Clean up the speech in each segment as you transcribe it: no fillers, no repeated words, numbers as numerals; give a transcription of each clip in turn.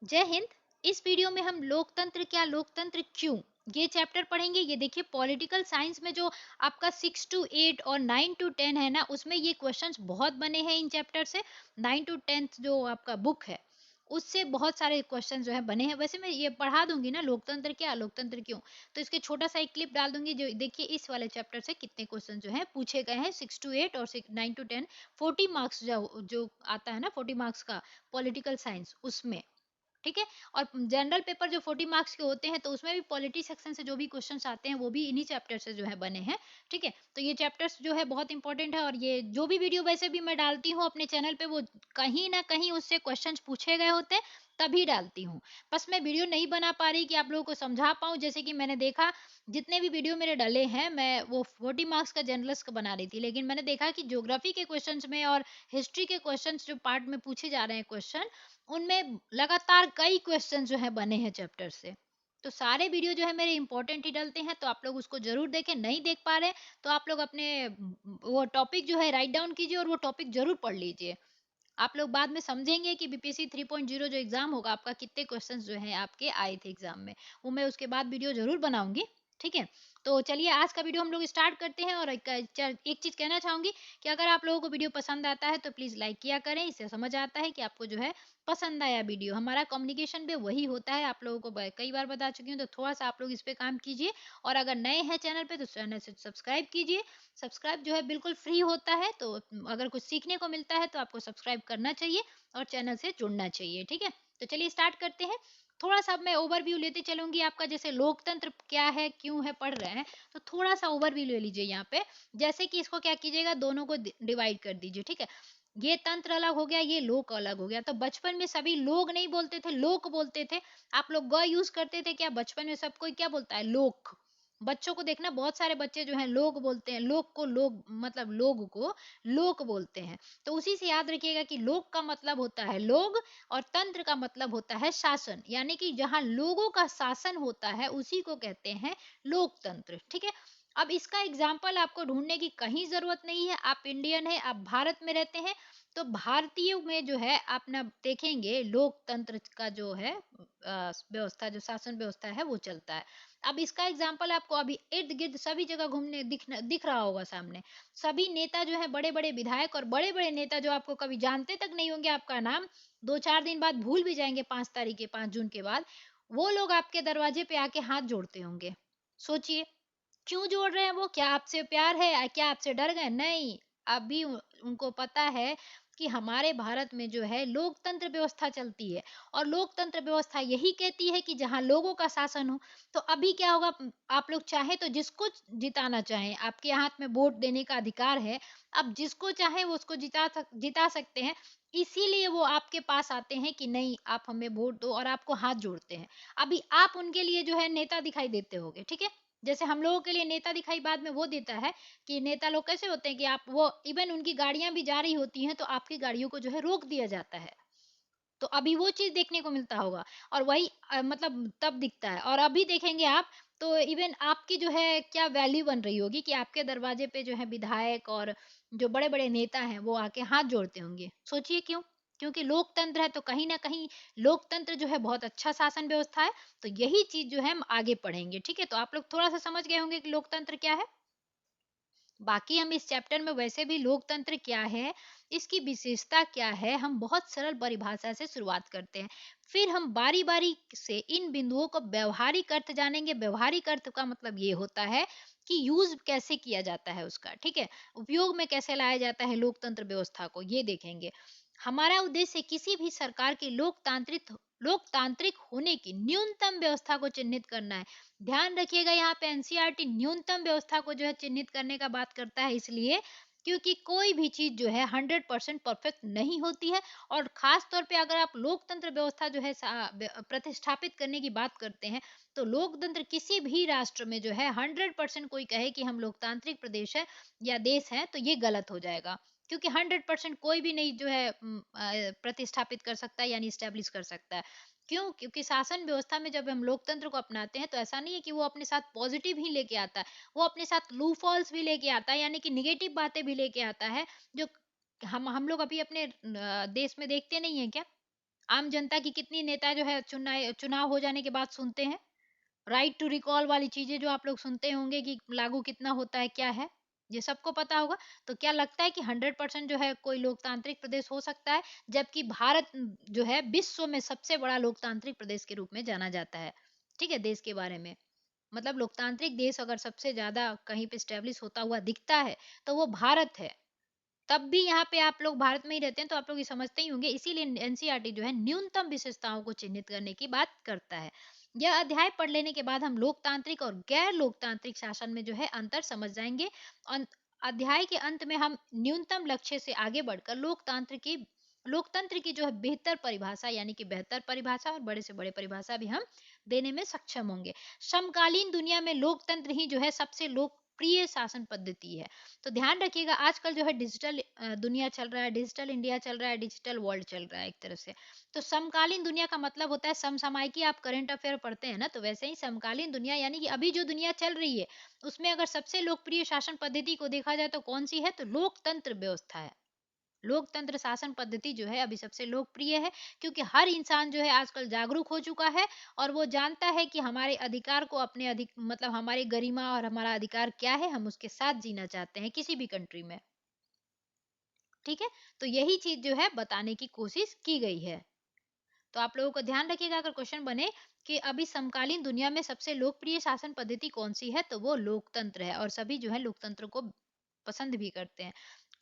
जय हिंद। इस वीडियो में हम लोकतंत्र क्या लोकतंत्र क्यों ये चैप्टर पढ़ेंगे। ये देखिए पॉलिटिकल साइंस में जो आपका 6 to 8 और 9 to 10 है ना, उसमें ये क्वेश्चंस बहुत बने हैं इन चैप्टर से। 9 to 10 जो आपका बुक है उससे बहुत सारे क्वेश्चन जो है बने हैं। वैसे मैं ये पढ़ा दूंगी ना, लोकतंत्र क्या लोकतंत्र क्यों, तो इसके छोटा सा एक क्लिप डाल दूंगी। जो देखिए इस वाले चैप्टर से कितने क्वेश्चन जो है पूछे गए हैं, 6 to 8 और 9 to 10। 40 मार्क्स जो आता है ना, 40 मार्क्स का पॉलिटिकल साइंस उसमें, ठीक है। और जनरल पेपर जो 40 मार्क्स के होते हैं तो उसमें भी पॉलिटी सेक्शन से जो भी क्वेश्चंस आते हैं वो भी इन्हीं चैप्टर से जो है बने हैं, ठीक है। तो ये चैप्टर्स जो है बहुत इंपॉर्टेंट है, और ये जो भी वीडियो वैसे भी मैं डालती हूँ अपने चैनल पे वो कहीं ना कहीं उससे क्वेश्चंस पूछे गए होते हैं, तभी डालती हूँ। बस मैं वीडियो नहीं बना पा रही कि आप लोगों को समझा पाऊँ। जैसे कि मैंने देखा जितने भी वीडियो मेरे डले हैं, मैं वो 40 मार्क्स का जर्नलिस्ट का बना रही थी, लेकिन मैंने देखा कि ज्योग्राफी के क्वेश्चंस में और हिस्ट्री के क्वेश्चंस जो पार्ट में पूछे जा रहे हैं क्वेश्चन, उनमें लगातार कई क्वेश्चन जो है बने हैं चैप्टर से। तो सारे वीडियो जो है मेरे इंपॉर्टेंट ही डलते हैं, तो आप लोग उसको जरूर देखें। नहीं देख पा रहे तो आप लोग अपने वो टॉपिक जो है राइट डाउन कीजिए और वो टॉपिक जरूर पढ़ लीजिए। आप लोग बाद में समझेंगे कि बीपीएससी 3.0 जो एग्जाम होगा आपका, कितने क्वेश्चंस जो हैं आपके आए थे एग्जाम में। वो मैं उसके बाद वीडियो जरूर बनाऊंगी, ठीक है। तो चलिए आज का वीडियो हम लोग स्टार्ट करते हैं। और एक चीज कहना चाहूंगी कि अगर आप लोगों को वीडियो पसंद आता है तो प्लीज लाइक किया करें। इससे समझ आता है कि आपको जो है पसंद आया वीडियो। हमारा कम्युनिकेशन पे वही होता है, आप लोगों को कई बार बता चुकी हूँ, तो थोड़ा सा आप लोग इस पे काम कीजिए। और अगर नए हैं चैनल पे तो चैनल से सब्सक्राइब कीजिए। सब्सक्राइब जो है बिल्कुल फ्री होता है, तो अगर कुछ सीखने को मिलता है तो आपको सब्सक्राइब करना चाहिए और चैनल से जुड़ना चाहिए, ठीक है। तो चलिए स्टार्ट करते हैं। थोड़ा सा मैं ओवरव्यू लेते चलूंगी आपका, जैसे लोकतंत्र क्या है क्यों है पढ़ रहे हैं, तो थोड़ा सा ओवरव्यू ले लीजिए यहाँ पे। जैसे कि इसको क्या कीजिएगा, दोनों को डिवाइड कर दीजिए, ठीक है। ये तंत्र अलग हो गया, ये लोक अलग हो गया। तो बचपन में सभी लोग नहीं बोलते थे, लोक बोलते थे। आप लोग ग यूज करते थे क्या बचपन में? सब कोई क्या बोलता है? लोक। बच्चों को देखना, बहुत सारे बच्चे जो हैं लोग बोलते हैं, लोग को लोग मतलब लोग को लोक बोलते हैं। तो उसी से याद रखिएगा कि लोक का मतलब होता है लोग, और तंत्र का मतलब होता है शासन, यानी कि जहां लोगों का शासन होता है उसी को कहते हैं लोकतंत्र, ठीक है। अब इसका एग्जाम्पल आपको ढूंढने की कहीं जरूरत नहीं है। आप इंडियन है, आप भारत में रहते हैं, तो भारतीय में जो है आप ना देखेंगे लोकतंत्र का जो है व्यवस्था, जो शासन व्यवस्था है वो चलता है। अब इसका एग्जाम्पल आपको अभी इर्द गिर्द सभी जगह घूमने दिख रहा होगा सामने। सभी नेता जो है, बड़े बड़े विधायक और बड़े बड़े नेता जो आपको कभी जानते तक नहीं होंगे, आपका नाम 2-4 दिन बाद भूल भी जाएंगे, 5 तारीख के 5 जून के बाद, वो लोग आपके दरवाजे पे आके हाथ जोड़ते होंगे। सोचिए क्यों जोड़ रहे हैं वो? क्या आपसे प्यार है या क्या आपसे डर गए? नहीं। अभी उनको पता है कि हमारे भारत में जो है लोकतंत्र व्यवस्था चलती है, और लोकतंत्र व्यवस्था यही कहती है कि जहां लोगों का शासन हो। तो अभी क्या होगा, आप लोग चाहे तो जिसको जिताना चाहें, आपके हाथ में वोट देने का अधिकार है। अब जिसको चाहे वो उसको जिता सकते हैं। इसीलिए वो आपके पास आते हैं कि नहीं आप हमें वोट दो, और आपको हाथ जोड़ते हैं। अभी आप उनके लिए जो है नेता दिखाई देते होगे, ठीक है। जैसे हम लोगों के लिए नेता दिखाई बाद में वो देता है कि नेता लोग कैसे होते हैं कि आप वो इवन उनकी गाड़ियां भी जा रही होती हैं तो आपकी गाड़ियों को जो है रोक दिया जाता है। तो अभी वो चीज देखने को मिलता होगा, और वही मतलब तब दिखता है। और अभी देखेंगे आप तो इवन आपकी जो है क्या वैल्यू बन रही होगी कि आपके दरवाजे पे जो है विधायक और जो बड़े बड़े नेता हैं वो आके हाथ जोड़ते होंगे। सोचिए क्यों? क्योंकि लोकतंत्र है, तो कहीं ना कहीं लोकतंत्र जो है बहुत अच्छा शासन व्यवस्था है। तो यही चीज जो है हम आगे पढ़ेंगे, ठीक है। तो आप लोग थोड़ा सा समझ गए होंगे कि लोकतंत्र क्या है। बाकी हम इस चैप्टर में वैसे भी लोकतंत्र क्या है, इसकी विशेषता क्या है, हम बहुत सरल परिभाषा से शुरुआत करते हैं। फिर हम बारी बारी से इन बिंदुओं को व्यवहारिक अर्थ जानेंगे। व्यवहारिक अर्थ का मतलब ये होता है कि यूज कैसे किया जाता है उसका, ठीक है। उपयोग में कैसे लाया जाता है लोकतंत्र व्यवस्था को, ये देखेंगे। हमारा उद्देश्य किसी भी सरकार की लोकतांत्रिक होने की न्यूनतम व्यवस्था को चिन्हित करना है। ध्यान रखिएगा यहाँ पे एनसीईआरटी न्यूनतम व्यवस्था को जो है चिन्हित करने का बात करता है, इसलिए क्योंकि कोई भी चीज जो है 100% परफेक्ट नहीं होती है। और खास तौर पे अगर आप लोकतंत्र व्यवस्था जो है प्रतिष्ठापित करने की बात करते हैं, तो लोकतंत्र किसी भी राष्ट्र में जो है 100% कोई कहे कि हम लोकतांत्रिक प्रदेश है या देश है, तो ये गलत हो जाएगा। क्योंकि 100% कोई भी नहीं जो है प्रतिष्ठापित कर सकता है यानी स्टेब्लिश कर सकता है। क्यों? क्योंकि शासन व्यवस्था में जब हम लोकतंत्र को अपनाते हैं तो ऐसा नहीं है कि वो अपने साथ पॉजिटिव ही लेके आता है, वो अपने साथ लू फॉल्स भी लेके आता है, यानी कि निगेटिव बातें भी लेके आता है। जो हम लोग अभी अपने देश में देखते नहीं है क्या? आम जनता की कितनी नेता जो है चुनाव हो जाने के बाद सुनते हैं? राइट टू रिकॉल वाली चीजें जो आप लोग सुनते होंगे कि लागू कितना होता है, क्या है, ये सबको पता होगा। तो क्या लगता है कि 100% जो है कोई लोकतांत्रिक प्रदेश हो सकता है, जबकि भारत जो है विश्व में सबसे बड़ा लोकतांत्रिक प्रदेश के रूप में जाना जाता है। ठीक है, देश के बारे में, मतलब लोकतांत्रिक देश अगर सबसे ज्यादा कहीं पे स्टेब्लिश होता हुआ दिखता है तो वो भारत है। तब भी यहाँ पे आप लोग भारत में ही रहते हैं तो आप लोग ये समझते ही होंगे, इसीलिए एनसीईआरटी जो है न्यूनतम विशेषताओं को चिन्हित करने की बात करता है। यह अध्याय पढ़ लेने के बाद हम लोकतांत्रिक और गैर लोकतांत्रिक शासन में जो है अंतर समझ जाएंगे। अध्याय के अंत में हम न्यूनतम लक्ष्य से आगे बढ़कर लोकतंत्र की जो है बेहतर परिभाषा यानी कि बेहतर परिभाषा और बड़े से बड़े परिभाषा भी हम देने में सक्षम होंगे। समकालीन दुनिया में लोकतंत्र ही जो है सबसे लोकप्रिय शासन पद्धति है। तो ध्यान रखिएगा, आजकल जो है डिजिटल दुनिया चल रहा है, डिजिटल इंडिया चल रहा है, डिजिटल वर्ल्ड चल रहा है एक तरह से। तो समकालीन दुनिया का मतलब होता है समसामयिकी, आप करंट अफेयर पढ़ते हैं ना, तो वैसे ही समकालीन दुनिया यानी कि अभी जो दुनिया चल रही है उसमें अगर सबसे लोकप्रिय शासन पद्धति को देखा जाए तो कौन सी है, तो लोकतंत्र व्यवस्था है। लोकतंत्र शासन पद्धति जो है अभी सबसे लोकप्रिय है, क्योंकि हर इंसान जो है आजकल जागरूक हो चुका है और वो जानता है कि हमारे अधिकार को अपने अधिक मतलब हमारी गरिमा और हमारा अधिकार क्या है, हम उसके साथ जीना चाहते हैं किसी भी कंट्री में। ठीक है, तो यही चीज जो है बताने की कोशिश की गई है। तो आप लोगों को ध्यान रखिएगा, अगर क्वेश्चन बने कि अभी समकालीन दुनिया में सबसे लोकप्रिय शासन पद्धति कौन सी है, तो वो लोकतंत्र है और सभी जो है लोकतंत्र को पसंद भी करते हैं।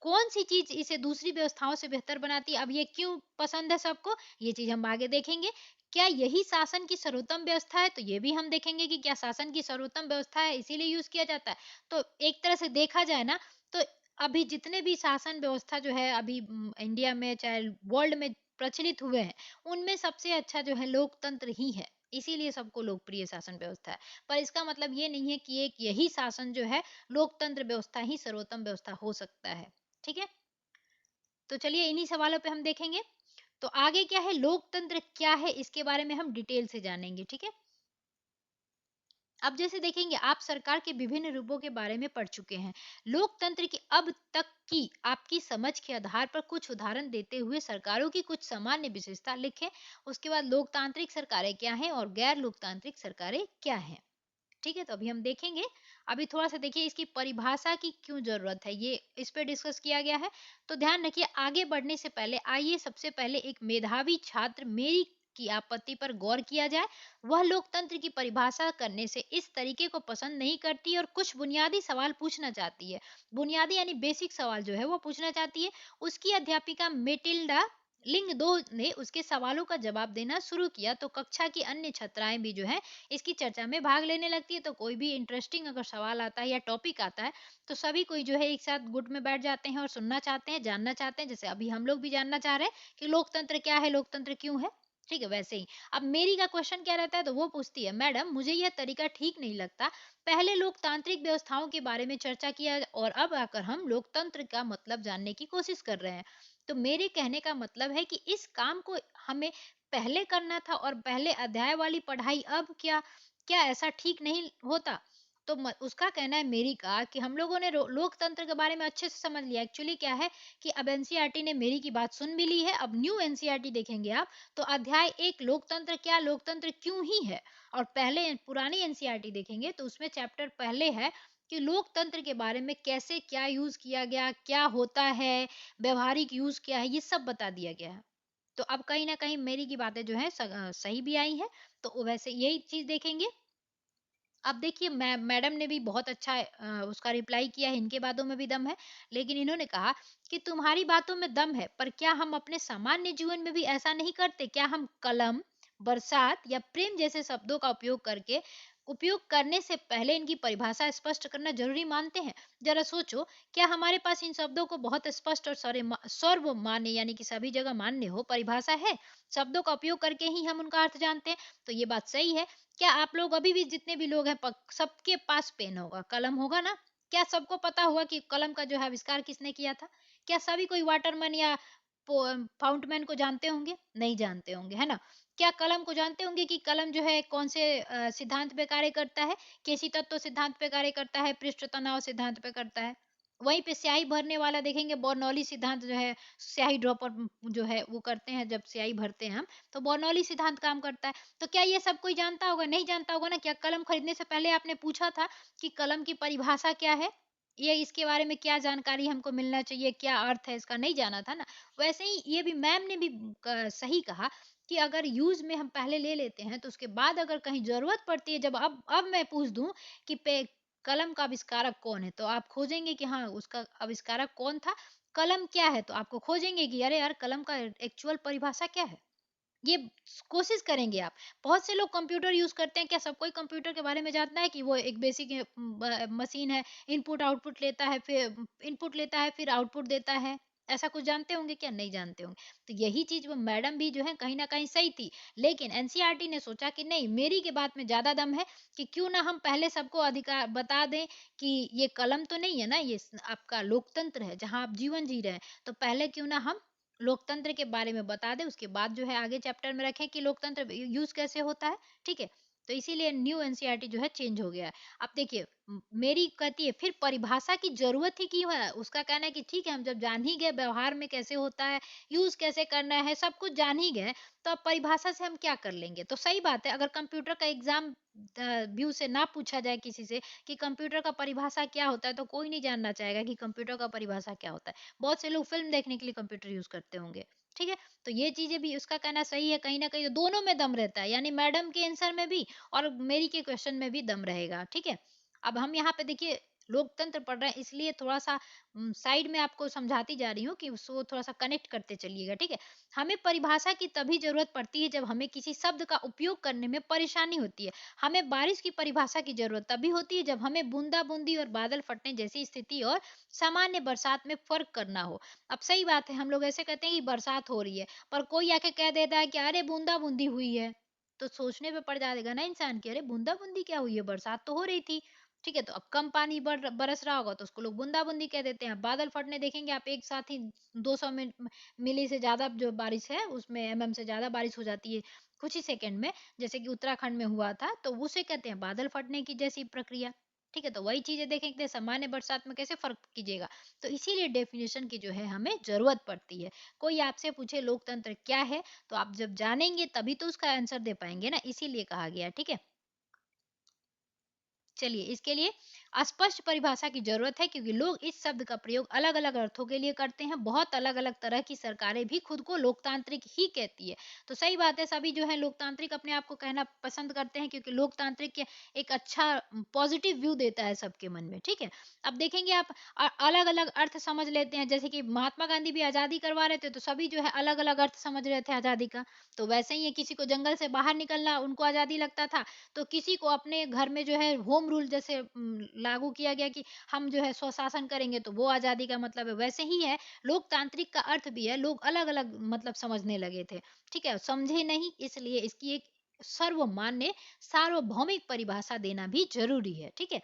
कौन सी चीज इसे दूसरी व्यवस्थाओं से बेहतर बनाती है, अब ये क्यों पसंद है सबको, ये चीज हम आगे देखेंगे। क्या यही शासन की सर्वोत्तम व्यवस्था है, तो ये भी हम देखेंगे कि क्या शासन की सर्वोत्तम व्यवस्था है इसीलिए यूज किया जाता है। तो एक तरह से देखा जाए ना, तो अभी जितने भी शासन व्यवस्था जो है अभी इंडिया में चाहे वर्ल्ड में प्रचलित हुए हैं, उनमें सबसे अच्छा जो है लोकतंत्र ही है, इसीलिए सबको लोकप्रिय शासन व्यवस्था है। पर इसका मतलब ये नहीं है कि एक यही शासन जो है लोकतंत्र व्यवस्था ही सर्वोत्तम व्यवस्था हो सकता है। ठीक है, तो चलिए इन्हीं सवालों पे हम देखेंगे। तो आगे क्या है, लोकतंत्र क्या है, इसके बारे में हम डिटेल से जानेंगे। ठीक है, अब जैसे देखेंगे, आप सरकार के विभिन्न रूपों के बारे में पढ़ चुके हैं। लोकतंत्र की अब तक की आपकी समझ के आधार पर कुछ उदाहरण देते हुए सरकारों की कुछ सामान्य विशेषता लिखें। उसके बाद लोकतांत्रिक सरकारें क्या हैं और गैर लोकतांत्रिक सरकारें क्या हैं। ठीक है, तो अभी हम देखेंगे। अभी थोड़ा सा देखिए इसकी परिभाषा की क्यों जरूरत है, ये इस पे डिस्कस किया गया है। तो ध्यान रखिए, आगे बढ़ने से पहले आइए सबसे पहले एक मेधावी छात्र मेरी की आपत्ति पर गौर किया जाए। वह लोकतंत्र की परिभाषा करने से इस तरीके को पसंद नहीं करती और कुछ बुनियादी सवाल पूछना चाहती है। बुनियादी यानी बेसिक सवाल जो है वो पूछना चाहती है। उसकी अध्यापिका मेटिल्डा लिंग दो ने उसके सवालों का जवाब देना शुरू किया, तो कक्षा की अन्य छात्राएं भी जो है इसकी चर्चा में भाग लेने लगती है। तो कोई भी इंटरेस्टिंग अगर सवाल आता है या टॉपिक आता है, तो सभी कोई जो है एक साथ गुट में बैठ जाते हैं और सुनना चाहते हैं, जानना चाहते हैं। जैसे अभी हम लोग भी जानना चाह रहे हैं कि लोकतंत्र क्या है, लोकतंत्र क्यों है। ठीक है, वैसे ही अब मेरी का क्वेश्चन क्या रहता है, तो वो पूछती है, मैडम मुझे यह तरीका ठीक नहीं लगता। पहले लोकतांत्रिक व्यवस्थाओं के बारे में चर्चा किया और अब आकर हम लोकतंत्र का मतलब जानने की कोशिश कर रहे हैं। तो मेरे कहने का मतलब है कि इस काम को हमें पहले करना था और पहले अध्याय वाली पढ़ाई अब क्या, क्या ऐसा ठीक नहीं होता। तो उसका कहना है मेरी का कि हम लोगों ने लोकतंत्र के बारे में अच्छे से समझ लिया। एक्चुअली क्या है कि अब एनसीईआरटी ने मेरी की बात सुन भी ली है। अब न्यू एनसीईआरटी देखेंगे आप, तो अध्याय एक लोकतंत्र क्या, लोकतंत्र क्यों ही है। और पहले पुरानी एनसीईआरटी देखेंगे तो उसमें चैप्टर पहले है कि लोकतंत्र के बारे में कैसे क्या यूज किया गया, क्या होता है, व्यवहारिक यूज क्या है, ये सब बता दिया गया है। तो अब कहीं न कहीं मेरी की बातें जो हैं सही भी आई हैं, तो वैसे यही चीज़ देखेंगे। अब देखिए मैडम ने भी बहुत अच्छा उसका रिप्लाई किया है, इनके बातों में भी दम है। लेकिन इन्होंने कहा कि तुम्हारी बातों में दम है, पर क्या हम अपने सामान्य जीवन में भी ऐसा नहीं करते? क्या हम कलम, बरसात या प्रेम जैसे शब्दों का उपयोग करने से पहले इनकी परिभाषा स्पष्ट करना ज़रूरी मानते हैं? ज़रा सोचो, क्या हमारे पास इन शब्दों को बहुत स्पष्ट और सर्वमान्य यानी कि सभी जगह मान्य हो परिभाषा है? शब्दों का उपयोग करके ही हम उनका अर्थ जानते हैं, तो ये बात सही है। क्या आप लोग अभी भी जितने भी लोग हैं सबके पास पेन होगा, कलम होगा ना? क्या सबको पता होगा कि कलम का जो है आविष्कार किसने किया था? क्या सभी कोई वाटरमैन या फाउंटमैन को जानते होंगे? नहीं जानते होंगे, है ना? क्या कलम को जानते होंगे कि कलम जो है कौन से सिद्धांत पे कार्य करता है? केशी तत्व सिद्धांत पे कार्य करता है, पृष्ठ तनाव सिद्धांत पे करता है। वहीं पे स्याही भरने वाला देखेंगे, बर्नौली सिद्धांत जो है, स्याही ड्रॉपर जो है वो करते हैं, जब स्याही भरते हैं हम, तो बर्नौली सिद्धांत काम करता है। तो क्या ये सब कोई जानता होगा? नहीं जानता होगा ना। क्या कलम खरीदने से पहले आपने पूछा था कि कलम की परिभाषा क्या है, ये इसके बारे में क्या जानकारी हमको मिलना चाहिए, क्या अर्थ है इसका? नहीं जाना था ना। वैसे ही ये भी मैम ने भी सही कहा कि अगर यूज में हम पहले ले लेते हैं, तो उसके बाद अगर कहीं जरूरत पड़ती है, जब अब मैं पूछ दूं कि कलम का आविष्कारक कौन है, तो आप खोजेंगे कि हाँ, उसका आविष्कारक कौन था, कलम क्या है, तो आपको खोजेंगे कि अरे यार, कलम का एक्चुअल परिभाषा क्या है। ये कोशिश करेंगे आप। बहुत से लोग कंप्यूटर यूज करते हैं, क्या सब कोई कंप्यूटर के बारे में जानता है कि वो एक बेसिक मशीन है, इनपुट आउटपुट लेता है, फिर इनपुट लेता है फिर आउटपुट देता है? ऐसा कुछ जानते होंगे क्या? नहीं जानते होंगे। तो यही चीज वो मैडम भी जो है कहीं ना कहीं सही थी, लेकिन एनसीईआरटी ने सोचा कि नहीं, मेरी के बात में ज्यादा दम है, कि क्यों ना हम पहले सबको अधिकार बता दें कि ये कलम तो नहीं है ना, ये आपका लोकतंत्र है जहां आप जीवन जी रहे हैं। तो पहले क्यों ना हम लोकतंत्र के बारे में बता दें, उसके बाद जो है आगे चैप्टर में रखें कि लोकतंत्र यूज कैसे होता है। ठीक है। तो इसीलिए न्यू एनसीईआरटी जो है चेंज हो गया है। अब देखिए, मेरी कहती है फिर परिभाषा की जरूरत ही क्यों है? उसका कहना है कि ठीक है, हम जब जान ही गए व्यवहार में कैसे होता है, यूज कैसे करना है, सब कुछ जान ही गए, तो अब परिभाषा से हम क्या कर लेंगे? तो सही बात है, अगर कंप्यूटर का एग्जाम व्यू से ना पूछा जाए किसी से कि कंप्यूटर का परिभाषा क्या होता है, तो कोई नहीं जानना चाहेगा कि कंप्यूटर का परिभाषा क्या होता है। बहुत से लोग फ़िल्म देखने के लिए कंप्यूटर यूज़ करते होंगे, ठीक है? तो ये चीज़ें भी, उसका कहना सही है, कहीं न कहीं तो दोनों में दम रहता है, यानी मैडम के आंसर में भी और मेरी के क्वेश्चन में भी दम रहेगा, ठीक है? अब हम यहाँ पे देखिए लोकतंत्र पढ़ रहे हैं, इसलिए थोड़ा-सा साइड में आपको समझाती जा रही हूँ कि उसको थोड़ा-सा कनेक्ट करते चलिएगा, ठीक है? हमें परिभाषा की तभी ज़रूरत पड़ती है जब हमें किसी शब्द का उपयोग करने में परेशानी होती है। हमें बारिश की परिभाषा की ज़रूरत तभी होती है जब हमें बूंदा-बूंदी और बादल फटने जैसी स्थिति और सामान्य बरसात में फ़र्क करना हो। अब सही बात है, हम लोग ऐसे कहते हैं कि बरसात हो रही है, पर कोई आके कह देता है कि अरे बूंदा-बूंदी हुई है, तो सोचने पे पड़ जाएगा ना इंसान कि अरे बूंदा-बूंदी क्या हुई है, बरसात तो हो रही थी। ठीक है, तो अब कम पानी बरस रहा होगा तो उसको लोग बूंदा-बूंदी कह देते हैं। बादल फटने देखेंगे आप, एक साथ ही 200 मिली से ज़्यादा जो बारिश है, उसमें से ज़्यादा बारिश हो जाती है कुछ ही सेकंड में, जैसे कि उत्तराखंड में हुआ था, तो उसे कहते हैं बादल फटने की जैसी प्रक्रिया। ठीक है, तो वही चीज़ें देखेंगे सामान्य बरसात में कैसे फ़र्क कीजिएगा। तो इसीलिए डेफ़िनेशन की जो है हमें ज़रूरत पड़ती है। कोई आपसे पूछे लोकतंत्र क्या है, तो आप जब जानेंगे तभी तो उसका आंसर दे पाएँगे ना, इसीलिए कहा गया है, ठीक है? चलिए, इसके लिए अस्पष्ट परिभाषा की जरूरत है, क्योंकि लोग इस शब्द का प्रयोग अलग अलग अर्थों के लिए करते हैं। बहुत अलग अलग तरह की सरकारें भी खुद को लोकतांत्रिक ही कहती है। तो सही बात है, सभी जो है लोकतांत्रिक अपने आप को कहना पसंद करते हैं, क्योंकि लोकतांत्रिक एक अच्छा पॉजिटिव व्यू देता है सबके मन में। ठीक है, अब देखेंगे आप अलग अलग अर्थ समझ लेते हैं, जैसे कि महात्मा गांधी भी आजादी करवा रहे थे, तो सभी जो है अलग अलग अर्थ समझ रहे थे आजादी का। तो वैसे ही है, किसी को जंगल से बाहर निकलना उनको आजादी लगता था, तो किसी को अपने घर में जो है होम रूल जैसे लागू किया गया कि हम जो है स्वशासन करेंगे, तो वो आज़ादी का मतलब है। वैसे ही है, लोकतांत्रिक का अर्थ भी है, लोग अलग-अलग मतलब समझने लगे थे। ठीक है? समझे नहीं, इसलिए इसकी एक सर्वमान्य सार्वभौमिक परिभाषा देना भी ज़रूरी है। ठीक है?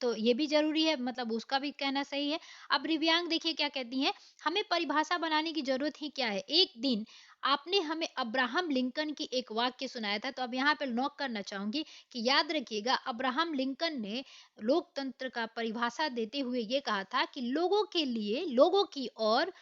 तो ये भी ज़रूरी है, मतलब उसका भी कहना सही है। अब दिव्यांग देखिए क्या कहती हैं, हमें परिभाषा बनाने की ज़रूरत ही क्या है? एक दिन आपने हमें अब्राहम लिंकन की एक वाक्य सुनाया था, तो अब यहाँ पे नोट करना चाहूँगी कि याद रखिएगा, अब्राहम लिंकन ने लोकतंत्र का परिभाषा देते हुए ये कहा था कि लोगों के लिए, लोगों की और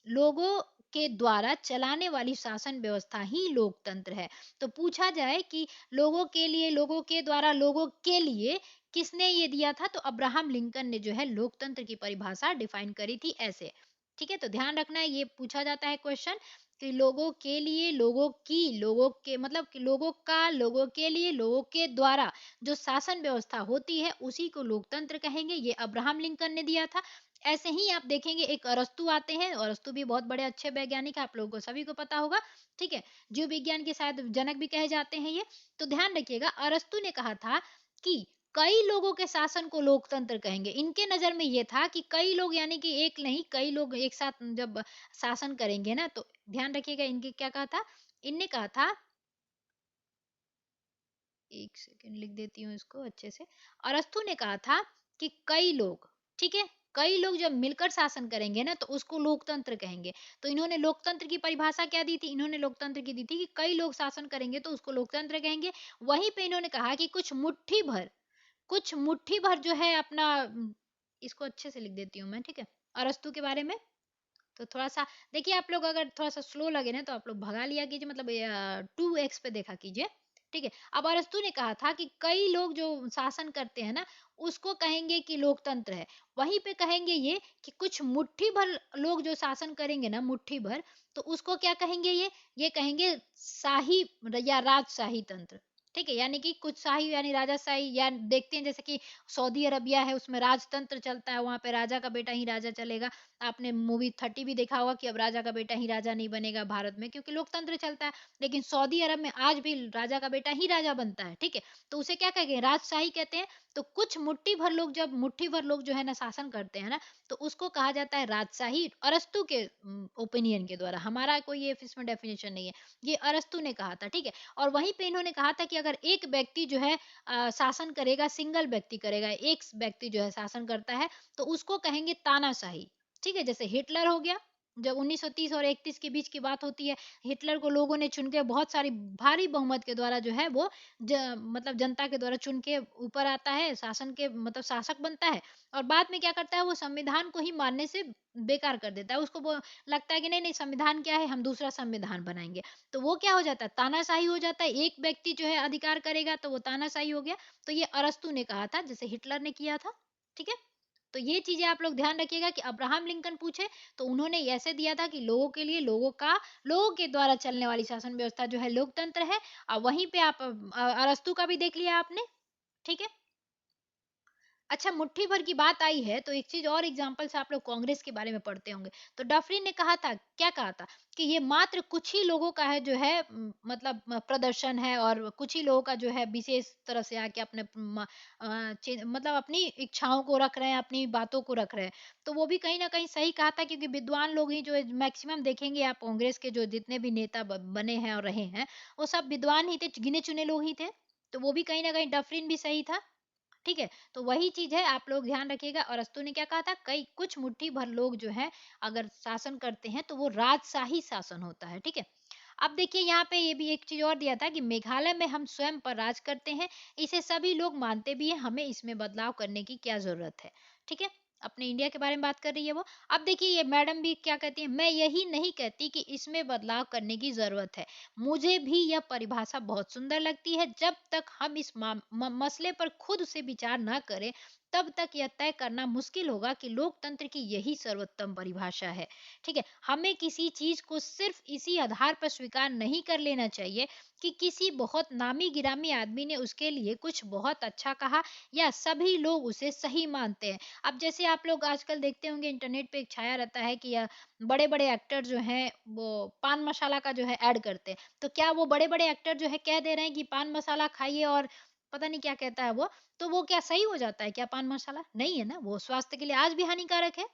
लोगों के द्वारा चलाने वाली शासन व्यवस्था ही लोकतंत्र है। तो पूछा जाए कि लोगों के लिए, लोगों के द्वारा, लोगों के लिए किसने ये दिया था, तो अब्राहम लिंकन ने जो है लोकतंत्र की परिभाषा डिफाइन करी थी ऐसे। ठीक है, तो ध्यान रखना है, ये पूछा जाता है क्वेश्चन कि लोगों के लिए, लोगों की, लोगों के मतलब कि लोगों का, लोगों के लिए, लोगों के द्वारा जो शासन व्यवस्था होती है उसी को लोकतंत्र कहेंगे। ये अब्राहम लिंकन ने दिया था। ऐसे ही आप देखेंगे एक अरस्तु आते हैं, अरस्तु भी बहुत बड़े अच्छे वैज्ञानिक हैं, आप लोगों को सभी को पता होगा। ठीक है, जीव विज्ञान के शायद जनक भी कहे जाते हैं ये। तो ध्यान रखिएगा, अरस्तु ने कहा था कि कई लोगों के शासन को लोकतंत्र कहेंगे। इनके नजर में ये था कि कई लोग, यानी कि एक नहीं, कई लोग एक साथ जब शासन करेंगे ना, तो ध्यान रखिएगा इनके क्या कहा था। इनने कहा था, एक सेकंड लिख देती हूँ इसको अच्छे से। अरस्तु ने कहा था कि कई लोग, ठीक है, कई लोग जब मिलकर शासन करेंगे ना, तो उसको लोकतंत्र कहेंगे। तो इन्होंने लोकतंत्र की परिभाषा क्या दी थी? इन्होंने लोकतंत्र की दी थी कि कई लोग शासन करेंगे तो उसको लोकतंत्र कहेंगे। वहीं पे इन्होंने कहा कि कुछ मुट्ठी भर जो है अपना इसको अच्छे से लिख देती हूँ मैं, ठीक है। अरस्तु के बारे में तो थोड़ा-सा देखिए, आप लोग अगर थोड़ा-सा स्लो लगे ना तो आप लोग भगा लिया कीजिए, मतलब 2x पे देखा कीजिए, ठीक है। अब अरस्तु ने कहा था कि कई लोग जो शासन करते हैं ना, उसको कहेंगे कि लोकतंत्र है। वहीं पे कहेंगे ये कि कुछ मुट्ठी भर लोग जो शासन करेंगे ना, मुट्ठी भर, तो उसको क्या कहेंगे ये कहेंगे शाही या राजशाही तंत्र, ठीक है। यानी कि कुछ शाही यानी राजाशाही, या देखते हैं जैसे कि सऊदी अरबिया है, उसमें राजतंत्र चलता है, वहाँ पे राजा का बेटा ही राजा चलेगा। आपने मूवी 30 भी देखा होगा कि अब राजा का बेटा ही राजा नहीं बनेगा भारत में, क्योंकि लोकतंत्र चलता है। लेकिन सऊदी अरब में आज भी राजा का बेटा ही राजा बनता है, ठीक है। तो उसे क्या कहेंगे, राजशाही कहते हैं। तो कुछ मुट्ठी भर लोग, जब मुट्ठी भर लोग जो है ना शासन करते हैं ना, तो उसको कहा जाता है राजशाही, अरस्तु के ओपिनियन के द्वारा। हमारा कोई ये इसमें डेफिनेशन नहीं है, ये अरस्तु ने कहा था, ठीक है। और वहीं पे इन्होंने कहा था कि अगर एक व्यक्ति जो है शासन करेगा, सिंगल व्यक्ति करेगा, एक व्यक्ति जो है शासन करता है, तो उसको कहेंगे तानाशाही, ठीक है। जैसे हिटलर हो गया, जब 1930 और 31 के बीच की बात होती है, हिटलर को लोगों ने चुन के बहुत सारी भारी बहुमत के द्वारा जो है वो मतलब जनता के द्वारा चुन के ऊपर आता है, शासन के मतलब शासक बनता है। और बाद में क्या करता है, वो संविधान को ही मानने से बेकार कर देता है। उसको वो लगता है कि नहीं नहीं, संविधान क्या है, हम दूसरा संविधान बनाएंगे। तो वो क्या हो जाता है, तानाशाही हो जाता है। एक व्यक्ति जो है अधिकार करेगा तो वो तानाशाही हो गया। तो ये अरस्तु ने कहा था, जैसे हिटलर ने किया था, ठीक है। तो ये चीजें आप लोग ध्यान रखिएगा कि अब्राहम लिंकन पूछे तो उन्होंने ऐसे दिया था कि लोगों के लिए, लोगों के द्वारा चलने वाली शासन व्यवस्था जो है लोकतंत्र है। और वहीं पे आप अरस्तु का भी देख लिया आपने, ठीक है। अच्छा, मुट्ठी भर की बात आई है तो एक चीज और एग्जांपल से आप लोग कांग्रेस के बारे में पढ़ते होंगे। तो डफरिन ने कहा था, क्या कहा था, कि ये मात्र कुछ ही लोगों का है जो है मतलब प्रदर्शन है, और कुछ ही लोगों का जो है विशेष तरह से आके अपने मतलब अपनी इच्छाओं को रख रहे हैं, अपनी बातों को रख रहे हैं। तो वो भी कहीं ना कहीं सही कहा था, क्योंकि विद्वान लोग ही जो मैक्सिमम देखेंगे आप, कांग्रेस के जो जितने भी नेता बने हैं और रहे हैं, वो सब विद्वान ही थे, गिने चुने लोग ही थे। तो वो भी कहीं ना कहीं डफरिन भी सही था, ठीक है। तो वही चीज है, आप लोग ध्यान रखिएगा। और अरस्तु ने क्या कहा था, कई कुछ मुट्ठी भर लोग जो है अगर शासन करते हैं तो वो राजशाही शासन होता है, ठीक है। अब देखिए यहाँ पे ये भी एक चीज और दिया था कि मेघालय में हम स्वयं पर राज करते हैं, इसे सभी लोग मानते भी हैं, हमें इसमें बदलाव करने की क्या जरूरत है, ठीक है। अपने इंडिया के बारे में बात कर रही है वो। अब देखिए ये मैडम भी क्या कहती है, मैं यही नहीं कहती कि इसमें बदलाव करने की जरूरत है, मुझे भी यह परिभाषा बहुत सुंदर लगती है। जब तक हम इस मसले पर खुद से विचार न करें, तब तक यह तय करना मुश्किल होगा कि लोकतंत्र की यही सर्वोत्तम परिभाषा है, ठीक है। हमें किसी चीज को सिर्फ इसी आधार पर स्वीकार नहीं कर लेना चाहिए कि किसी बहुत नामी गिरामी आदमी ने उसके लिए कुछ बहुत अच्छा कहा, या सभी लोग उसे सही मानते हैं। अब जैसे आप लोग आजकल देखते होंगे इंटरनेट पे एक छाया रहता है कि बड़े बड़े एक्टर जो हैं वो पान मसाला का जो है ऐड करते हैं। तो क्या वो बड़े बड़े एक्टर जो है कह दे रहे हैं कि पान मसाला खाइए, और पता नहीं क्या कहता है वो, तो वो क्या सही हो जाता है क्या पान मसाला? नहीं है ना, वो स्वास्थ्य के लिए आज भी हानिकारक है,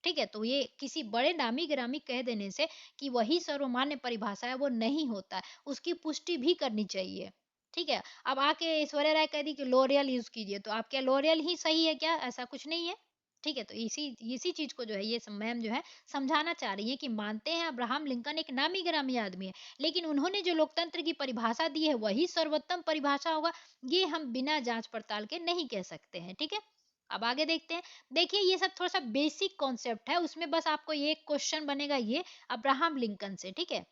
ठीक है। तो ये किसी बड़े नामी गिरामी कह देने से कि वही सर्वमान्य परिभाषा है, वो नहीं होता है, उसकी पुष्टि भी करनी चाहिए, ठीक है। अब आके ऐश्वर्या राय कह दी कि लोरियल यूज कीजिए, तो आप क्या लोरियल ही सही है क्या? ऐसा कुछ नहीं है, ठीक है। तो इसी इसी चीज को जो है ये मैम जो है समझाना चाह रही है कि मानते हैं अब्राहम लिंकन एक नामी गिरामी आदमी है, लेकिन उन्होंने जो लोकतंत्र की परिभाषा दी है वही सर्वोत्तम परिभाषा होगा, ये हम बिना जांच पड़ताल के नहीं कह सकते हैं, ठीक है। अब आगे देखते हैं। देखिए ये सब थोड़ा सा बेसिक कॉन्सेप्ट है, उसमें बस आपको ये क्वेश्चन बनेगा, ये अब्राहम लिंकन से, ठीक है।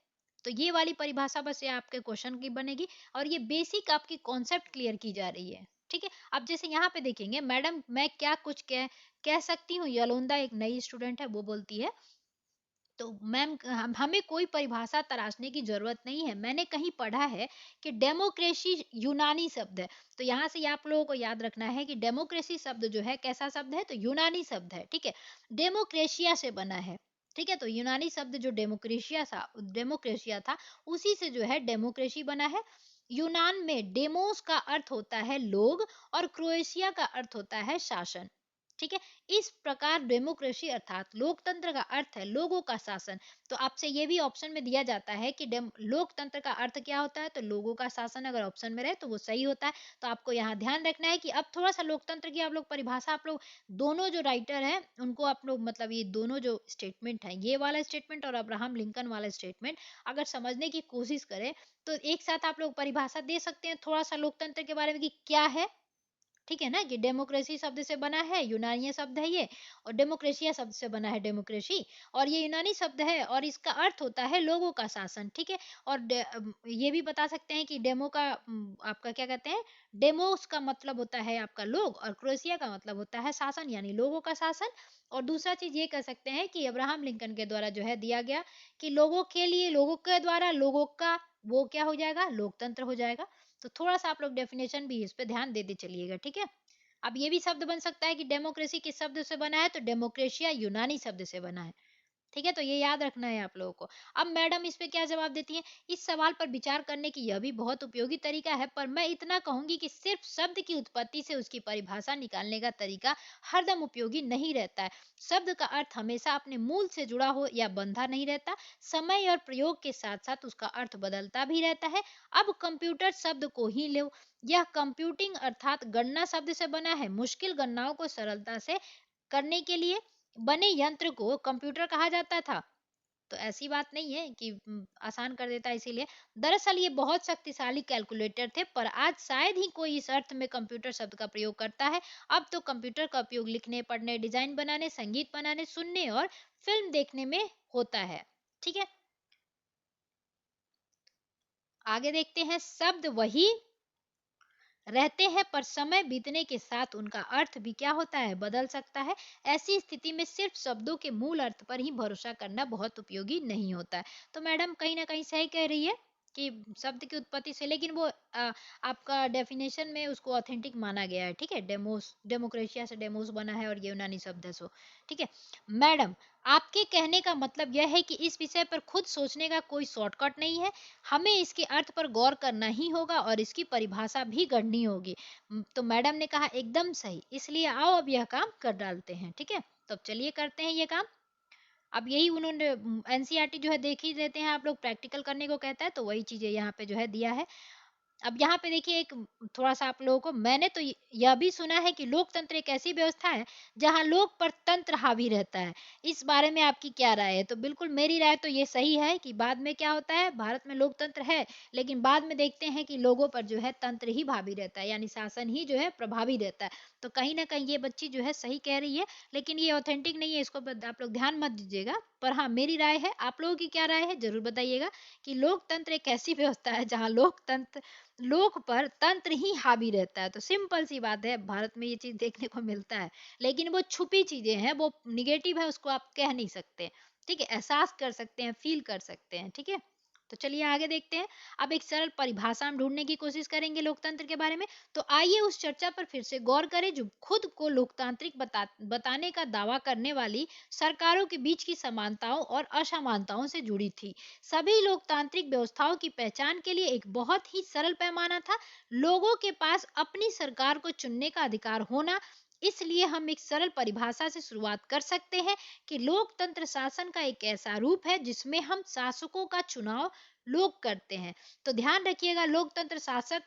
तो ये वाली परिभाषा बस ये आपके क्वेश्चन की बनेगी, और ये बेसिक आपकी कॉन्सेप्ट क्लियर की जा रही है, ठीक है। अब जैसे यहाँ पे देखेंगे, मैडम मैं क्या कुछ कह सकती हूँ, यलोंदा एक नई स्टूडेंट है, वो बोलती है, तो मैम हमें कोई परिभाषा तराशने की जरूरत नहीं है। मैंने कहीं पढ़ा है कि डेमोक्रेसी यूनानी शब्द है। तो यहाँ से आप लोगों को याद रखना है कि डेमोक्रेसी शब्द जो है कैसा शब्द है, तो यूनानी शब्द है, ठीक है। डेमोक्रेशिया से बना है, ठीक है। तो यूनानी शब्द जो डेमोक्रेशिया था, उसी से जो है डेमोक्रेसी बना है। यूनान में डेमोस का अर्थ होता है लोग, और क्रोएशिया का अर्थ होता है शासन, ठीक है। इस प्रकार डेमोक्रेसी अर्थात लोकतंत्र का अर्थ है लोगों का शासन। तो आपसे ये भी ऑप्शन में दिया जाता है कि लोकतंत्र का अर्थ क्या होता है, तो लोगों का शासन अगर ऑप्शन में रहे तो वो सही होता है। तो आपको यहाँ ध्यान रखना है कि अब थोड़ा सा लोकतंत्र की आप लोग परिभाषा, आप लोग दोनों जो राइटर हैं उनको आप लोग मतलब ये दोनों जो स्टेटमेंट है, ये वाला स्टेटमेंट और अब्राहम लिंकन वाला स्टेटमेंट अगर समझने की कोशिश करें, तो एक साथ आप लोग परिभाषा दे सकते हैं थोड़ा सा लोकतंत्र के बारे में कि क्या है, ठीक है ना, कि डेमोक्रेसी शब्द से बना है, यूनानी शब्द है ये, और डेमोक्रेशिया शब्द से बना है डेमोक्रेसी, और ये यूनानी शब्द है और इसका अर्थ होता है लोगों का शासन, ठीक है। और ये भी बता सकते हैं कि डेमो का आपका क्या कहते हैं, डेमोस का मतलब होता है आपका लोग, और क्रोएशिया का मतलब होता है शासन, यानी लोगों का शासन। और दूसरा चीज ये कह सकते हैं कि अब्राहम लिंकन के द्वारा जो है दिया गया कि लोगों के लिए, लोगों के द्वारा, लोगों का, वो क्या हो जाएगा, लोकतंत्र हो जाएगा। तो थोड़ा सा आप लोग डेफिनेशन भी इस पे ध्यान देते चलिएगा, ठीक है। अब ये भी शब्द बन सकता है कि डेमोक्रेसी किस शब्द से बना है, तो डेमोक्रेशिया यूनानी शब्द से बना है, ठीक है। तो ये याद रखना है आप लोगों को। अब मैडम इस पे क्या जवाब देती हैं, इस सवाल पर विचार करने की यह भी बहुत उपयोगी तरीका है, पर मैं इतना कहूंगी कि सिर्फ शब्द की उत्पत्ति से उसकी परिभाषा निकालने का तरीका हरदम उपयोगी नहीं रहता है। शब्द का अर्थ हमेशा अपने मूल से जुड़ा हो या बंधा नहीं रहता, समय और प्रयोग के साथ साथ उसका अर्थ बदलता भी रहता है। अब कंप्यूटर शब्द को ही लो, यह कंप्यूटिंग अर्थात गणना शब्द से बना है। मुश्किल गणनाओं को सरलता से करने के लिए बने यंत्र को कंप्यूटर कहा जाता था। तो ऐसी बात नहीं है कि आसान कर देता है इसीलिए। दरअसल ये बहुत शक्तिशाली कैलकुलेटर थे, पर आज शायद ही कोई इस अर्थ में कंप्यूटर शब्द का प्रयोग करता है। अब तो कंप्यूटर का उपयोग लिखने, पढ़ने, डिजाइन बनाने, संगीत बनाने, सुनने और फिल्म देखने में होता है, ठीक है। आगे देखते हैं, शब्द वही रहते हैं पर समय बीतने के साथ उनका अर्थ भी क्या होता है, बदल सकता है। ऐसी स्थिति में सिर्फ शब्दों के मूल अर्थ पर ही भरोसा करना बहुत उपयोगी नहीं होता है। तो मैडम कहीं ना कहीं सही कह रही है कि शब्द की उत्पत्ति से, लेकिन वो आपका डेफिनेशन में उसको ऑथेंटिक माना गया है, ठीक है। डेमोस, डेमोक्रेशिया से डेमोस बना है और ये यूनानी शब्द है, सो ठीक है। मैडम, आपके कहने का मतलब यह है कि इस विषय पर खुद सोचने का कोई शॉर्टकट नहीं है, हमें इसके अर्थ पर गौर करना ही होगा और इसकी परिभाषा भी गढ़नी होगी। तो मैडम ने कहा एकदम सही, इसलिए आओ अब यह काम कर डालते हैं, ठीक है। तो अब चलिए करते हैं ये काम। अब यही उन्होंने एनसीईआरटी जो है देख ही देते हैं आप लोग, प्रैक्टिकल करने को कहता है, तो वही चीजें यहाँ पे जो है दिया है। अब यहाँ पे देखिए एक थोड़ा सा आप लोगों को, मैंने तो यह भी सुना है कि लोकतंत्र एक ऐसी व्यवस्था है जहाँ लोक पर तंत्र हावी रहता है। इस बारे में आपकी क्या राय है? तो बिल्कुल मेरी राय तो ये सही है कि बाद में क्या होता है, भारत में लोकतंत्र है, लेकिन बाद में देखते हैं कि लोगों पर जो है तंत्र ही हावी रहता है, यानी शासन ही जो है प्रभावी रहता है। तो कहीं ना कहीं ये बच्ची जो है सही कह रही है, लेकिन ये ऑथेंटिक नहीं है, इसको आप लोग ध्यान मत दीजिएगा। पर हाँ, मेरी राय है, आप लोगों की क्या राय है जरूर बताइएगा, कि लोकतंत्र एक ऐसी व्यवस्था है जहाँ लोकतंत्र, लोक पर तंत्र ही हावी रहता है। तो सिंपल सी बात है, भारत में ये चीज देखने को मिलता है, लेकिन वो छुपी चीजें हैं, वो निगेटिव है, उसको आप कह नहीं सकते, ठीक है। एहसास कर सकते हैं, फील कर सकते हैं, ठीक है। तो चलिए आगे देखते हैं। अब एक सरल परिभाषा हम ढूंढने की कोशिश करेंगे लोकतंत्र के बारे में। तो आइए उस चर्चा पर फिर से गौर करें जो खुद को लोकतांत्रिक बताने का दावा करने वाली सरकारों के बीच की समानताओं और असमानताओं से जुड़ी थी। सभी लोकतांत्रिक व्यवस्थाओं की पहचान के लिए एक बहुत ही सरल पैमाना था, लोगों के पास अपनी सरकार को चुनने का अधिकार होना। इसलिए हम एक सरल परिभाषा से शुरुआत कर सकते हैं कि लोकतंत्र शासन का एक ऐसा रूप है जिसमें हम शासकों का चुनाव लोग करते हैं। तो ध्यान रखिएगा, लोकतंत्र शासक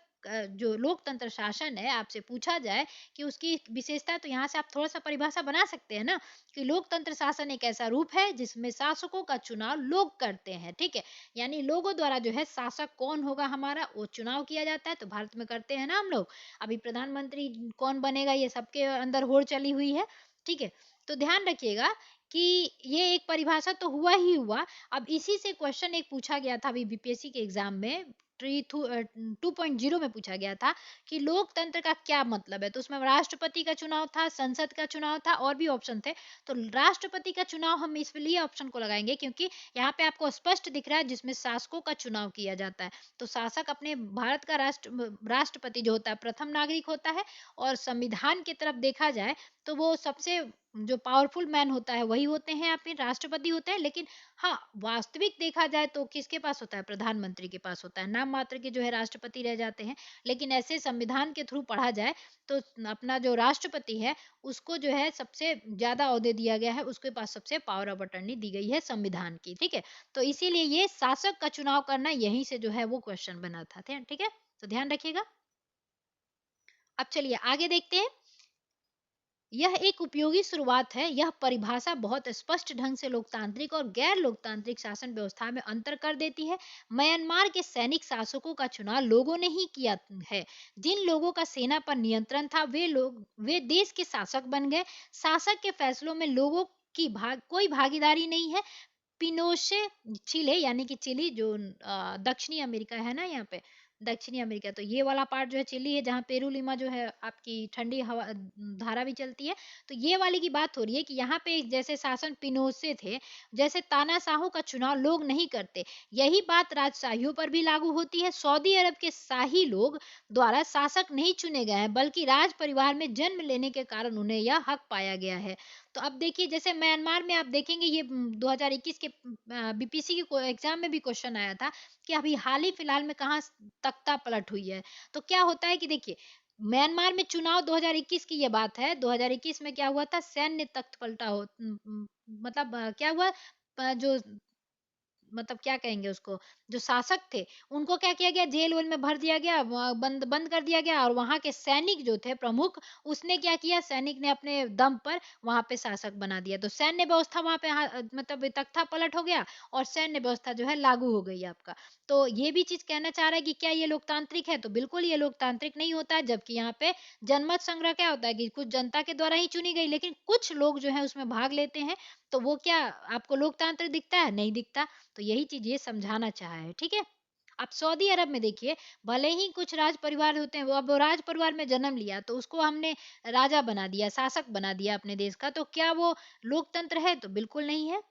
जो लोकतंत्र शासन है, आपसे पूछा जाए कि उसकी विशेषता, तो यहाँ से आप थोड़ा सा परिभाषा बना सकते हैं ना, कि लोकतंत्र शासन एक ऐसा रूप है जिसमें शासकों का चुनाव लोग करते हैं, ठीक है। यानी लोगों द्वारा जो है शासक कौन होगा हमारा, वो चुनाव किया जाता है। तो भारत में करते हैं ना हम लोग, अभी प्रधानमंत्री कौन बनेगा ये सबके अंदर होड़ चली हुई है, ठीक है। तो ध्यान रखिएगा कि ये एक परिभाषा तो हुआ ही हुआ। अब इसी से क्वेश्चन एक पूछा गया था अभी बीपीएससी के एग्जाम में, 2.0 में पूछा गया था कि लोकतंत्र का क्या मतलब है। तो उसमें राष्ट्रपति का चुनाव था, संसद का चुनाव था, और भी ऑप्शन थे। तो राष्ट्रपति का चुनाव हम इसलिए ऑप्शन को लगाएंगे क्योंकि यहाँ पे आपको स्पष्ट दिख रहा है जिसमें शासकों का चुनाव किया जाता है। तो शासक अपने भारत का राष्ट्रपति जो होता है प्रथम नागरिक होता है, और संविधान की तरफ देखा जाए तो वो सबसे जो पावरफुल मैन होता है वही होते हैं, अपने राष्ट्रपति होते हैं। लेकिन हाँ, वास्तविक देखा जाए तो किसके पास होता है, प्रधानमंत्री के पास होता है, नाम मात्र के जो है राष्ट्रपति रह जाते हैं। लेकिन ऐसे संविधान के थ्रू पढ़ा जाए तो अपना जो राष्ट्रपति है उसको जो है सबसे ज्यादा अहदे दिया गया है, उसके पास सबसे पावर ऑफ अटर्नी दी गई है संविधान की, ठीक है। तो इसीलिए ये शासक का चुनाव करना यहीं से जो है वो क्वेश्चन बना था, ठीक है। तो ध्यान रखिएगा। अब चलिए आगे देखते हैं। यह एक उपयोगी शुरुआत है। यह परिभाषा बहुत स्पष्ट ढंग से लोकतांत्रिक और गैर लोकतांत्रिक शासन व्यवस्था में अंतर कर देती है। म्यांमार के सैनिक शासकों का चुनाव लोगों ने ही किया है। जिन लोगों का सेना पर नियंत्रण था वे देश के शासक बन गए। शासक के फैसलों में लोगों की कोई भागीदारी नहीं है। पिनोशे चिले यानी कि चिली जो दक्षिणी अमेरिका है ना, यहाँ पे दक्षिणी अमेरिका, तो ये वाला पार्ट जो है चिली है, जहाँ पेरूलिमा जो है आपकी ठंडी हवा धारा भी चलती है। तो ये वाली की बात हो रही है कि यहाँ पे जैसे शासन पिनोसे थे, जैसे तानाशाहों का चुनाव लोग नहीं करते। यही बात राजशाहियों पर भी लागू होती है। सऊदी अरब के शाही लोग द्वारा शासक नहीं चुने गए हैं, बल्कि राज परिवार में जन्म लेने के कारण उन्हें यह हक पाया गया है। तो अब देखिए जैसे म्यांमार में आप देखेंगे ये 2021 के बीपीएससी के एग्जाम में भी क्वेश्चन आया था कि अभी हाल ही फिलहाल में कहाँ तख्ता पलट हुई है। तो क्या होता है कि देखिए म्यांमार में चुनाव 2021 की ये बात है। 2021 में क्या हुआ था, सैन्य तख्त पलटा मतलब क्या हुआ, जो मतलब क्या कहेंगे उसको, जो शासक थे उनको क्या किया गया, जेल वेल में भर दिया गया, बंद बंद कर दिया गया, और वहां के सैनिक जो थे प्रमुख, उसने क्या किया, सैनिक ने अपने दम पर वहां पे शासक बना दिया। तो सैन्य व्यवस्था वहां पे मतलब तख्ता पलट हो गया और सैन्य व्यवस्था जो है लागू हो गई आपका। तो ये भी चीज कहना चाह रहा है कि क्या ये लोकतांत्रिक है, तो बिल्कुल ये लोकतांत्रिक नहीं होता है। जबकि यहाँ पे जनमत संग्रह क्या होता है कि कुछ जनता के द्वारा ही चुनी गई, लेकिन कुछ लोग जो है उसमें भाग लेते हैं। तो वो क्या आपको लोकतांत्रिक दिखता है, नहीं दिखता। तो यही चीज ये समझाना चाहा है, ठीक है। अब सऊदी अरब में देखिए, भले ही कुछ राज परिवार होते हैं, वो अब वो राज परिवार में जन्म लिया तो उसको हमने राजा बना दिया, शासक बना दिया अपने देश का, तो क्या वो लोकतंत्र है, तो बिल्कुल नहीं है,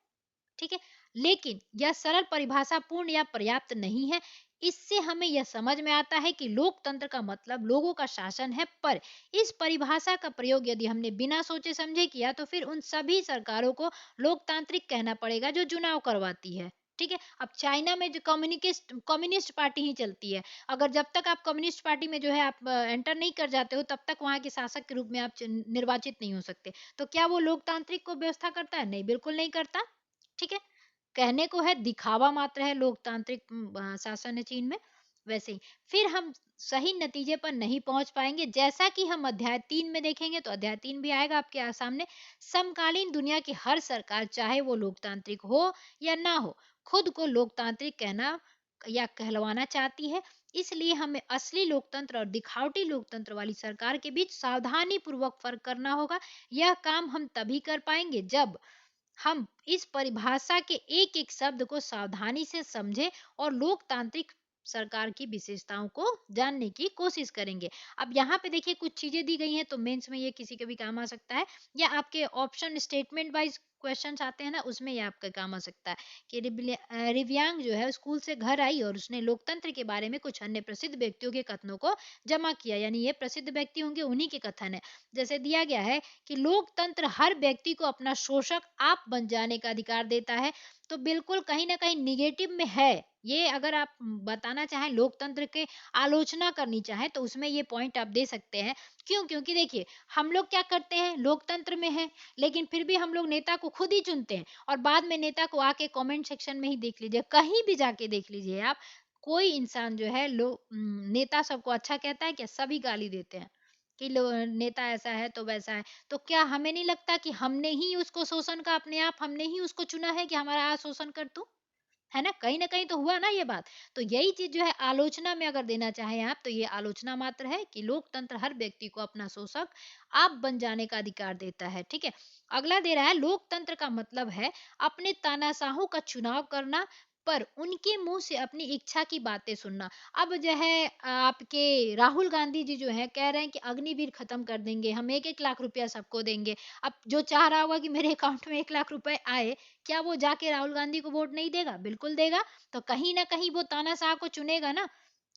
ठीक है। लेकिन यह सरल परिभाषा पूर्ण या पर्याप्त नहीं है। इससे हमें यह समझ में आता है कि लोकतंत्र का मतलब लोगों का शासन है, पर इस परिभाषा का प्रयोग यदि हमने बिना सोचे समझे किया तो फिर उन सभी सरकारों को लोकतांत्रिक कहना पड़ेगा जो चुनाव करवाती है, ठीक है। अब चाइना में जो कम्युनिस्ट कम्युनिस्ट पार्टी ही चलती है। अगर जब तक आप कम्युनिस्ट पार्टी में जो है आप एंटर नहीं कर जाते हो, तब तक वहां के शासक के रूप में आप निर्वाचित नहीं हो सकते। तो क्या वो लोकतांत्रिक को व्यवस्था करता है, नहीं, बिल्कुल नहीं करता, ठीक है। कहने को है, दिखावा मात्र है लोकतांत्रिक शासन है चीन में। वैसे ही फिर हम सही नतीजे पर नहीं पहुंच पाएंगे। जैसा कि हम अध्याय 3 में देखेंगे, तो अध्याय 3 भी आएगा आपके सामने। समकालीन दुनिया की हर सरकार, चाहे वो लोकतांत्रिक हो या ना हो, खुद को लोकतांत्रिक कहना या कहलवाना चाहती है। इसलिए हमें असली लोकतंत्र और दिखावटी लोकतंत्र वाली सरकार के बीच सावधानी पूर्वक फर्क करना होगा। यह काम हम तभी कर पाएंगे जब हम इस परिभाषा के एक एक शब्द को सावधानी से समझें और लोकतांत्रिक सरकार की विशेषताओं को जानने की कोशिश करेंगे। अब यहाँ पे देखिए कुछ चीजें दी गई हैं, तो मेंस में ये किसी के भी काम आ सकता है, या आपके ऑप्शन स्टेटमेंट वाइज क्वेश्चंस आते हैं ना, उसमें ये आपका काम आ सकता है कि रिव्यांग जो है स्कूल से घर आई और उसने लोकतंत्र के बारे में कुछ अन्य प्रसिद्ध व्यक्तियों के कथनों को जमा किया। यानी ये प्रसिद्ध व्यक्ति होंगे, उन्हीं के कथन है। जैसे दिया गया है कि लोकतंत्र हर व्यक्ति को अपना शोषक आप बन जाने का अधिकार देता है। तो बिल्कुल कहीं ना कहीं निगेटिव में है ये। अगर आप बताना चाहें, लोकतंत्र के आलोचना करनी चाहें, तो उसमें ये पॉइंट आप दे सकते हैं। क्यों? क्योंकि देखिए हम लोग क्या करते हैं, लोकतंत्र में है, लेकिन फिर भी हम लोग नेता को खुद ही चुनते हैं, और बाद में नेता को आके कमेंट सेक्शन में ही देख लीजिए, कहीं भी जाके देख लीजिए आप, कोई इंसान जो है नेता सबको अच्छा कहता है क्या? सभी गाली देते हैं कि नेता ऐसा है तो वैसा है। तो क्या हमें नहीं लगता कि हमने ही उसको शोषण का, अपने आप हमने ही उसको चुना है कि हमारा शोषण कर तू, है ना? कहीं न कहीं तो हुआ ना ये बात। तो यही चीज़ जो है आलोचना में अगर देना चाहें आप, तो ये आलोचना मात्र है कि लोकतंत्र हर व्यक्ति को अपना शोषक आप बन जाने का अधिकार देता है, ठीक है? अगला दे रहा है, लोकतंत्र का मतलब है अपने तानाशाहों का चुनाव करना, पर उनके मुँह से अपनी इच्छा की बातें सुनना। अब जो है आपके राहुल गांधी जी जो है कह रहे हैं कि अग्निवीर खत्म कर देंगे, हम 1-1 लाख रुपया सबको देंगे। अब जो चाह रहा होगा कि मेरे अकाउंट में 1 लाख रुपए आए, क्या वो जाके राहुल गांधी को वोट नहीं देगा? बिल्कुल देगा। तो कहीं न कहीं वो तानाशाह को चुनेगा ना,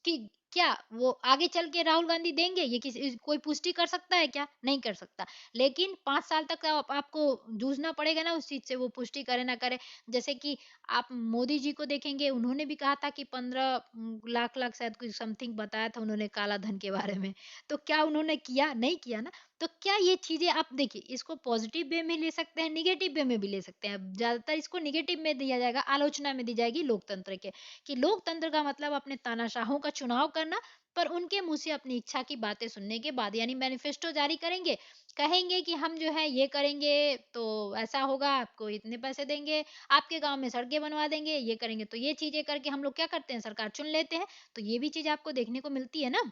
कि क्या वो आगे चल के राहुल गांधी देंगे? ये किसी कोई पुष्टि कर सकता है क्या? नहीं कर सकता। लेकिन 5 साल तक आपको जूझना पड़ेगा ना उस चीज़ से, वो पुष्टि करे ना करे। जैसे कि आप मोदी जी को देखेंगे, उन्होंने भी कहा था कि 15 लाख शायद कुछ समथिंग बताया था उन्होंने काला धन के बारे में। तो क्या उन्होंने किया? नहीं किया ना। तो क्या ये चीज़ें आप देखिए, इसको पॉजिटिव वे में ले सकते हैं, नेगेटिव वे में भी ले सकते हैं। ज़्यादातर इसको नेगेटिव में दिया जाएगा, आलोचना में दी जाएगी लोकतंत्र के, कि लोकतंत्र का मतलब अपने तानाशाहों का चुनाव करना, करना, पर उनके मुंह से अपनी इच्छा की बातें सुनने के बाद यानी मैनिफेस्टो जारी करेंगे, कहेंगे कि हम जो है ये करेंगे तो ऐसा होगा, आपको इतने पैसे देंगे, आपके गांव में सड़कें बनवा देंगे, ये करेंगे, तो ये चीजें करके हम लोग क्या करते हैं, सरकार चुन लेते हैं। तो ये भी चीज आपको देखने को मिलती है ना।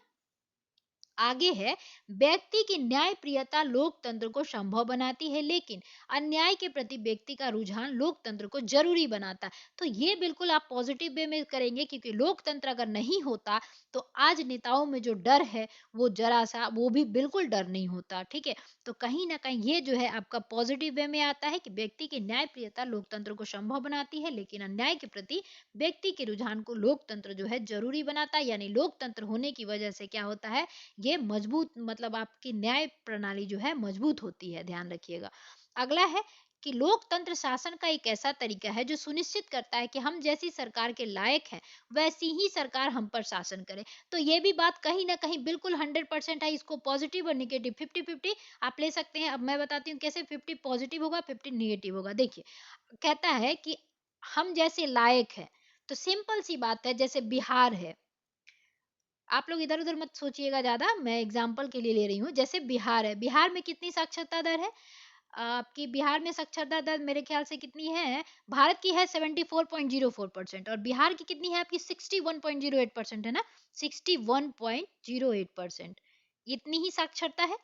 आगे है, व्यक्ति की न्यायप्रियता लोकतंत्र को संभव बनाती है, लेकिन अन्याय के प्रति व्यक्ति का रुझान लोकतंत्र को जरूरी बनाता है। तो ये बिल्कुल आप पॉजिटिव वे में करेंगे, क्योंकि लोकतंत्र अगर नहीं होता तो आज नेताओं में जो डर है वो जरा सा वो भी बिल्कुल डर नहीं होता। ठीक है, तो कहीं ना कहीं ये जो है आपका पॉजिटिव वे में आता है कि व्यक्ति की न्यायप्रियता लोकतंत्र को संभव बनाती है, लेकिन अन्याय के प्रति व्यक्ति के रुझान को लोकतंत्र जो है जरूरी बनाता है। यानी लोकतंत्र होने की वजह से क्या होता है, ये मजबूत मतलब आपकी न्याय प्रणाली जो है मजबूत होती है, ध्यान रखिएगा। अगला है कि लोकतंत्र शासन का एक ऐसा तरीका है जो सुनिश्चित करता है कि हम जैसी सरकार के लायक हैं वैसी ही सरकार हम पर शासन करे। तो ये भी बात कहीं ना कहीं बिल्कुल 100% है, इसको पॉजिटिव और निगेटिव 50-50 आप ले सकते हैं। अब मैं बताती हूँ कैसे 50 पॉजिटिव होगा 50 निगेटिव होगा। देखिए, कहता है कि हम जैसे लायक है, तो सिंपल सी बात है, जैसे बिहार है, आप लोग इधर-उधर मत सोचिएगा ज़्यादा, मैं एग्ज़ाम्पल के लिए ले रही हूँ। जैसे बिहार है, बिहार में कितनी साक्षरता दर है? आपकी बिहार में साक्षरता दर मेरे ख़्याल से कितनी है? भारत की है 74.04% और बिहार की कितनी है आपकी 61.08% है ना? 61.08% इतनी ही साक्षरता है।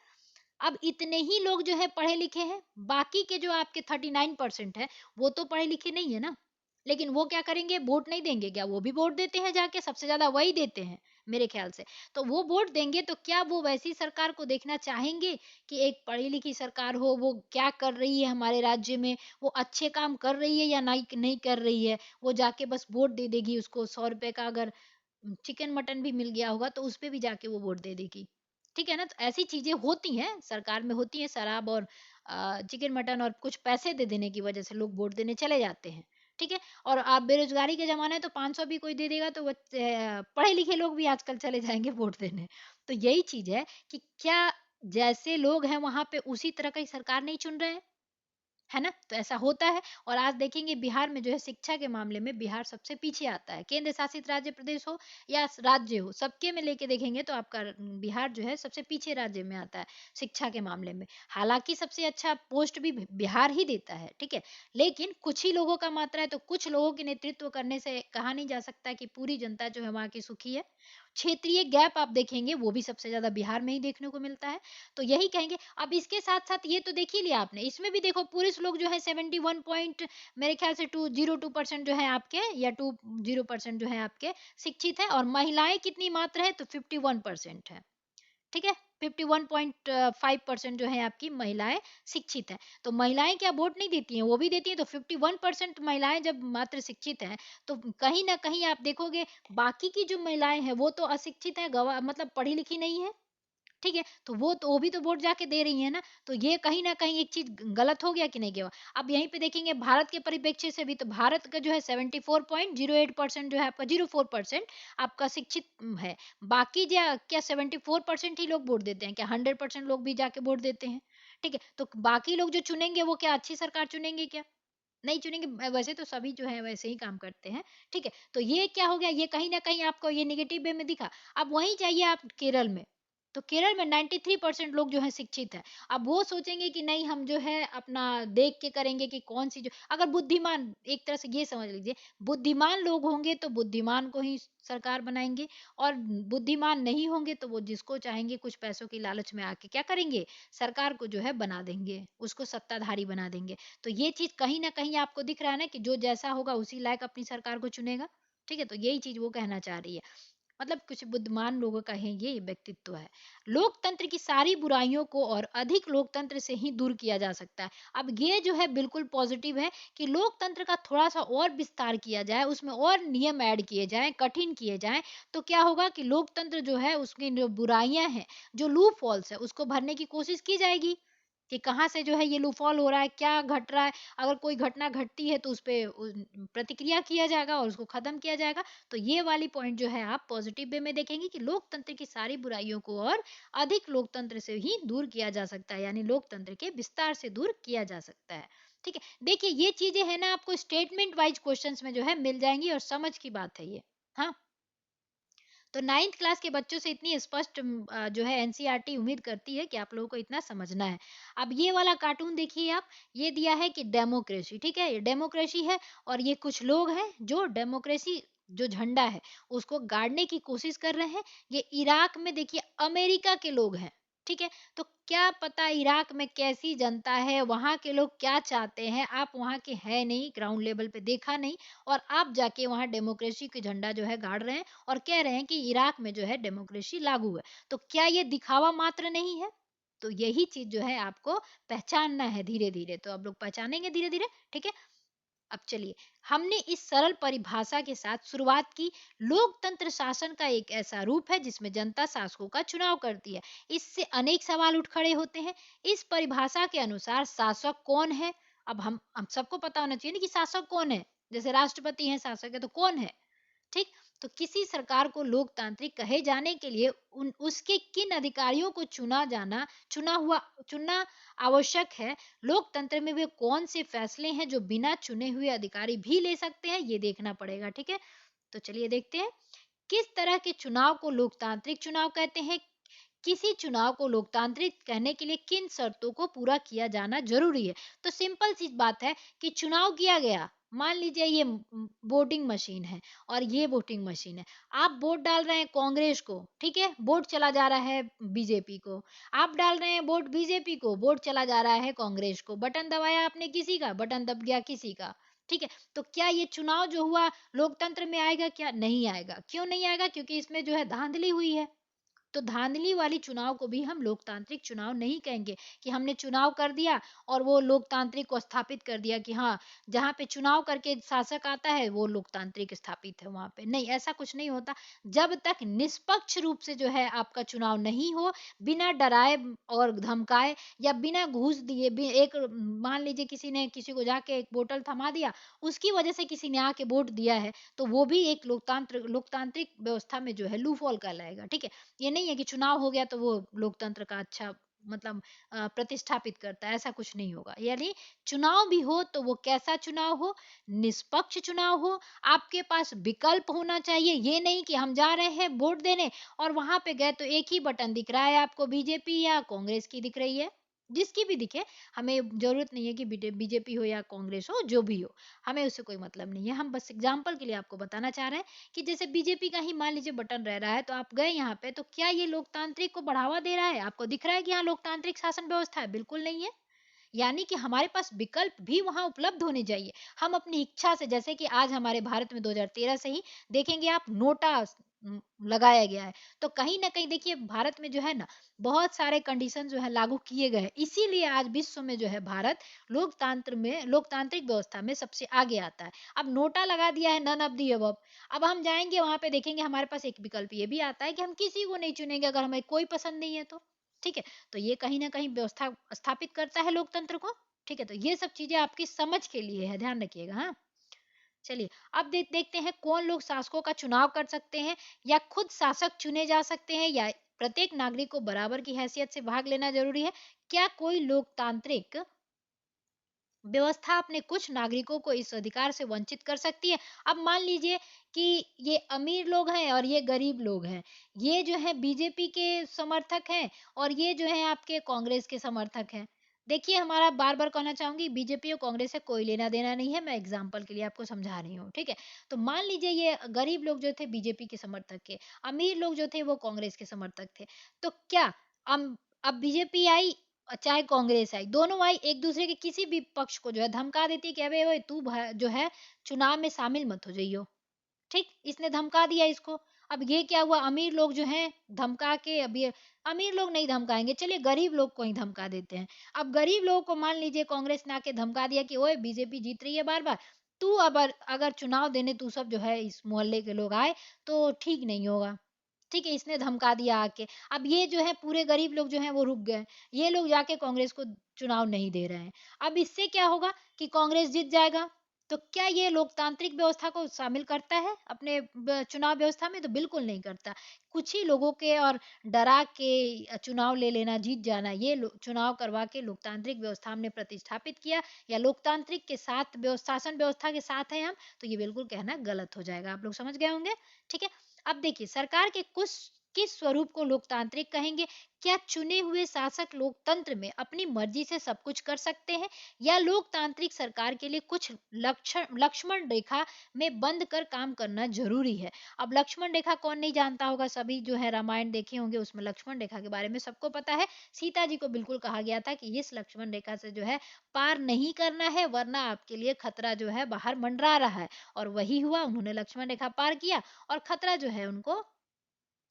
अब इतने ही लोग जो है पढ़े लिखे हैं, बाकी के जो आपके 39% है, वो तो पढ़े लिखे नहीं है ना। लेकिन वो क्या करेंगे, वोट नहीं देंगे क्या? वो भी वोट देते हैं जाके, सबसे ज़्यादा वही देते हैं मेरे ख्याल से। तो वो वोट देंगे तो क्या वो वैसी सरकार को देखना चाहेंगे कि एक पढ़ी लिखी सरकार हो, वो क्या कर रही है हमारे राज्य में, वो अच्छे काम कर रही है या नहीं नहीं कर रही है? वो जाके बस वोट दे देगी, उसको 100 रुपए का अगर चिकन मटन भी मिल गया होगा तो उस पे भी जाके वो वोट दे देगी। ठीक है ना? तो ऐसी चीज़ें होती हैं, सरकार में होती हैं, शराब और चिकन मटन और कुछ पैसे दे देने की वजह से लोग वोट देने चले जाते हैं। ठीक है? और आप बेरोज़गारी का ज़माना है तो 500 भी कोई दे देगा तो पढ़े लिखे लोग भी आजकल चले जाएँगे वोट देने। तो यही चीज़ है कि क्या जैसे लोग हैं वहाँ पे उसी तरह की सरकार नहीं चुन रहे हैं? है ना? तो ऐसा होता है। और आज देखेंगे बिहार में जो है शिक्षा के मामले में बिहार सबसे पीछे आता है। केंद्र शासित राज्य प्रदेश हो या राज्य हो, सबके में लेके देखेंगे तो आपका बिहार जो है सबसे पीछे राज्य में आता है शिक्षा के मामले में। हालाँकि सबसे अच्छा पोस्ट भी बिहार ही देता है, ठीक है? लेकिन कुछ ही लोगों का मात्रा है, तो कुछ लोगों के नेतृत्व करने से कहा नहीं जा सकता कि पूरी जनता जो है वहाँ की सुखी है। क्षेत्रीय गैप आप देखेंगे वो भी सबसे ज़्यादा बिहार में ही देखने को मिलता है। तो यही कहेंगे। अब इसके साथ-साथ ये तो देख ही लिया आपने, इसमें भी देखो पुरुष लोग जो है 71 पॉइंट मेरे ख्याल से 202% जो है आपके या 20% जो है आपके शिक्षित हैं और महिलाएँ कितनी मात्र है तो 51% है। ठीक है? 51.5% जो है आपकी महिलाएँ शिक्षित हैं। तो महिलाएँ क्या वोट नहीं देती हैं? वो भी देती हैं। तो 51% महिलाएँ जब मात्र शिक्षित हैं, तो कहीं न कहीं आप देखोगे बाकी की जो महिलाएँ हैं वो तो अशिक्षित हैं, मतलब पढ़ी-लिखी नहीं है। ठीक है? तो वो भी तो वोट जाके दे रही है ना, तो ये कहीं न कहीं एक चीज़ गलत हो गया कि नहीं गया? अब यहीं पे देखेंगे भारत के परिप्रेक्ष्य से भी, तो भारत का जो है 74.08% जो है आपका 04% आपका शिक्षित है। बाकी क्या 74% ही लोग वोट देते हैं? क्या 100% लोग भी जाके वोट देते हैं? ठीक है? तो बाकी लोग जो चुनेंगे वो क्या अच्छी सरकार चुनेंगे क्या? नहीं चुनेंगे। वैसे तो सभी जो है वैसे ही काम करते हैं। ठीक है? तो ये क्या हो गया, ये कहीं न कहीं आपको ये नेगेटिव वे में दिखा। अब वहीं जाइए आप केरल में, तो केरल में 93% लोग जो हैं शिक्षित हैं। अब वो सोचेंगे कि नहीं हम जो है अपना देख के करेंगे कि कौन-सी जो अगर बुद्धिमान, एक तरह से ये समझ लीजिए, बुद्धिमान लोग होंगे तो बुद्धिमान को ही सरकार बनाएँगे और बुद्धिमान नहीं होंगे तो वो जिसको चाहेंगे कुछ पैसों की लालच में आके क्या करेंगे, सरकार को जो है बना देंगे, उसको सत्ताधारी बना देंगे। तो ये चीज़ कहीं न कहीं आपको दिख रहा है ना कि जो जैसा होगा उसी लायक अपनी सरकार को चुनेगा। ठीक है? तो यही चीज़ वो कहना चाह रही है। मतलब कुछ बुद्धिमान लोगों का है ये व्यक्तित्व है। लोकतंत्र की सारी बुराइयों को और अधिक लोकतंत्र से ही दूर किया जा सकता है। अब ये जो है बिल्कुल पॉजिटिव है कि लोकतंत्र का थोड़ा-सा और विस्तार किया जाए, उसमें और नियम ऐड किए जाएँ, कठिन किए जाएँ, तो क्या होगा कि लोकतंत्र जो है उसकी जो बुराइयाँ हैं, जो लूप होल्स है, उसको भरने की कोशिश की जाएगी। कि कहाँ से जो है ये लूफ़ॉल हो रहा है, क्या घट रहा है, अगर कोई घटना घटती है तो उसपे प्रतिक्रिया किया जाएगा और उसको ख़त्म किया जाएगा। तो ये वाली पॉइंट जो है आप पॉजिटिव वे में देखेंगे कि लोकतंत्र की सारी बुराइयों को और अधिक लोकतंत्र से ही दूर किया जा सकता है, यानी लोकतंत्र के विस्तार से दूर किया जा सकता है। ठीक है? देखिए ये चीज़ें हैं ना आपको स्टेटमेंट वाइज़ क्वेश्चंस में जो है मिल जाएँगी और समझ की बात है ये। हाँ? तो 9th क्लास के बच्चों से इतनी स्पष्ट जो है एनसीईआरटी उम्मीद करती है कि आप लोगों को इतना समझना है। अब ये वाला कार्टून देखिए आप, ये दिया है कि डेमोक्रेसी, ठीक है? ये डेमोक्रेसी है और ये कुछ लोग हैं जो डेमोक्रेसी जो झंडा है उसको गाड़ने की कोशिश कर रहे हैं। ये इराक में देखिए अमेरिका के लोग हैं, ठीक है? तो क्या पता इराक में कैसी जनता है, वहाँ के लोग क्या चाहते हैं, आप वहाँ के हैं नहीं, ग्राउंड लेवल पे देखा नहीं और आप जाके वहाँ डेमोक्रेसी की झंडा जो है गाड़ रहे हैं और कह रहे हैं कि इराक में जो है डेमोक्रेसी लागू है। तो क्या ये दिखावा मात्र नहीं है? तो यही चीज़ जो है आपको पहचानना है धीरे-धीरे, तो आप लोग पहचानेंगे धीरे-धीरे, ठीक है? अब चलिए, हमने इस सरल परिभाषा के साथ शुरुआत की। लोकतंत्र शासन का एक ऐसा रूप है जिसमें जनता शासकों का चुनाव करती है। इससे अनेक सवाल उठ खड़े होते हैं। इस परिभाषा के अनुसार शासक कौन है? अब हम सबको पता होना चाहिए ना कि शासक कौन है। जैसे राष्ट्रपति हैं शासक है तो कौन है? ठीक। तो किसी सरकार को लोकतांत्रिक कहे जाने के लिए उन उसके किन अधिकारियों को चुनना आवश्यक है। लोकतंत्र में वे कौन से फैसले हैं जो बिना चुने हुए अधिकारी भी ले सकते हैं, ये देखना पड़ेगा, ठीक है? तो चलिए देखते हैं किस तरह के चुनाव को लोकतांत्रिक चुनाव कहते हैं। किसी चुनाव को लोकतांत्रिक कहने के लिए किन शर्तों को पूरा किया जाना जरूरी है। तो सिंपल सी बात है कि चुनाव किया गया, मान लीजिए ये वोटिंग मशीन है और ये वोटिंग मशीन है। आप वोट डाल रहे हैं कांग्रेस को, ठीक है, वोट चला जा रहा है बीजेपी को। आप डाल रहे हैं वोट बीजेपी को, वोट चला जा रहा है कांग्रेस को। बटन दबाया आपने किसी का, बटन दब गया किसी का, ठीक है। तो क्या ये चुनाव जो हुआ लोकतंत्र में आएगा? क्या नहीं आएगा? क्यों नहीं आएगा? क्योंकि इसमें जो है धांधली हुई है। तो धांधली वाली चुनाव को भी हम लोकतांत्रिक चुनाव नहीं कहेंगे कि हमने चुनाव कर दिया और वो लोकतांत्रिक को स्थापित कर दिया कि हाँ, जहाँ पे चुनाव करके शासक आता है वो लोकतांत्रिक स्थापित है वहां पे। नहीं, ऐसा कुछ नहीं होता। जब तक निष्पक्ष रूप से जो है आपका चुनाव नहीं हो, बिना डराए और धमकाए या बिना घूस दिए एक मान लीजिए किसी ने किसी को जाके एक बोतल थमा दिया, उसकी वजह से किसी ने आके वोट दिया है, तो वो भी एक लोकतांत्रिक व्यवस्था में जो है लूफॉल कहलाएगा, ठीक है। ये नहीं है कि चुनाव हो गया तो वो लोकतंत्र का अच्छा मतलब प्रतिष्ठापित करता है, ऐसा कुछ नहीं होगा। यानी चुनाव भी हो तो वो कैसा चुनाव हो? निष्पक्ष चुनाव हो। आपके पास विकल्प होना चाहिए। ये नहीं कि हम जा रहे हैं वोट देने और वहां पे गए तो एक ही बटन दिख रहा है आपको, बीजेपी या कांग्रेस की दिख रही है। जिसकी भी दिखे, हमें जरूरत नहीं है कि बीजेपी हो या कांग्रेस हो, जो भी हो, हमें उससे कोई मतलब नहीं है। हम बस एग्जाम्पल के लिए आपको बताना चाह रहे हैं कि जैसे बीजेपी का ही मान लीजिए बटन रह रहा है तो आप गए यहाँ पे, तो क्या ये लोकतांत्रिक को बढ़ावा दे रहा है? आपको दिख रहा है कि यहाँ लोकतांत्रिक शासन व्यवस्था है? बिल्कुल नहीं है। यानी कि हमारे पास विकल्प भी वहां उपलब्ध होने चाहिए। हम अपनी इच्छा से, जैसे कि आज हमारे भारत में 2013 से ही देखेंगे आप, नोटा लगाया गया है। तो कहीं ना कहीं देखिए भारत में जो है ना, बहुत सारे कंडीशन जो है लागू किए गए हैं। इसीलिए आज विश्व में जो है भारत लोकतांत्रिक व्यवस्था में सबसे आगे आता है। अब नोटा लगा दिया है, नन ऑफ दी अबव। अब हम जाएंगे वहां पे देखेंगे हमारे पास एक विकल्प ये भी आता है कि हम किसी को नहीं चुनेंगे अगर हमें कोई पसंद नहीं है तो, ठीक है। तो ये कहीं ना कहीं व्यवस्था स्थापित करता है लोकतंत्र को, ठीक है। तो ये सब चीजें आपकी समझ के लिए है, ध्यान रखिएगा, हाँ। चलिए, अब देखते हैं कौन लोग शासकों का चुनाव कर सकते हैं या खुद शासक चुने जा सकते हैं या प्रत्येक नागरिक को बराबर की हैसियत से भाग लेना जरूरी है। क्या कोई लोकतांत्रिक व्यवस्था अपने कुछ नागरिकों को इस अधिकार से वंचित कर सकती है? अब मान लीजिए कि ये अमीर लोग हैं और ये गरीब लोग हैं। ये जो है बीजेपी के समर्थक हैं और ये जो है आपके कांग्रेस के समर्थक हैं। देखिए, हमारा बार-बार कहना चाहूँगी, बीजेपी और कांग्रेस से कोई लेना-देना नहीं है, मैं एग्ज़ाम्पल के लिए आपको समझा रही हूँ, ठीक है? तो मान लीजिए ये गरीब लोग जो थे बीजेपी के समर्थक के, अमीर लोग जो थे वो कांग्रेस के समर्थक थे। तो क्या अब बीजेपी आई चाहे कांग्रेस आई, दोनों आई, एक-दूसरे के किसी भी पक्ष को जो है धमका देती है कि अबे ओए तू जो है चुनाव में शामिल मत हो जाइयो। ठीक? इसने धमका दिया इसको। अब ये क्या हुआ, अमीर लोग जो हैं धमका के, अब ये अमीर लोग नहीं धमकाएँगे, चलिए गरीब लोग को ही धमका देते हैं। अब गरीब लोगों को मान लीजिए कांग्रेस ने आके धमका दिया कि ओए बीजेपी जीत रही है बार-बार, तू अबर अगर चुनाव देने तू सब जो है इस मोहल्ले के लोग आए तो ठीक नहीं होगा। ठीक है, इसने धमका दिया आके। अब ये जो है पूरे गरीब लोग जो हैं वो रुक गए। ये लोग जाके कांग्रेस को चुनाव नहीं दे रहे हैं। अब इससे क्या होगा कि कांग्रेस जीत जाएगा। तो क्या ये लोकतांत्रिक व्यवस्था को शामिल करता है अपने चुनाव व्यवस्था में? तो बिल्कुल नहीं करता। कुछ ही लोगों के और डरा के चुनाव ले लेना, जीत जाना, ये चुनाव करवा के लोकतांत्रिक व्यवस्था हमने प्रतिस्थापित किया या लोकतांत्रिक के साथ शासन व्यवस्था के साथ हैं हम, तो ये बिल्कुल कहना गलत हो जाएगा। आप लोग समझ गए होंगे, ठीक है। अब देखिए सरकार के कुछ किस स्वरूप को लोकतांत्रिक कहेंगे? क्या चुने हुए शासक लोकतंत्र में अपनी मर्जी से सब कुछ कर सकते हैं, या लोकतांत्रिक सरकार के लिए कुछ लक्ष्मण रेखा में बंद कर काम करना जरूरी है? अब लक्ष्मण रेखा कौन नहीं जानता होगा, सभी जो है रामायण देखे होंगे, उसमें लक्ष्मण रेखा के बारे में सबको पता है। सीता जी को बिल्कुल कहा गया था कि इस लक्ष्मण रेखा से जो है पार नहीं करना है, वरना आपके लिए खतरा जो है बाहर मंडरा रहा है। और वही हुआ, उन्होंने लक्ष्मण रेखा पार किया और खतरा जो है उनको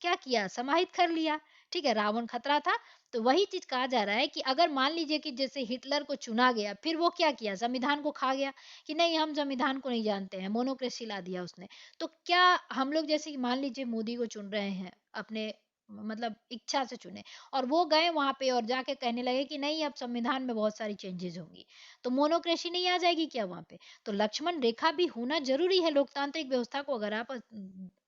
क्या किया, समाहित कर लिया। ठीक है, रावण खतरा था। तो वही चीज कहा जा रहा है कि अगर मान लीजिए कि जैसे हिटलर को चुना गया, फिर वो क्या किया, संविधान को खा गया कि नहीं हम संविधान को नहीं जानते हैं, मोनोक्रेसी ला दिया उसने। तो क्या हम लोग जैसे कि मान लीजिए मोदी को चुन रहे हैं अपने मतलब इच्छा से चुने, और वो गए वहां पे और जाके कहने लगे कि नहीं अब संविधान में बहुत सारी चेंजेस होंगी, तो मोनोक्रेसी नहीं आ जाएगी क्या वहां पे? तो लक्ष्मण रेखा भी होना जरूरी है लोकतांत्रिक व्यवस्था को अगर आप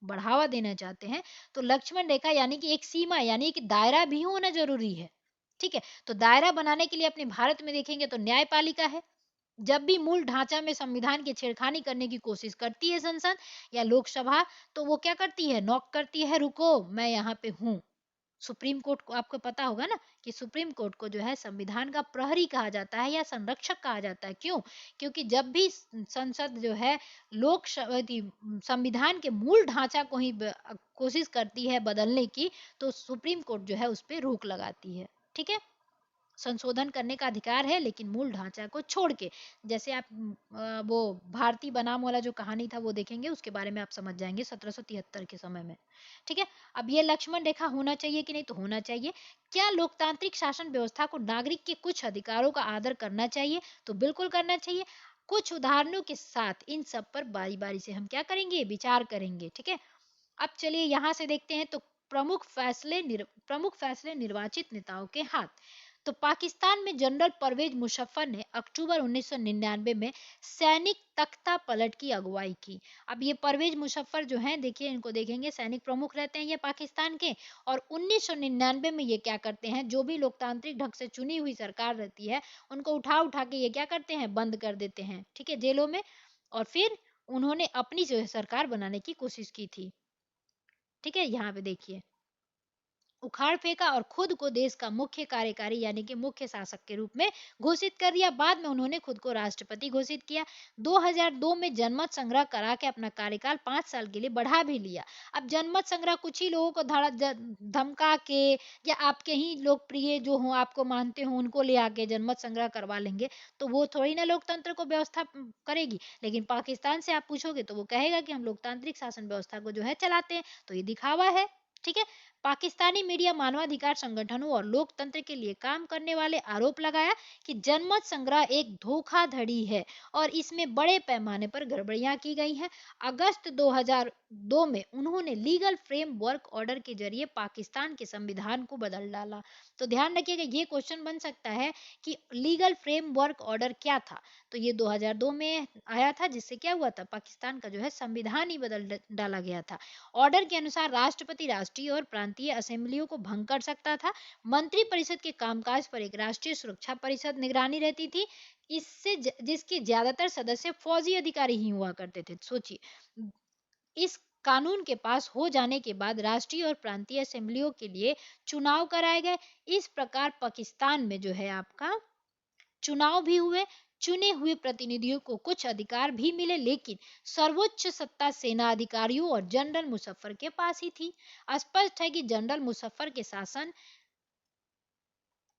बढ़ावा देना चाहते हैं। तो लक्ष्मण रेखा यानी कि एक सीमा, यानी कि दायरा भी होना जरूरी है। ठीक है, तो दायरा बनाने के लिए अपने भारत में देखेंगे तो न्यायपालिका है। जब भी मूल ढांचा में संविधान की छेड़खानी करने की कोशिश करती है संसद या लोकसभा, तो वो क्या करती है, नॉक करती है, रुको मैं यहाँ पे हूँ। सुप्रीम कोर्ट को आपको पता होगा ना कि सुप्रीम कोर्ट को जो है संविधान का प्रहरी कहा जाता है या संरक्षक कहा जाता है। क्यों? क्योंकि जब भी संसद जो है लोक संविधान के मूल ढांचा को ही कोशिश करती है बदलने की, तो सुप्रीम कोर्ट जो है उस पर रोक लगाती है। ठीक है, संशोधन करने का अधिकार है लेकिन मूल ढांचा को छोड़ के। जैसे आप वो भारतीय बनाम वाला जो कहानी था वो देखेंगे, उसके बारे में आप समझ जाएंगे 1773 के समय में। ठीक है, अब ये लक्ष्मण रेखा होना चाहिए कि नहीं, तो होना चाहिए। क्या लोकतांत्रिक शासन व्यवस्था को नागरिक के कुछ अधिकारों का आदर करना चाहिए? तो बिल्कुल करना चाहिए। कुछ उदाहरणों के साथ इन सब पर बारी बारी से हम क्या करेंगे, विचार करेंगे। ठीक है, अब चलिए यहां से देखते हैं। तो प्रमुख फैसले निर्वाचित नेताओं के हाथ। तो पाकिस्तान में जनरल परवेज मुशर्रफ ने अक्टूबर 1999 में सैनिक तख्ता पलट की अगुवाई की। अब ये परवेज मुशर्रफ जो हैं, देखिए इनको देखेंगे, सैनिक प्रमुख रहते हैं ये पाकिस्तान के। और 1999 में ये क्या करते हैं, जो भी लोकतांत्रिक ढंग से चुनी हुई सरकार रहती है उनको उठा उठा के ये क्या करते हैं, बंद कर देते हैं। ठीक है, जेलों में। और फिर उन्होंने अपनी जो है सरकार बनाने की कोशिश की थी। ठीक है, यहाँ पे देखिए, उखाड़ फेंका और खुद को देश का मुख्य कार्यकारी यानी कि मुख्य शासक के रूप में घोषित कर दिया। बाद में उन्होंने खुद को राष्ट्रपति घोषित किया। 2002 में जनमत संग्रह करा के अपना कार्यकाल 5 साल के लिए बढ़ा भी लिया। अब जनमत संग्रह कुछ ही लोगों को धमका के, या आपके ही लोकप्रिय जो हो, आपको मानते हो, उनको ले आके जनमत संग्रह करवा लेंगे, तो वो थोड़ी ना लोकतंत्र को व्यवस्था करेगी। लेकिन पाकिस्तान से आप पूछोगे तो वो कहेगा कि हम लोकतांत्रिक शासन व्यवस्था को जो है चलाते हैं। तो ये दिखावा है। ठीक है, पाकिस्तानी मीडिया मानवाधिकार संगठनों और लोकतंत्र के लिए काम करने वाले आरोप लगाया कि जनमत संग्रह एक धोखाधड़ी है और इसमें बड़े पैमाने पर गड़बड़ियां की गई हैं। अगस्त 2002 में उन्होंने लीगल फ्रेमवर्क ऑर्डर के जरिए पाकिस्तान के संविधान को बदल डाला। तो ध्यान रखिएगा, ये क्वेश्चन बन सकता है कि लीगल फ्रेमवर्क ऑर्डर क्या था। तो ये 2002 में आया था, जिससे क्या हुआ था, पाकिस्तान का जो है संविधान ही बदल डाला गया था। ऑर्डर के अनुसार राष्ट्रपति राष्ट्रीय और प्रांतीय असेंबलियों को भंग कर सकता था। मंत्रिपरिषद के कामकाज पर एक राष्ट्रीय सुरक्षा परिषद निगरानी रहती थी, जिसके ज्यादातर सदस्य फौजी अधिकारी ही हुआ करते थे। सोचिए, इस कानून के पास हो जाने के बाद राष्ट्रीय और प्रांतीय असेंबलियों के लिए चुनाव कराए गए। इस प्रकार पाकिस्तान में जो है आपका चुनाव भी हुए, चुने हुए प्रतिनिधियों को कुछ अधिकार भी मिले, लेकिन सर्वोच्च सत्ता सेना अधिकारियों और जनरल मुजफ्फर के पास ही थी। स्पष्ट है कि जनरल मुजफ्फर के शासन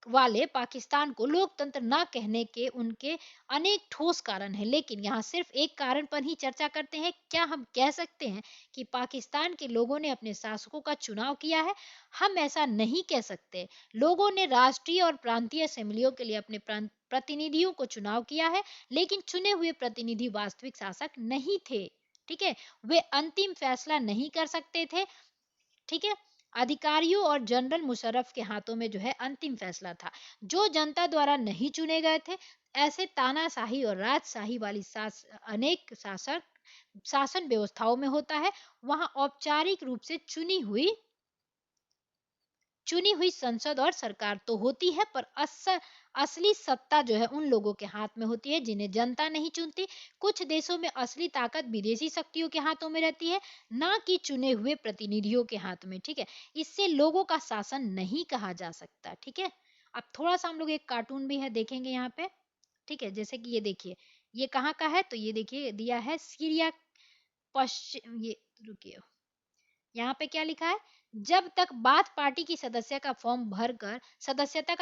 वाले पाकिस्तान को लोकतंत्र न कहने के उनके अनेक ठोस कारण हैं, लेकिन यहाँ सिर्फ एक कारण पर ही चर्चा करते हैं। क्या हम कह सकते हैं कि पाकिस्तान के लोगों ने अपने शासकों का चुनाव किया है? हम ऐसा नहीं कह सकते। लोगों ने राष्ट्रीय और प्रांतीय असेंबलियों के लिए अपने प्रतिनिधियों को चुनाव किया है, लेकिन चुने हुए प्रतिनिधि वास्तविक शासक नहीं थे। ठीक है, वे अंतिम फैसला नहीं कर सकते थे। ठीक है, अधिकारियों और जनरल मुशर्रफ के हाथों में जो है अंतिम फैसला था, जो जनता द्वारा नहीं चुने गए थे। ऐसे तानाशाही और राजशाही वाली अनेक शासन व्यवस्थाओं में होता है, वहां औपचारिक रूप से चुनी हुई संसद और सरकार तो होती है, पर असली सत्ता जो है उन लोगों के हाथ में होती है जिन्हें जनता नहीं चुनती। कुछ देशों में असली ताकत विदेशी शक्तियों के हाथों में रहती है, ना कि चुने हुए प्रतिनिधियों के हाथ में, ठीक है। इससे लोगों का शासन नहीं कहा जा सकता, ठीक है। अब थोड़ा सा हम लोग एक कार्टून भी है देखेंगे यहाँ पे, ठीक है। जैसे कि ये देखिए, ये कहाँ का है, तो ये देखिए दिया है सीरिया पश्चिम, ये रुकिए, यहाँ पे क्या लिखा है, जब तक बाथ पार्टी की सदस्यता का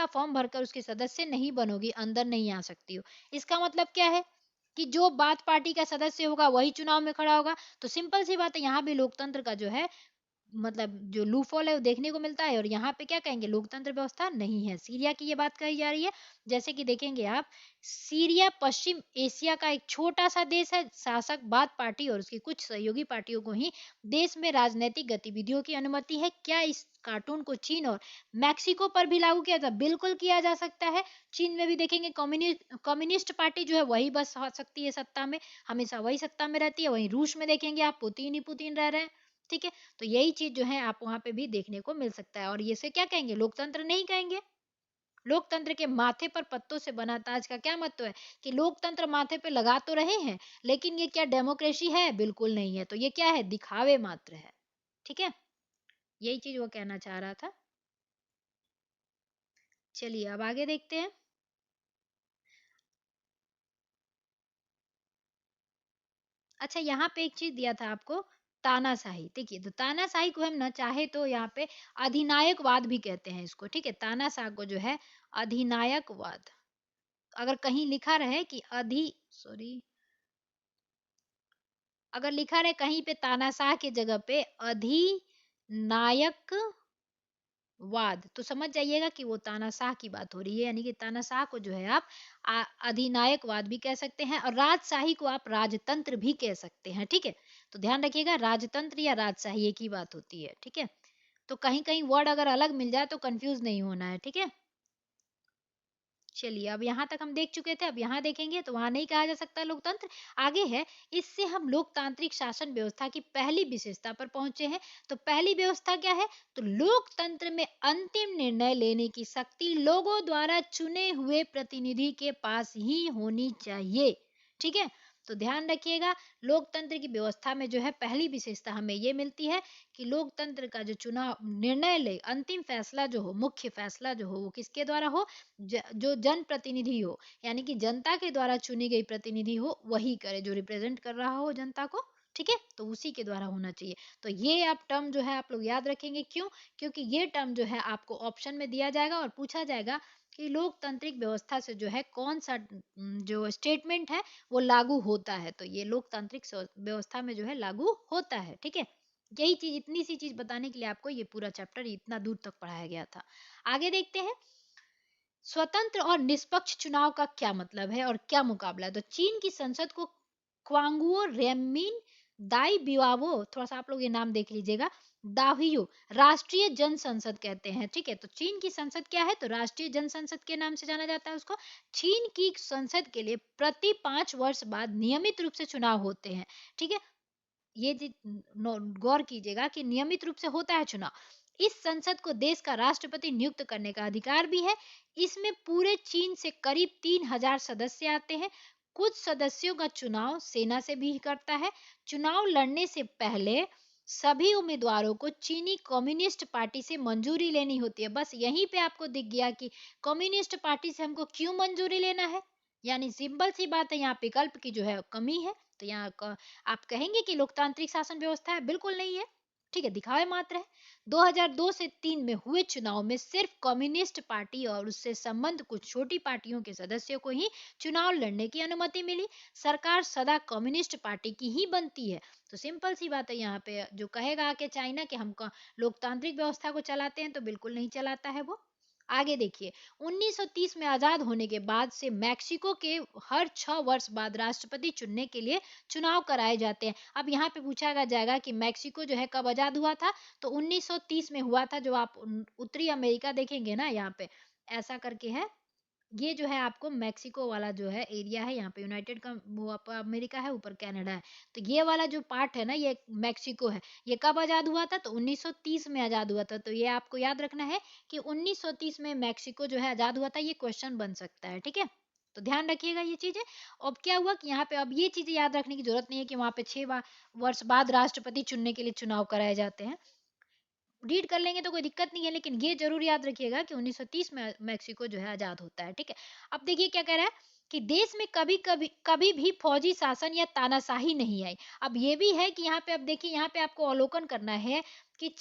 फॉर्म भरकर उसके सदस्य नहीं बनोगी, अंदर नहीं आ सकती हो। इसका मतलब क्या है कि जो बाथ पार्टी का सदस्य होगा वही चुनाव में खड़ा होगा। तो सिंपल सी बात है, यहाँ भी लोकतंत्र का जो है मतलब जो लूफॉल है वो देखने को मिलता है, और यहाँ पे क्या कहेंगे, लोकतंत्र व्यवस्था नहीं है। सीरिया की ये बात कही जा रही है। जैसे कि देखेंगे आप, सीरिया पश्चिम एशिया का एक छोटा सा देश है। शासक बाथ पार्टी और उसकी कुछ सहयोगी पार्टियों को ही देश में राजनीतिक गतिविधियों की अनुमति है। क्या इस कार्टून को चीन और मैक्सिको पर भी लागू किया जा, बिल्कुल किया जा सकता है। चीन में भी देखेंगे कम्युनिस्ट पार्टी जो है वही बस आ सकती है सत्ता में, हमेशा वही सत्ता में रहती है। वहीं रूस में देखेंगे आप, पुतिन ही पुतिन रह रहे हैं, ठीक है। तो यही चीज जो है आप वहां पे भी देखने को मिल सकता है, और ये से क्या कहेंगे, लोकतंत्र नहीं कहेंगे। लोकतंत्र के माथे पर पत्तों से बना ताज का क्या मतलब है कि लोकतंत्र माथे पे लगा तो रहे हैं, लेकिन ये क्या डेमोक्रेसी है, बिल्कुल नहीं है। तो ये क्या है, दिखावे मात्र है, ठीक है। यही चीज वो कहना चाह रहा था। चलिए अब आगे देखते हैं। अच्छा, यहाँ पे एक चीज दिया था आपको, तानाशाही। देखिए, तो तानाशाही को हम ना चाहे तो यहाँ पे अधिनायकवाद भी कहते हैं इसको, ठीक है। तानाशाह को जो है अधिनायकवाद, अगर कहीं लिखा रहे कि अगर लिखा रहे कहीं पे तानाशाह की जगह पे अधिनायकवाद, तो समझ जाइएगा कि वो तानाशाह की बात हो रही है। यानी कि तानाशाह को जो है आप अधिनायकवाद भी कह सकते हैं, और राजशाही को आप राजतंत्र भी कह सकते हैं, ठीक है। तो ध्यान रखिएगा, राजतंत्र या राजशाही एक ही बात होती है, ठीक है। तो कहीं कहीं वर्ड अगर अलग मिल जाए तो कंफ्यूज नहीं होना है, ठीक है। चलिए, अब यहाँ तक हम देख चुके थे। अब यहाँ देखेंगे तो वहां नहीं कहा जा सकता लोकतंत्र, आगे है। इससे हम लोकतांत्रिक शासन व्यवस्था की पहली विशेषता पर पहुंचे हैं। तो पहली व्यवस्था क्या है, तो लोकतंत्र में अंतिम निर्णय लेने की शक्ति लोगों द्वारा चुने हुए प्रतिनिधि के पास ही होनी चाहिए, ठीक है। तो ध्यान रखिएगा, लोकतंत्र की व्यवस्था में जो है पहली विशेषता हमें ये मिलती है कि लोकतंत्र का जो चुनाव निर्णय ले, अंतिम फैसला जो हो, मुख्य फैसला जो हो, वो किसके द्वारा हो, जो जनप्रतिनिधि हो, यानी कि जनता के द्वारा चुनी गई प्रतिनिधि हो वही करे, जो रिप्रेजेंट कर रहा हो जनता को, ठीक है। तो उसी के द्वारा होना चाहिए। तो ये आप टर्म जो है आप लोग याद रखेंगे, क्यों, क्योंकि ये टर्म जो है आपको ऑप्शन में दिया जाएगा और पूछा जाएगा कि लोकतांत्रिक व्यवस्था से जो है कौन सा जो स्टेटमेंट है वो लागू होता है। तो ये लोकतांत्रिक व्यवस्था में जो है लागू होता है, ठीक है। यही चीज, इतनी सी चीज बताने के लिए आपको ये पूरा चैप्टर इतना दूर तक पढ़ाया गया था। आगे देखते हैं, स्वतंत्र और निष्पक्ष चुनाव का क्या मतलब है और क्या मुकाबला है। तो चीन की संसद को क्वांगुओ रेमिन दाई बिवावो, थोड़ा सा आप लोग ये नाम देख लीजिएगा, दाहियो राष्ट्रीय जन संसद कहते हैं, ठीक है। तो चीन की संसद क्या है, तो राष्ट्रीय जन संसद के नाम से जाना जाता है उसको। चीन की संसद के लिए प्रति 5 वर्ष बाद नियमित रूप से चुनाव होते हैं, ठीक है। ये गौर कीजिएगा कि नियमित रूप से होता है चुनाव। इस संसद को देश का राष्ट्रपति नियुक्त करने का अधिकार भी है। इसमें पूरे चीन से करीब 3,000 सदस्य आते हैं। कुछ सदस्यों का चुनाव सेना से भी करता है। चुनाव लड़ने से पहले सभी उम्मीदवारों को चीनी कम्युनिस्ट पार्टी से मंजूरी लेनी होती है। बस यहीं पे आपको दिख गया कि कम्युनिस्ट पार्टी से हमको क्यों मंजूरी लेना है। यानी सिंपल सी बात है, यहाँ विकल्प की जो है कमी है। तो यहाँ आप कहेंगे कि लोकतांत्रिक शासन व्यवस्था है, बिल्कुल नहीं है, ठीक है, दिखावे मात्र है। 2002 से 3 में हुए चुनाव में सिर्फ कम्युनिस्ट पार्टी और उससे संबंध कुछ छोटी पार्टियों के सदस्यों को ही चुनाव लड़ने की अनुमति मिली। सरकार सदा कम्युनिस्ट पार्टी की ही बनती है। तो सिंपल सी बात है, यहाँ पे जो कहेगा कि चाइना के हम लोकतांत्रिक व्यवस्था को चलाते हैं, तो बिल्कुल नहीं चलाता है वो। आगे देखिए, 1930 में आजाद होने के बाद से मैक्सिको के हर 6 वर्ष बाद राष्ट्रपति चुनने के लिए चुनाव कराए जाते हैं। अब यहाँ पे पूछा जाएगा कि मैक्सिको जो है कब आजाद हुआ था, तो 1930 में हुआ था। जो आप उत्तरी अमेरिका देखेंगे ना, यहाँ पे ऐसा करके है, ये जो है आपको मेक्सिको वाला जो है एरिया है, यहाँ पे यूनाइटेड का वो आपका अमेरिका है, ऊपर कनाडा है। तो ये वाला जो पार्ट है ना, ये मेक्सिको है। ये कब आज़ाद हुआ था? तो 1930 में आज़ाद हुआ था। तो ये आपको याद रखना है कि 1930 में मेक्सिको जो है आज़ाद हुआ था। ये क्वेश्चन बन सकता है, ठीक है? तो ध्यान रखिएगा ये चीज़ें। अब क्या हुआ कि यहाँ पे अब ये चीज़ें याद रखने की ज़रूरत नहीं है कि वहाँ पे 6 वर्ष बाद राष्ट्रपति चुनने के लिए चुनाव कराए जाते हैं। रीड कर लेंगे तो कोई दिक्कत नहीं है, लेकिन ये जरूर याद रखिएगा कि 1930 में मेक्सिको जो है आजाद होता है, ठीक है? अब देखिए क्या कह रहा है कि देश में कभी कभी कभी भी फौजी शासन या तानाशाही नहीं आई। अब ये भी है कि यहाँ पे, अब देखिए यहाँ पे आपको अवलोकन करना है कि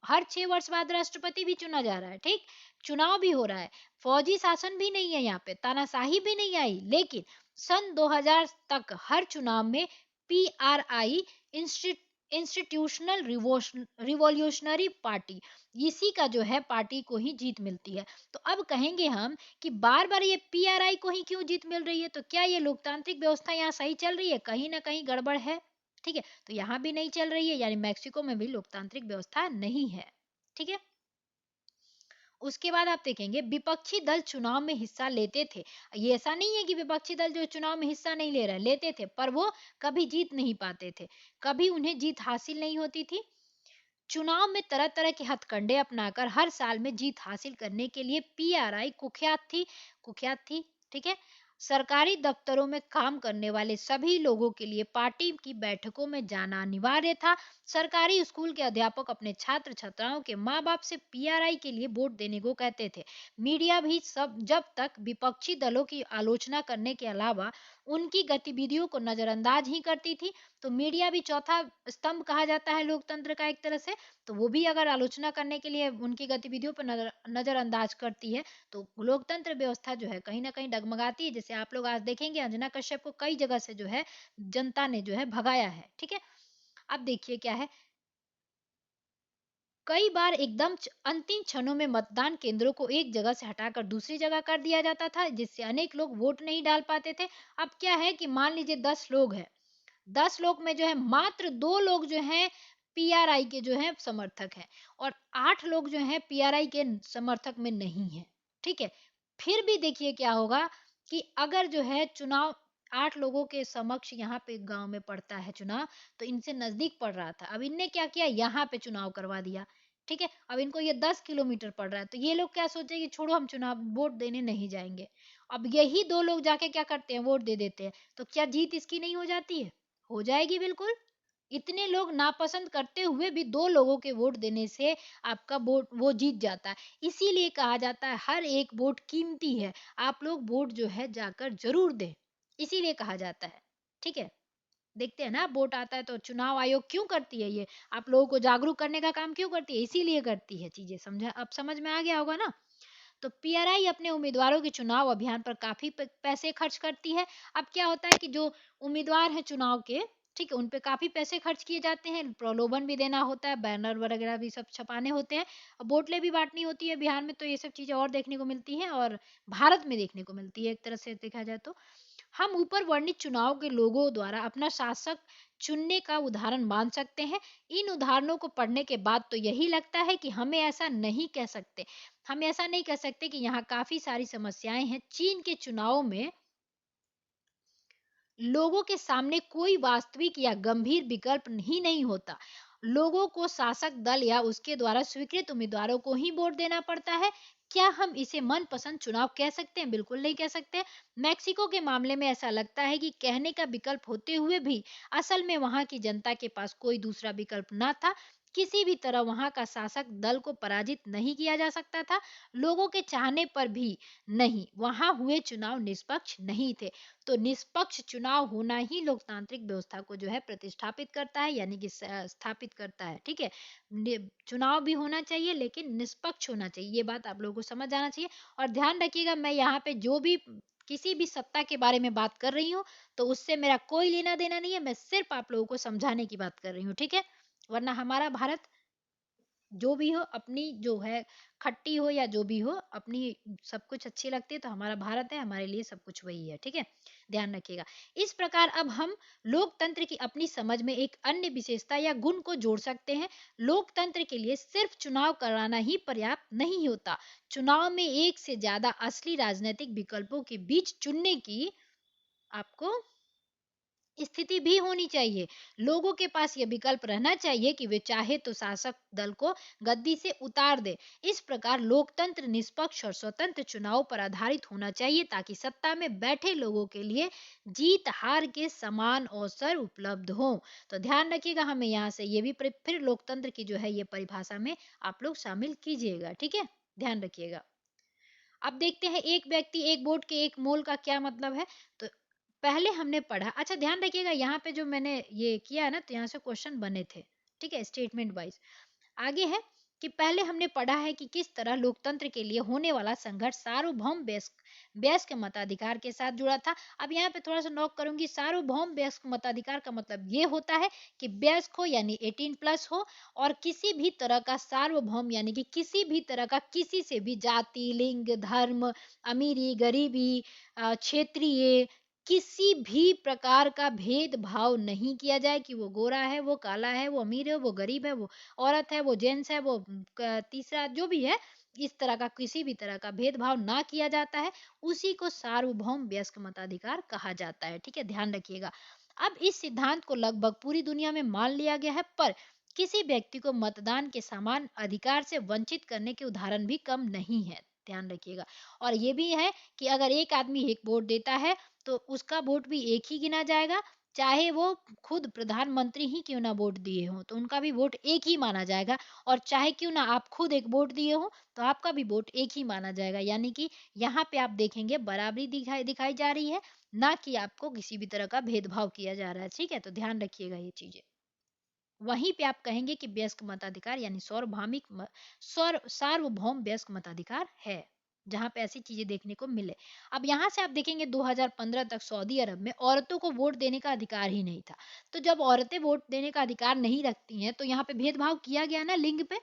हर 6 वर्ष बाद राष्ट्रपति भी चुना जा रहा है, ठीक? चुनाव भी हो रहा है, फौजी शासन भी नहीं है, यहाँ पे तानाशाही भी नहीं आई, लेकिन सन 2000 तक हर चुनाव में PRI, इंस्टीट्यूशनल रिवॉल्यूशनरी पार्टी, इसी का जो है पार्टी को ही जीत मिलती है। तो अब कहेंगे हम कि बार बार ये PRI को ही क्यों जीत मिल रही है? तो क्या ये लोकतांत्रिक व्यवस्था यहाँ सही चल रही है? कहीं ना कहीं गड़बड़ है, ठीक है? तो यहाँ भी नहीं चल रही है, यानी मैक्सिको में भी लोकतांत्रिक व्यवस्था नहीं है, ठीक है? उसके बाद आप देखेंगे विपक्षी दल चुनाव में हिस्सा लेते थे। ये ऐसा नहीं है कि विपक्षी दल जो चुनाव में हिस्सा नहीं ले रहे, लेते थे, पर वो कभी जीत नहीं पाते थे, कभी उन्हें जीत हासिल नहीं होती थी। चुनाव में तरह तरह के हथकंडे अपनाकर हर साल में जीत हासिल करने के लिए PRI कुख्यात थी, ठीक है? सरकारी दफ्तरों में काम करने वाले सभी लोगों के लिए पार्टी की बैठकों में जाना अनिवार्य था। सरकारी स्कूल के अध्यापक अपने छात्र छात्राओं के माँ बाप से PRI के लिए वोट देने को कहते थे। मीडिया भी सब जब तक विपक्षी दलों की आलोचना करने के अलावा उनकी गतिविधियों को नजरअंदाज ही करती थी। तो मीडिया भी चौथा स्तंभ कहा जाता है लोकतंत्र का एक तरह से। तो वो भी अगर आलोचना करने के लिए उनकी गतिविधियों पर नजरअंदाज करती है, तो लोकतंत्र व्यवस्था जो है कहीं ना कहीं डगमगाती है। जैसे आप लोग आज देखेंगे अंजना कश्यप को कई जगह से जो है जनता ने जो है भगाया है, ठीक है? अब देखिए क्या है, कई बार एकदम अंतिम क्षणों में मतदान केंद्रों को एक जगह से हटाकर दूसरी जगह कर दिया जाता था, जिससे अनेक लोग वोट नहीं डाल पाते थे। अब क्या है कि मान लीजिए 10 लोग हैं, 10 लोग में जो है मात्र 2 लोग जो हैं PRI के जो है समर्थक हैं, और 8 लोग जो हैं PRI के समर्थक में नहीं है, ठीक है? फिर भी देखिए क्या होगा कि अगर जो है चुनाव 8 लोगों के समक्ष यहाँ पे गांव में पड़ता है चुनाव, तो इनसे नजदीक पड़ रहा था, अब इनने क्या किया, यहाँ पे चुनाव करवा दिया, ठीक है? अब इनको ये 10 किलोमीटर पड़ रहा है, तो ये लोग क्या सोचे कि छोड़ो, हम चुनाव वोट देने नहीं जाएंगे। अब यही 2 लोग जाके क्या करते हैं, वोट दे देते हैं। तो क्या जीत इसकी नहीं हो जाती है? हो जाएगी बिल्कुल। इतने लोग नापसंद करते हुए भी 2 लोगों के वोट देने से आपका वोट वो जीत जाता है। इसीलिए कहा जाता है हर एक वोट कीमती है। आप लोग वोट जो है जाकर जरूर दें। इसीलिए कहा जाता है। ठीक है? देखते हैं ना, वोट आता है तो चुनाव आयोग क्यों करती है ये? आप लोगों को जागरूक करने का काम क्यों करती है? इसीलिए करती है चीजें, समझा? अब समझ में आ गया होगा ना? तो PRI अपने उम्मीदवारों के चुनाव अभियान पर काफी पैसे खर्च करती है। अब क्या होता है कि जो उम्मीदवार हैं चुनाव के, ठीक है, उन पे काफी पैसे खर्च किए जाते हैं, प्रलोभन भी देना होता है, बैनर वगैरह भी सब छपाने होते हैं, और बोतलें भी बांटनी होती है बिहार में। तो ये सब चीजें और देखने को मिलती हैं, और भारत में देखने को मिलती है एक तरह से देखा जाए तो। हम ऊपर वर्णित चुनाव के लोगों द्वारा अपना शासक चुनने का उदाहरण मान सकते हैं। इन उदाहरणों को पढ़ने के बाद तो यही लगता है कि हम ऐसा नहीं कह सकते कि यहाँ काफी सारी समस्याएं हैं। चीन के चुनाव में लोगों के सामने कोई वास्तविक या गंभीर विकल्प ही नहीं होता। लोगों को शासक दल या उसके द्वारा स्वीकृत उम्मीदवारों को ही वोट देना पड़ता है। क्या हम इसे मनपसंद चुनाव कह सकते हैं? बिल्कुल नहीं कह सकते। मैक्सिको के मामले में ऐसा लगता है कि कहने का विकल्प होते हुए भी असल में वहां की जनता के पास कोई दूसरा विकल्प ना था। किसी भी तरह वहां का शासक दल को पराजित नहीं किया जा सकता था। लोगों के चाहने पर भी नहीं, वहां हुए चुनाव निष्पक्ष नहीं थे। तो निष्पक्ष चुनाव होना ही लोकतांत्रिक व्यवस्था को जो है प्रतिष्ठापित करता है, यानी कि स्थापित करता है, ठीक है? चुनाव भी होना चाहिए, लेकिन निष्पक्ष होना चाहिए, ये बात आप लोगों को समझ आना चाहिए। और ध्यान रखिएगा, मैं यहाँ पे जो भी किसी भी सत्ता के बारे में बात कर रही हूँ, तो उससे मेरा कोई लेना देना नहीं है, मैं सिर्फ आप लोगों को समझाने की बात कर रही हूँ, ठीक है? वरना हमारा भारत जो भी हो अपनी जो है खट्टी हो या जो भी हो अपनी सब कुछ अच्छी लगती है, तो हमारा भारत है, हमारे लिए सब कुछ वही है, ठीक है, ध्यान रखिएगा। इस प्रकार अब हम लोकतंत्र की अपनी समझ में एक अन्य विशेषता या गुण को जोड़ सकते हैं। लोकतंत्र के लिए सिर्फ चुनाव कराना ही पर्याप्त नहीं होता, चुनाव में एक से ज्यादा असली राजनीतिक विकल्पों के बीच चुनने की आपको स्थिति भी होनी चाहिए। लोगों के पास यह विकल्प रहना चाहिए कि वे चाहे तो शासक दल को गद्दी से उतार दे। इस प्रकार लोकतंत्र निष्पक्ष और स्वतंत्र चुनाव पर आधारित होना चाहिए ताकि सत्ता में बैठे लोगों के लिए जीत हार के समान अवसर उपलब्ध हो। तो ध्यान रखिएगा, हमें यहाँ से ये भी फिर लोकतंत्र की जो है ये परिभाषा में आप लोग शामिल कीजिएगा, ठीक है, ध्यान रखिएगा। अब देखते हैं एक व्यक्ति एक वोट के एक मोल का क्या मतलब है। तो पहले हमने पढ़ा, अच्छा ध्यान रखिएगा यहाँ पे जो मैंने ये किया है ना, तो यहाँ से क्वेश्चन बने थे, ठीक है, स्टेटमेंट वाइज। आगे है कि पहले हमने पढ़ा है कि किस तरह लोकतंत्र के लिए होने वाला संघर्ष सार्वभौम वयस्क वयस्क मताधिकार के साथ जुड़ा था। अब यहाँ पे थोड़ा सा नोट करूंगी, सार्वभौम वयस्क मताधिकार का मतलब ये होता है कि वयस्क हो यानी 18+ हो, और किसी भी तरह का सार्वभौम यानी कि किसी भी तरह का किसी से भी जाति लिंग धर्म अमीरी गरीबी क्षेत्रीय किसी भी प्रकार का भेदभाव नहीं किया जाए कि वो गोरा है वो काला है वो अमीर है वो गरीब है वो औरत है वो जेंट्स है वो तीसरा जो भी है, इस तरह का किसी भी तरह का भेदभाव ना किया जाता है, उसी को सार्वभौम वयस्क मताधिकार कहा जाता है, ठीक है, ध्यान रखिएगा। अब इस सिद्धांत को लगभग पूरी दुनिया में मान लिया गया है, पर किसी व्यक्ति को मतदान के समान अधिकार से वंचित करने के उदाहरण भी कम नहीं है, ध्यान रखिएगा। और ये भी है कि अगर एक आदमी एक वोट देता है तो उसका वोट भी एक ही गिना जाएगा, चाहे वो खुद प्रधानमंत्री ही क्यों ना वोट दिए हों तो उनका भी वोट एक ही माना जाएगा, और चाहे क्यों ना आप खुद एक वोट दिए हो तो आपका भी वोट एक ही माना जाएगा। यानी कि यहाँ पे आप देखेंगे बराबरी दिखाई दिखाई जा रही है, ना कि आपको किसी भी तरह का भेदभाव किया जा रहा है, ठीक है, तो ध्यान रखिएगा ये चीजें। वहीं पे आप कहेंगे कि वयस्क मताधिकार यानी सार्वभौम वयस्क मताधिकार है, जहां पे ऐसी चीजें देखने को मिले। अब यहाँ से आप देखेंगे 2015 तक सऊदी अरब में औरतों को वोट देने का अधिकार ही नहीं था। तो जब औरतें वोट देने का अधिकार नहीं रखती हैं तो यहाँ पे भेदभाव किया गया ना लिंग पे,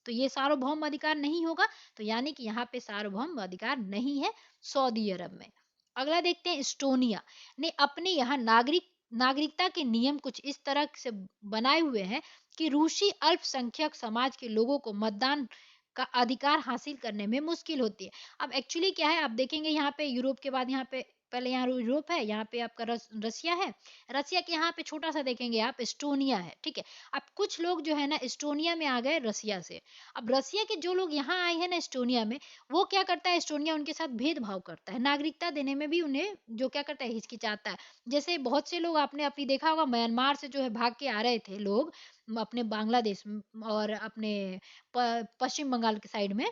तो ये सार्वभौम अधिकार नहीं होगा। तो यानी कि यहाँ पे सार्वभौम अधिकार नहीं है सऊदी अरब में। अगला देखते हैं, एस्टोनिया ने अपने यहाँ नागरिकता के नियम कुछ इस तरह से बनाए हुए हैं कि रूसी अल्पसंख्यक समाज के लोगों को मतदान का अधिकार हासिल करने में मुश्किल होती है। अब एक्चुअली क्या है, आप देखेंगे यहाँ पे यूरोप के बाद यहाँ पे पहले यहाँ यूरोप है, यहाँ पे आपका रसिया है, रसिया के यहाँ पे छोटा सा देखेंगे आप एस्टोनिया है, ठीक है। अब कुछ लोग जो है ना एस्टोनिया में आ गए रसिया से। अब रसिया के जो लोग यहाँ आए हैं ना एस्टोनिया में, वो क्या करता है, एस्टोनिया उनके साथ भेदभाव करता है, नागरिकता देने में भी उन्हें जो क्या करता है हिचकिचाता है। जैसे बहुत से लोग आपने अभी देखा होगा म्यांमार से जो है भाग के आ रहे थे लोग अपने बांग्लादेश और अपने पश्चिम बंगाल के साइड में,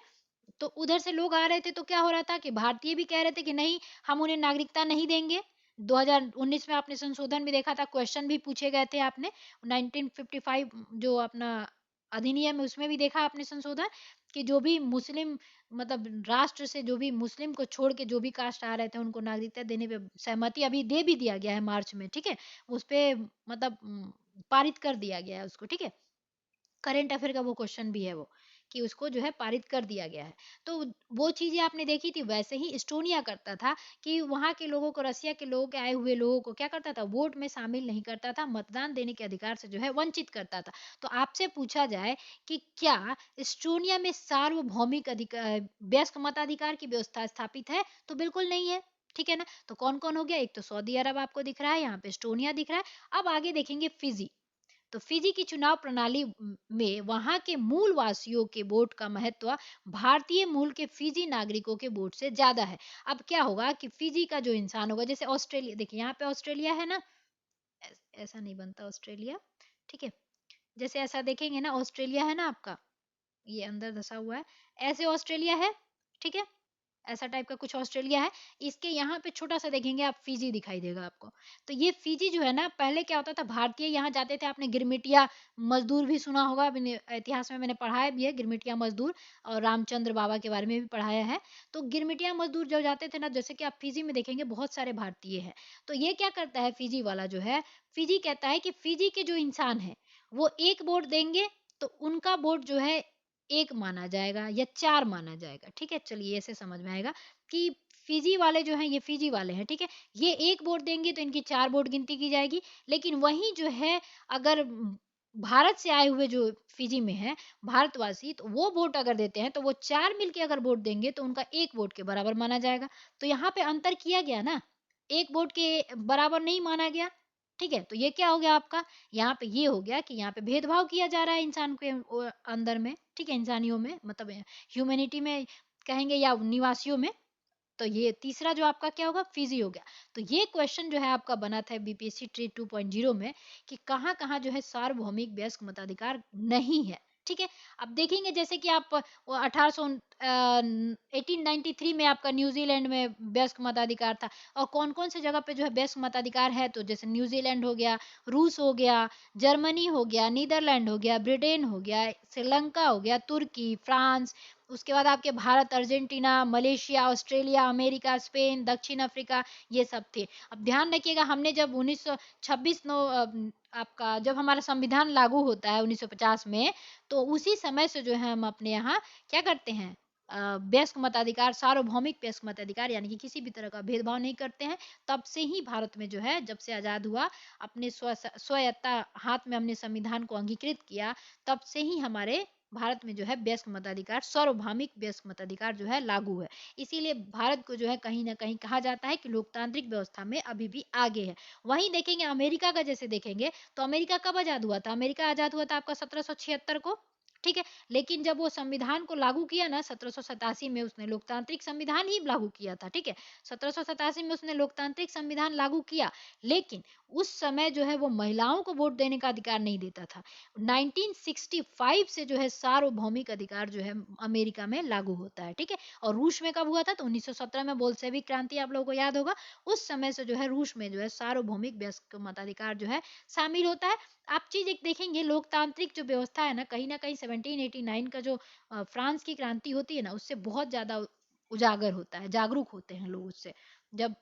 तो उधर से लोग आ रहे थे तो क्या हो रहा था कि भारतीय भी कह रहे थे कि नहीं हम उन्हें नागरिकता नहीं देंगे। 2019 में आपने संशोधन भी देखा था, क्वेश्चन भी पूछे गए थे आपने, 1955 जो अपना अधिनियम है उसमें भी देखा आपने संशोधन, कि जो भी मुस्लिम मतलब राष्ट्र से जो भी मुस्लिम को छोड़ के जो भी कास्ट आ रहे थे उनको नागरिकता देने पे सहमति अभी दे भी दिया गया है मार्च में, ठीक है, उस पे मतलब पारित कर दिया गया है उसको, ठीक है। करंट अफेयर का वो क्वेश्चन भी है वो, कि उसको जो है पारित कर दिया गया है। तो वो चीजें आपने देखी थी, वैसे ही एस्टोनिया करता था कि वहां के लोगों को, रसिया के लोगों के आए हुए लोगों को क्या करता था, वोट में शामिल नहीं करता था, मतदान देने के अधिकार से जो है वंचित करता था। तो आपसे पूछा जाए कि क्या एस्टोनिया में सार्वभौमिक अधिकार वयस्क मताधिकार की व्यवस्था स्थापित है, तो बिल्कुल नहीं है, ठीक है ना। तो कौन कौन हो गया, एक तो सऊदी अरब आपको दिख रहा है, यहाँ पे एस्टोनिया दिख रहा है। अब आगे देखेंगे फिजी। तो फिजी की चुनाव प्रणाली में वहां के मूल वासियों के वोट का महत्व भारतीय मूल के फिजी नागरिकों के वोट से ज्यादा है। अब क्या होगा कि फिजी का जो इंसान होगा, जैसे ऑस्ट्रेलिया, देखिए यहाँ पे ऑस्ट्रेलिया है ना, ऐसा नहीं बनता ऑस्ट्रेलिया, ठीक है, जैसे ऐसा देखेंगे ना ऑस्ट्रेलिया है ना आपका, ये अंदर धसा हुआ है, ऐसे ऑस्ट्रेलिया है, ठीक है, ऐसा टाइप का कुछ ऑस्ट्रेलिया है। इसके यहाँ पे छोटा सा देखेंगे आप फिजी दिखाई देगा आपको। तो ये फिजी जो है ना, पहले क्या होता था, भारतीय यहाँ जाते थे, आपने गिरमिटिया मजदूर भी सुना होगा, इतिहास में मैंने पढ़ाया भी है गिरमिटिया मजदूर, और रामचंद्र बाबा के बारे में भी पढ़ाया है। तो गिरमिटिया मजदूर जब जाते थे ना, जैसे कि आप फिजी में देखेंगे बहुत सारे भारतीय हैं। तो ये क्या करता है फिजी वाला जो है, फिजी कहता है कि फिजी के जो इंसान है वो एक वोट देंगे तो उनका वोट जो है 1 माना जाएगा या 4 माना जाएगा, ठीक है? चलिए ऐसे समझ में आएगा कि फिजी वाले जो हैं ये फिजी वाले हैं, ठीक है? ये 1 वोट देंगे तो इनकी 4 वोट गिनती की जाएगी। लेकिन वहीं जो है अगर भारत से आए हुए जो फिजी में हैं, भारतवासी, तो वो वोट अगर देते हैं तो वो 4 मिलके अगर वोट देंगे तो उनका 1 वोट के बराबर माना जाएगा। तो यहाँ पे अंतर किया गया ना, 1 वोट के बराबर नहीं माना गया, ठीक है? तो ये क्या हो गया आपका, यहाँ पे ये हो गया कि यहाँ पे भेदभाव किया जा रहा है इंसान के अंदर में, ठीक है? इंसानियों में, मतलब ह्यूमैनिटी में कहेंगे या निवासियों में। तो ये तीसरा जो आपका क्या होगा, फिजी हो गया। तो ये क्वेश्चन जो है आपका बना था बीपीएससी ट्री 2.0 में कि कहाँ कहाँ जो है सार्वभौमिक वयस्क मताधिकार नहीं है, ठीक है? अब देखेंगे जैसे कि आप 1893 में आपका न्यूजीलैंड में वयस्क मताधिकार था, और कौन कौन से जगह पे जो है वयस्क मताधिकार है, तो जैसे न्यूजीलैंड हो गया, रूस हो गया, जर्मनी हो गया, नीदरलैंड हो गया, ब्रिटेन हो गया, श्रीलंका हो गया, तुर्की, फ्रांस, उसके बाद आपके Bharat, Argentina, Malaysia, Australia, America, Spain, दक्षिण अफ्रीका, ये सब थे। अब ध्यान रखिएगा, हमने जब 1926 आपका जब हमारा संविधान लागू होता है 1950 में, तो उसी समय से जो है हम अपने यहाँ क्या करते हैं, वयस्क मताधिकार, सार्वभौमिक वयस्क मताधिकार, यानी कि किसी भी तरह का भेदभाव नहीं करते हैं। तब से ही भारत में जो है, जब से आजाद हुआ, अपने स्वायत्ता हाथ में हमने संविधान को अंगीकृत किया, तब से ही हमारे भारत में जो है वयस्क मताधिकार, सार्वभौमिक वयस्क मताधिकार जो है लागू है। इसीलिए भारत को जो है कहीं ना कहीं कहा जाता है कि लोकतांत्रिक व्यवस्था में अभी भी आगे है। वहीं देखेंगे अमेरिका का, जैसे देखेंगे तो अमेरिका कब आजाद हुआ था, अमेरिका आजाद हुआ था आपका 1776 को, ठीक है? लेकिन जब वो संविधान को लागू किया ना 1787 में, उसने लोकतांत्रिक संविधान ही लागू किया था, ठीक है? 1787 में उसने लोकतांत्रिक संविधान लागू किया, लेकिन उस समय जो है वो महिलाओं को वोट देने का अधिकार नहीं देता था। 1965 से जो है सार्वभौमिक अधिकार जो है अमेरिका में लागू होता है, ठीक है? और रूस में कब हुआ था, तो 1917 में बोल्शेविक क्रांति, आप लोगों को याद होगा। उस समय से जो है रूस में जो है सार्वभौमिक वयस्क मताधिकार जो है शामिल होता है। आप चीज एक देखेंगे, लोकतांत्रिक जो व्यवस्था है ना कहीं 1789 का जो फ्रांस की क्रांति होती है ना, उससे बहुत ज्यादा उजागर होता है, जागरूक होते हैं लोग उससे। जब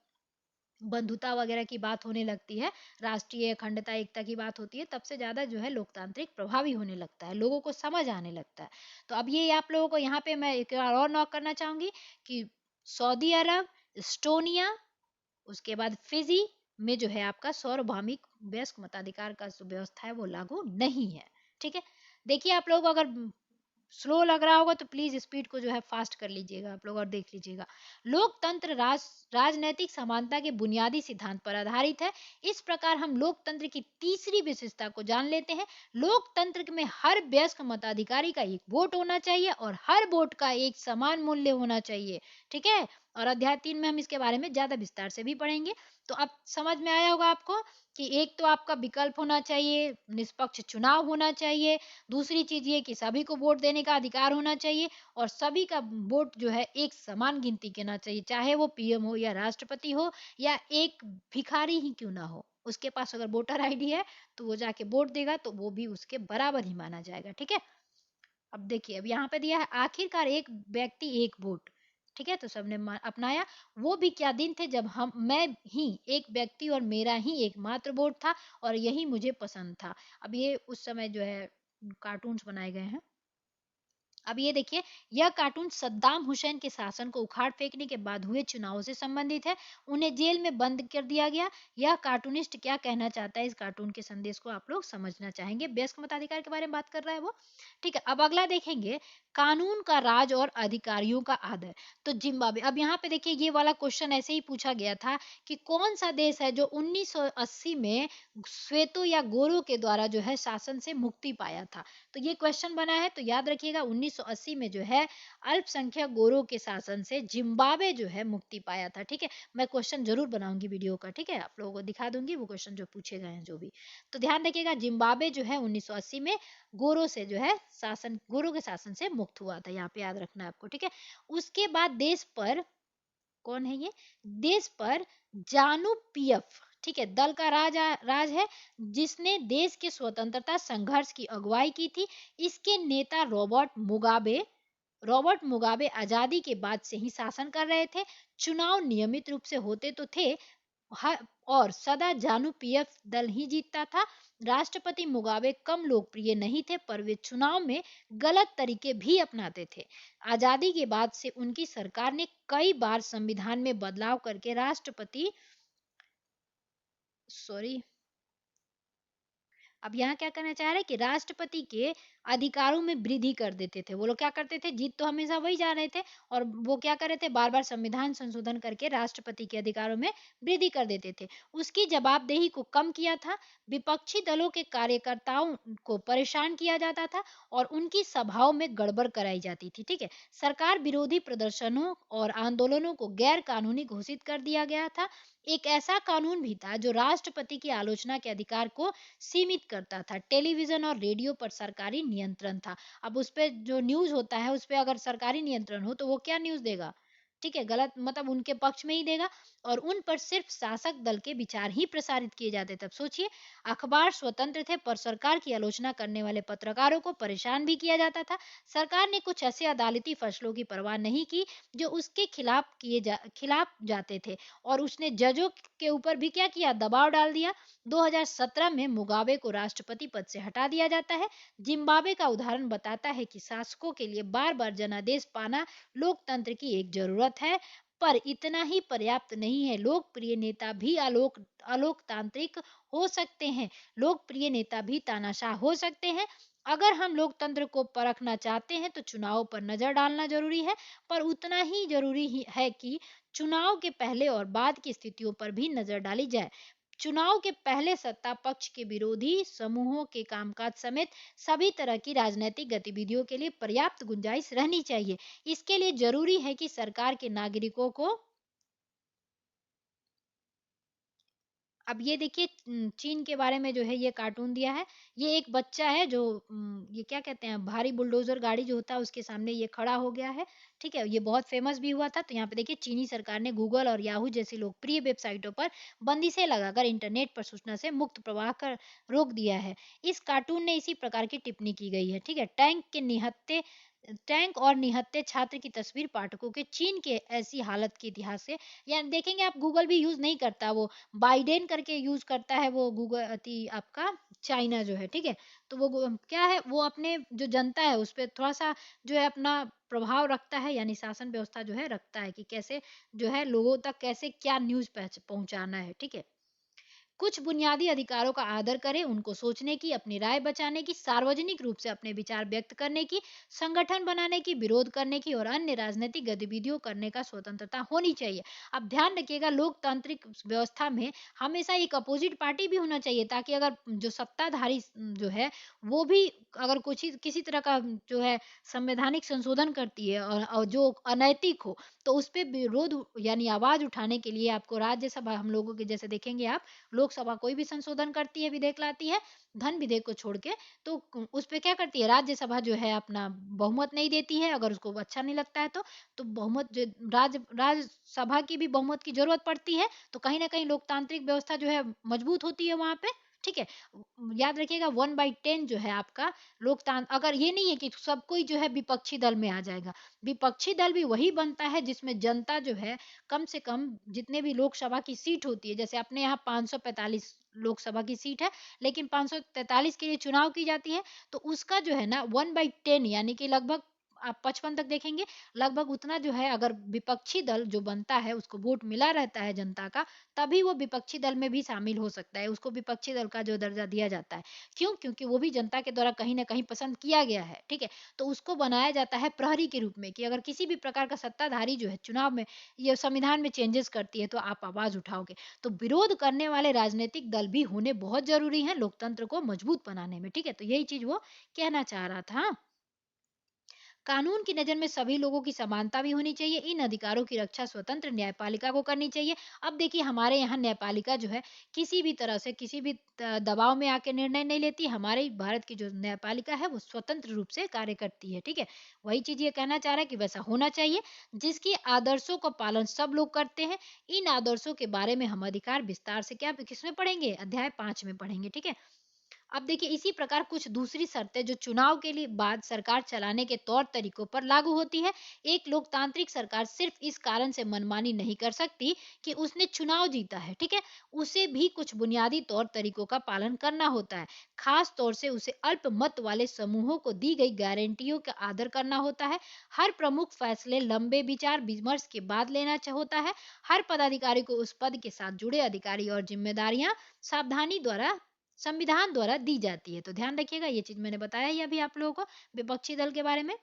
बंधुता वगैरह की बात होने लगती है, राष्ट्रीय अखंडता एकता की बात होती है, तब से ज्यादा जो है लोकतांत्रिक प्रभावी होने लगता है, लोगों को समझ आने लगता है। तो अब ये आप लोगों को यहाँ पे मैं एक बार और नोट करना चाहूंगी कि सऊदी अरब, एस्टोनिया, उसके बाद फिजी में जो है आपका सार्वभौमिक वयस्क मताधिकार का जो व्यवस्था है वो लागू नहीं है, ठीक है? देखिए आप लोग अगर स्लो लग रहा होगा तो प्लीज स्पीड को जो है फास्ट कर लीजिएगा आप लोग और देख लीजिएगा। लोकतंत्र राजनैतिक समानता के बुनियादी सिद्धांत पर आधारित है। इस प्रकार हम लोकतंत्र की तीसरी विशेषता को जान लेते हैं। लोकतंत्र में हर वयस्क मताधिकारी का एक वोट होना चाहिए और हर वोट का एक समान मूल्य होना चाहिए, ठीक है? और अध्याय 3 में हम इसके बारे में ज्यादा विस्तार से भी पढ़ेंगे। तो अब समझ में आया होगा आपको कि एक तो आपका विकल्प होना चाहिए, निष्पक्ष चुनाव होना चाहिए, दूसरी चीज ये कि सभी को वोट देने का अधिकार होना चाहिए, और सभी का वोट जो है एक समान गिनती करना चाहिए, चाहे वो पीएम हो या राष्ट्रपति हो या एक भिखारी ही क्यों ना हो, उसके पास अगर वोटर आईडी है तो वो जाके वोट देगा तो वो भी उसके बराबर ही माना जाएगा, ठीक है? अब देखिए, अब यहाँ पे दिया है आखिरकार एक व्यक्ति एक वोट, ठीक है? तो सबने अपनाया। वो भी क्या दिन थे जब हम मैं ही एक व्यक्ति और मेरा ही एकमात्र वोट था और यही मुझे पसंद था। अब ये उस समय जो है कार्टून्स बनाए गए हैं। अब ये देखिए, यह कार्टून सद्दाम हुसैन के शासन को उखाड़ फेंकने के बाद हुए चुनावों से संबंधित है। उन्हें जेल में बंद कर दिया गया। यह कार्टूनिस्ट क्या कहना चाहता है, इस कार्टून के संदेश को आप लोग समझना चाहेंगे। वयस्क मताधिकार के बारे में बात कर रहा है वो, ठीक है? अब अगला देखेंगे, कानून का राज और अधिकारियों का आदर। तो जिम्बाब्वे, अब यहाँ पे देखिए ये वाला क्वेश्चन ऐसे ही पूछा गया था कि कौन सा देश है जो 1980 में श्वेतों या गोरों के द्वारा जो है शासन से मुक्ति पाया था। तो ये क्वेश्चन बना है, तो याद रखिएगा 1980 में जो है अल्पसंख्यक गोरों के शासन से जिम्बाब्वे जो है मुक्ति पाया था, ठीक है? मैं क्वेश्चन जरूर बनाऊंगी वीडियो का, ठीक है? आप लोगों को दिखा दूंगी वो क्वेश्चन जो पूछे गए हैं जो भी। तो ध्यान रखिएगा, जिम्बाब्वे जो है 1980 में गोरों से जो है शासन, गोरों के शासन से मुक्त हुआ था, यहाँ पे याद रखना है आपको, ठीक है? उसके बाद देश पर, कौन है ये, देश पर जानू पीएफ, ठीक है, दल का राज है, जिसने देश के स्वतंत्रता संघर्ष की अगुवाई की थी। इसके नेता रॉबर्ट मुगाबे आजादी के बाद से ही शासन कर रहे थे। चुनाव नियमित रूप से होते तो थे, हर और सदा जानू पीएफ दल ही जीतता था। राष्ट्रपति मुगाबे कम लोकप्रिय नहीं थे, पर वे चुनाव में गलत तरीके भी अपनाते थे। आजादी के बाद से उनकी सरकार ने कई बार संविधान में बदलाव करके राष्ट्रपति सॉरी अब यहाँ क्या करना चाह रहे हैं कि राष्ट्रपति के अधिकारों में वृद्धि कर देते थे। वो लोग क्या करते थे, जीत तो हमेशा वही जा रहे थे, और वो क्या कर रहे थे, बार बार संविधान संशोधन करके राष्ट्रपति के अधिकारों में वृद्धि कर देते थे। उसकी जवाबदेही को कम किया था, विपक्षी दलों के कार्यकर्ताओं को परेशान किया जाता था और उनकी सभाओं में गड़बड़ कराई जाती थी। ठीक है, सरकार विरोधी प्रदर्शनों और आंदोलनों को गैर कानूनी घोषित कर दिया गया था। एक ऐसा कानून भी था जो राष्ट्रपति की आलोचना के अधिकार को सीमित करता था। टेलीविजन और रेडियो पर सरकारी नियंत्रण था। अब उस पे जो न्यूज़ होता है, उस पे अगर सरकारी नियंत्रण हो, तो वो क्या न्यूज़ देगा? ठीक है, गलत मतलब उनके पक्ष में ही देगा, और उन पर सिर्फ शासक दल के विचार ही प्रसारित किए जाते थे। अब सोचिए, अखबार स्वतंत्र थे, पर सरकार की आलोचना करने वाले पत्रकारों को परेशान भी किया जाता था। सरकार ने कुछ ऐसे अदालती फैसलों की परवाह नहीं की जो उसके खिलाफ जाते थे, और उसने जजों के ऊपर भी क्या किया, दबाव डाल दिया। 2017 में मुगाबे को राष्ट्रपति पद से हटा दिया जाता है। जिम्बाब्वे का उदाहरण बताता है कि शासकों के लिए बार बार जनादेश पाना लोकतंत्र की एक जरूरत है, पर इतना ही पर्याप्त नहीं है। लोकप्रिय नेता भी अलोकतांत्रिक हो सकते हैं। लोकप्रिय नेता भी तानाशाह हो सकते हैं। अगर हम लोकतंत्र को परखना चाहते हैं तो चुनाव पर नजर डालना जरूरी है, पर उतना ही जरूरी ही है कि चुनाव के पहले और बाद की स्थितियों पर भी नजर डाली जाए। चुनाव के पहले सत्ता पक्ष के विरोधी समूहों के कामकाज समेत सभी तरह की राजनीतिक गतिविधियों के लिए पर्याप्त गुंजाइश रहनी चाहिए। इसके लिए जरूरी है कि सरकार के नागरिकों को अब ये देखिए, चीन के बारे में जो है ये कार्टून दिया है। ये एक बच्चा है जो ये क्या कहते हैं, भारी बुलडोजर गाड़ी जो होता है उसके सामने ये खड़ा हो गया है। ठीक है, ये बहुत फेमस भी हुआ था। तो यहाँ पे देखिए, चीनी सरकार ने गूगल और याहू जैसी लोकप्रिय वेबसाइटों पर बंदिशें लगाकर इंटरनेट पर सूचना से मुक्त प्रवाह कर रोक दिया है। इस कार्टून ने इसी प्रकार की टिप्पणी की गई है। ठीक है, टैंक और निहत्थे छात्र की तस्वीर पाठकों के चीन के ऐसी हालत के इतिहास से, या देखेंगे आप, गूगल भी यूज नहीं करता वो, बाइडेन करके यूज करता है वो गूगल अति आपका चाइना जो है। ठीक है, तो वो क्या है, वो अपने जो जनता है उस पर थोड़ा सा जो है अपना प्रभाव रखता है, यानी शासन व्यवस्था जो है रखता है कि कैसे जो है लोगों तक कैसे क्या न्यूज पहुंचाना है। ठीक है, कुछ बुनियादी अधिकारों का आदर करें, उनको सोचने की, अपनी राय बचाने की, सार्वजनिक रूप से अपने विचार व्यक्त करने की, संगठन बनाने की, विरोध करने की और अन्य राजनीतिक गतिविधियों करने का स्वतंत्रता होनी चाहिए। अब ध्यान रखिएगा, लोकतांत्रिक व्यवस्था में हमेशा एक अपोजिट पार्टी भी होना चाहिए, ताकि अगर जो सत्ताधारी जो है वो भी अगर कुछ किसी तरह का जो है संवैधानिक संशोधन करती है और जो अनैतिक हो, तो उस पे विरोध यानी आवाज उठाने के लिए आपको राज्यसभा, हम लोगों के जैसे देखेंगे आप, लोकसभा कोई भी संशोधन करती है, विधेयक लाती है, धन विधेयक को छोड़ के, तो उस पे क्या करती है राज्यसभा जो है अपना बहुमत नहीं देती है, अगर उसको अच्छा नहीं लगता है तो बहुमत जो राज्यसभा की भी बहुमत की जरूरत पड़ती है। तो कहीं ना कहीं लोकतांत्रिक व्यवस्था जो है मजबूत होती है वहां पे। ठीक है, याद रखिएगा 1/10 जो है आपका लोकतांत्र, अगर ये नहीं है कि सब कोई जो है विपक्षी दल में आ जाएगा। विपक्षी दल भी वही बनता है जिसमें जनता जो है कम से कम जितने भी लोकसभा की सीट होती है, जैसे अपने यहाँ 545 लोकसभा की सीट है, लेकिन 543 के लिए चुनाव की जाती है, तो उसका जो है ना 1/10 यानी कि लगभग आप 55 तक देखेंगे, लगभग उतना जो है अगर विपक्षी दल जो बनता है उसको वोट मिला रहता है जनता का, तभी वो विपक्षी दल में भी शामिल हो सकता है, उसको विपक्षी दल का जो दर्जा दिया जाता है। क्यों? क्योंकि वो भी जनता के द्वारा कहीं ना कहीं पसंद किया गया है। ठीक है, तो उसको बनाया जाता है प्रहरी के रूप में, कि अगर किसी भी प्रकार का सत्ताधारी जो है चुनाव में ये संविधान में चेंजेस करती है तो आप आवाज उठाओगे। तो विरोध करने वाले राजनीतिक दल भी होने बहुत जरूरी है लोकतंत्र को मजबूत बनाने में। ठीक है, तो यही चीज वो कहना चाह रहा था। कानून की नज़र में सभी लोगों की समानता भी होनी चाहिए। इन अधिकारों की रक्षा स्वतंत्र न्यायपालिका को करनी चाहिए। अब देखिए, हमारे यहाँ न्यायपालिका जो है किसी भी तरह से किसी भी दबाव में आके निर्णय नहीं लेती। हमारे भारत की जो न्यायपालिका है वो स्वतंत्र रूप से कार्य करती है। ठीक है, वही चीज ये कहना चाह रहा है कि वैसा होना चाहिए, जिसकी आदर्शों का पालन सब लोग करते हैं। इन आदर्शों के बारे में हम अधिकार विस्तार से क्या किसमें पढ़ेंगे, अध्याय 5 में पढ़ेंगे। ठीक है, अब देखिए इसी प्रकार कुछ दूसरी शर्तें जो चुनाव के लिए बाद सरकार चलाने के तौर तरीकों पर लागू होती है। एक लोकतांत्रिक सरकार सिर्फ इस कारण से मनमानी नहीं कर सकती कि उसने चुनाव जीता है, ठीक है? उसे भी कुछ बुनियादी तौर तरीकों का पालन करना होता है। खास तौर से उसे अल्प मत वाले समूहों को दी गई गारंटियों का आदर करना होता है। हर प्रमुख फैसले लंबे विचार विमर्श के बाद लेना होता है। हर पदाधिकारी को उस पद के साथ जुड़े अधिकारी और जिम्मेदारियां सावधानी द्वारा संविधान द्वारा दी जाती है। तो ध्यान रखिएगा, ये चीज मैंने बताया ही अभी आप लोगों को विपक्षी दल के बारे में।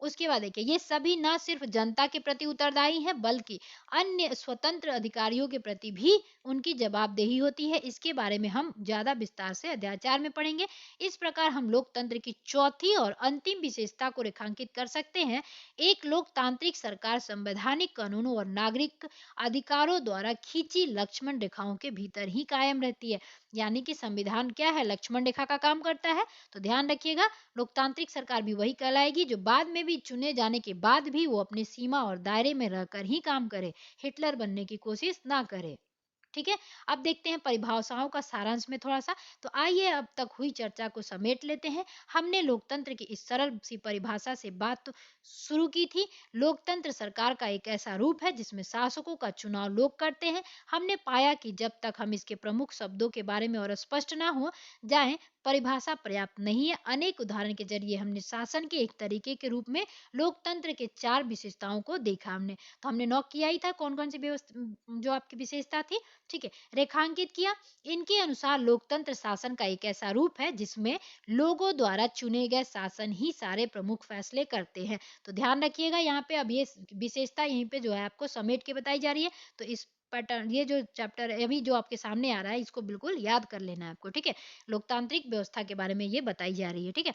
उसके बाद देखिए ये सभी ना सिर्फ जनता के प्रति उत्तरदायी हैं बल्कि अन्य स्वतंत्र अधिकारियों के प्रति भी उनकी जवाबदेही होती है। इसके बारे में हम ज्यादा विस्तार से अध्याचार में पढ़ेंगे। इस प्रकार हम लोकतंत्र की चौथी और अंतिम विशेषता को रेखांकित कर सकते हैं। एक लोकतांत्रिक सरकार संवैधानिक कानूनों और नागरिक अधिकारों द्वारा खींची लक्ष्मण रेखाओं के भीतर ही कायम रहती है। यानी कि संविधान क्या है, लक्ष्मण रेखा का काम करता है। तो ध्यान रखिएगा, लोकतांत्रिक सरकार भी वही कहलाएगी जो बाद में भी चुने जाने के बाद भी वो अपनी सीमा और दायरे में रहकर ही काम करे, हिटलर बनने की कोशिश ना करे। ठीक है। अब देखते हैं परिभाषाओं का सारांश में थोड़ा सा। तो आइए अब तक हुई चर्चा को समेट लेते हैं। हमने लोकतंत्र की इस सरल सी परिभाषा से बात तो शुरू की थी। लोकतंत्र सरकार का एक ऐसा रूप है जिसमें शासकों का चुनाव लोग करते हैं। हमने पाया कि जब तक हम इसके प्रमुख शब्दों के बारे में और स्पष्ट ना हो जाए, परिभाषा पर्याप्त नहीं है। अनेक उदाहरण के जरिए हमने शासन के एक तरीके के रूप में लोकतंत्र के चार विशेषताओं को देखा। हमने नोट किया ही था कौन कौन सी व्यवस्था जो आपकी विशेषता थी, ठीक है, रेखांकित किया। इनके अनुसार लोकतंत्र शासन का एक ऐसा रूप है जिसमें लोगों द्वारा चुने गए शासन ही सारे प्रमुख फैसले करते हैं। तो ध्यान रखिएगा यहाँ पे अब ये विशेषता यहीं पे जो है आपको समेट के बताई जा रही है। तो इस पैटर्न ये जो चैप्टर है अभी जो आपके सामने आ रहा है इसको बिल्कुल याद कर लेना है आपको, ठीक है। लोकतांत्रिक व्यवस्था के बारे में ये बताई जा रही है, ठीक है।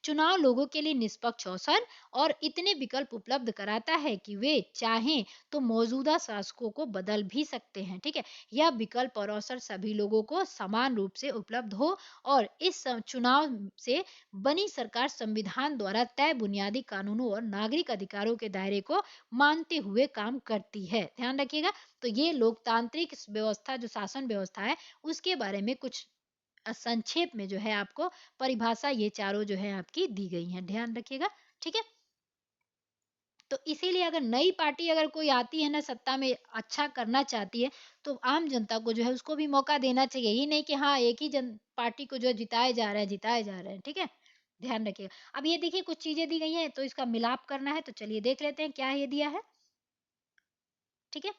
चुनाव लोगों के लिए निष्पक्ष अवसर और इतने विकल्प उपलब्ध कराता है कि वे चाहें तो मौजूदा शासकों को बदल भी सकते हैं, ठीक है। यह विकल्प और अवसर सभी लोगों को समान रूप से उपलब्ध हो और इस चुनाव से बनी सरकार संविधान द्वारा तय बुनियादी कानूनों और नागरिक अधिकारों के दायरे को मानते हुए काम करती है। ध्यान रखिएगा। तो ये लोकतांत्रिक व्यवस्था जो शासन व्यवस्था है उसके बारे में कुछ संक्षेप में जो है आपको परिभाषा ये चारों जो है आपकी दी गई हैं, ध्यान रखिएगा, ठीक है। तो इसीलिए अगर नई पार्टी अगर कोई आती है ना सत्ता में अच्छा करना चाहती है तो आम जनता को जो है उसको भी मौका देना चाहिए। ये नहीं कि हाँ एक ही जन पार्टी को जो है जिताए जा रहे हैं जिताए जा रहे हैं, ठीक है। ध्यान रखिएगा। अब ये देखिए कुछ चीजें दी गई हैं तो इसका मिलाप करना है, तो चलिए देख लेते हैं क्या ये दिया है, ठीक है।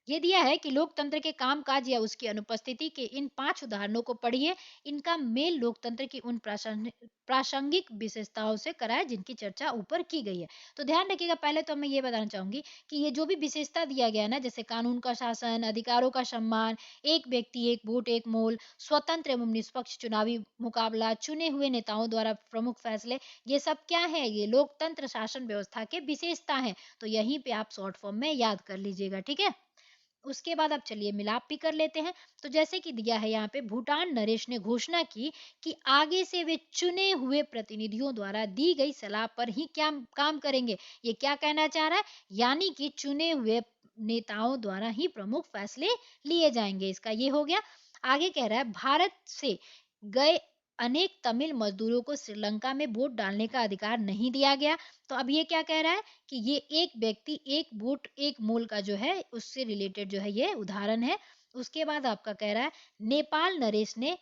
ये दिया है कि लोकतंत्र के कामकाज या उसकी अनुपस्थिति के इन 5 उदाहरणों को पढ़िए। इनका मेल लोकतंत्र की उन प्रासंगिक विशेषताओं से कराए जिनकी चर्चा ऊपर की गई है। तो ध्यान रखिएगा, पहले तो मैं ये बताना चाहूंगी कि ये जो भी विशेषता दिया गया है ना, जैसे कानून का शासन, अधिकारों का सम्मान, एक व्यक्ति एक वोट एक मोल, स्वतंत्र एवं निष्पक्ष चुनावी मुकाबला, चुने हुए नेताओं द्वारा प्रमुख फैसले, ये सब क्या है, ये लोकतंत्र शासन व्यवस्था के विशेषता है। तो यहीं पे आप शॉर्ट फॉर्म में याद कर लीजिएगा, ठीक है। उसके बाद अब चलिए मिलाप भी कर लेते हैं। तो जैसे कि दिया है यहाँ पे, भूटान नरेश ने घोषणा की कि आगे से वे चुने हुए प्रतिनिधियों द्वारा दी गई सलाह पर ही क्या काम करेंगे। ये क्या कहना चाह रहा है, यानी कि चुने हुए नेताओं द्वारा ही प्रमुख फैसले लिए जाएंगे, इसका ये हो गया। आगे कह रहा है भारत से गए अनेक तमिल मजदूरों को श्रीलंका में वोट डालने का अधिकार नहीं दिया गया। तो अब ये क्या कह रहा है कि ये एक व्यक्ति एक वोट एक मोल का जो है उससे रिलेटेड जो है ये उदाहरण है। उसके बाद आपका कह रहा है नेपाल नरेश ने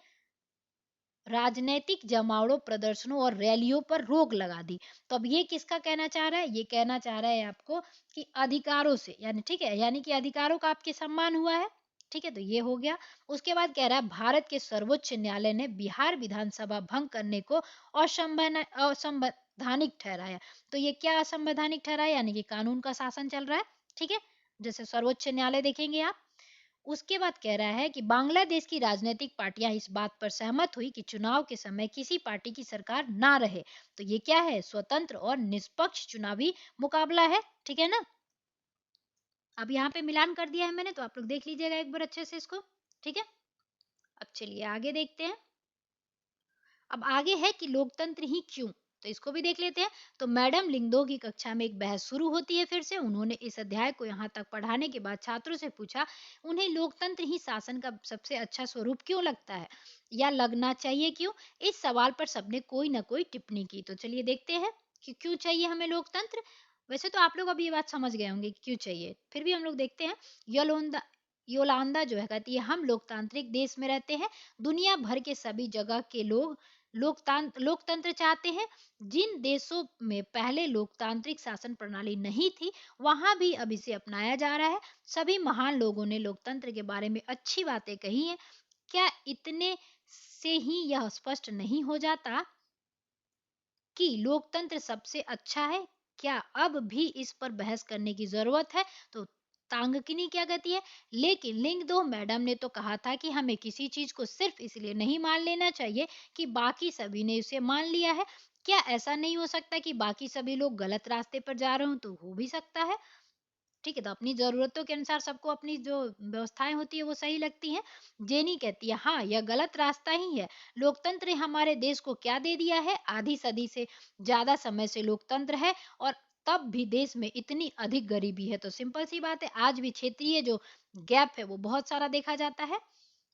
राजनीतिक जमावड़ों प्रदर्शनों और रैलियों पर रोक लगा दी। तो अब ये किसका कहना चाह रहा है, ये कहना चाह रहा है आपको कि अधिकारों से, यानी ठीक है, यानी कि अधिकारों का आपके सम्मान हुआ है, ठीक है। तो ये हो गया। उसके बाद कह रहा है भारत के सर्वोच्च न्यायालय ने बिहार विधानसभा भंग करने को असंवैधानिक ठहराया। तो ये क्या असंवैधानिक ठहराया, यानी कि कानून का शासन चल रहा है, ठीक है, जैसे सर्वोच्च न्यायालय देखेंगे आप। उसके बाद कह रहा है कि बांग्लादेश की राजनीतिक पार्टियां इस बात पर सहमत हुई कि चुनाव के समय किसी पार्टी की सरकार ना रहे। तो ये क्या है, स्वतंत्र और निष्पक्ष चुनावी मुकाबला है, ठीक है ना। अब यहाँ पे मिलान कर दिया है मैंने, तो आप लोग देख लीजिएगा एक बार अच्छे से इसको, ठीक है। अब चलिए आगे देखते हैं। अब आगे है कि लोकतंत्र ही क्यों। तो इसको भी देख लेते हैं। तो मैडम लिंगदो की कक्षा में एक बहस शुरू होती है फिर से। उन्होंने इस अध्याय को यहाँ तक पढ़ाने के बाद छात्रों से पूछा, उन्हें लोकतंत्र ही शासन का सबसे अच्छा स्वरूप क्यों लगता है या लगना चाहिए क्यों? इस सवाल पर सबने कोई ना कोई टिप्पणी की। तो चलिए देखते हैं कि क्यों चाहिए हमें लोकतंत्र। वैसे तो आप लोग अभी ये बात समझ गए होंगे कि क्यों चाहिए, फिर भी हम लोग देखते हैं। योलोंदा योलांदा जो है कहती है, हम लोकतांत्रिक देश में रहते हैं। दुनिया भर के सभी जगह के लोग लोकतंत्र चाहते हैं। जिन देशों में पहले लोकतांत्रिक शासन प्रणाली नहीं थी, वहां भी अब इसे अपनाया जा रहा है। सभी महान लोगों ने लोकतंत्र के बारे में अच्छी बातें कही हैं। क्या इतने से ही यह स्पष्ट नहीं हो जाता कि लोकतंत्र सबसे अच्छा है? क्या अब भी इस पर बहस करने की जरूरत है? तो तांगकिनी क्या कहती है, लेकिन लिंगदो मैडम ने तो कहा था कि हमें किसी चीज को सिर्फ इसलिए नहीं मान लेना चाहिए कि बाकी सभी ने उसे मान लिया है। क्या ऐसा नहीं हो सकता कि बाकी सभी लोग गलत रास्ते पर जा रहे हो? तो हो भी सकता है। ठीक है, तो अपनी ज़रूरतों के अनुसार सबको अपनी जो व्यवस्थाएँ होती है वो सही लगती हैं। जेनी कहती है, हाँ, यह गलत रास्ता ही है। लोकतंत्र ने हमारे देश को क्या दे दिया है? आधी सदी से ज़्यादा समय से लोकतंत्र है और तब भी देश में इतनी अधिक गरीबी है। तो सिंपल सी बात है, आज भी क्षेत्रीय जो गैप है वो बहुत सारा देखा जाता है।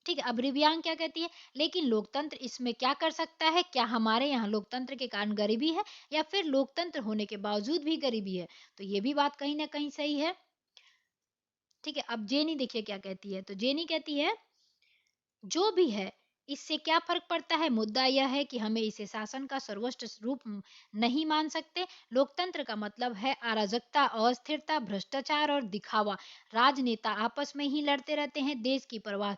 ठीक है, अब रिव्यांग क्या कहती है, लेकिन लोकतंत्र इसमें क्या कर सकता है? क्या हमारे यहाँ लोकतंत्र के कारण गरीबी है या फिर लोकतंत्र होने के बावजूद भी गरीबी है? तो ये भी बात कहीं न कहीं सही है। ठीक है, अब जेनी देखिए क्या कहती है। तो जेनी कहती है, जो भी है, इससे क्या फ़र्क पड़ता है? मुद्दा यह है कि हमें इसे शासन का सर्वोच्च रूप नहीं मान सकते। लोकतंत्र का मतलब है अराजकता, अस्थिरता, भ्रष्टाचार और दिखावा। राजनेता आपस में ही लड़ते रहते हैं, देश की परवाह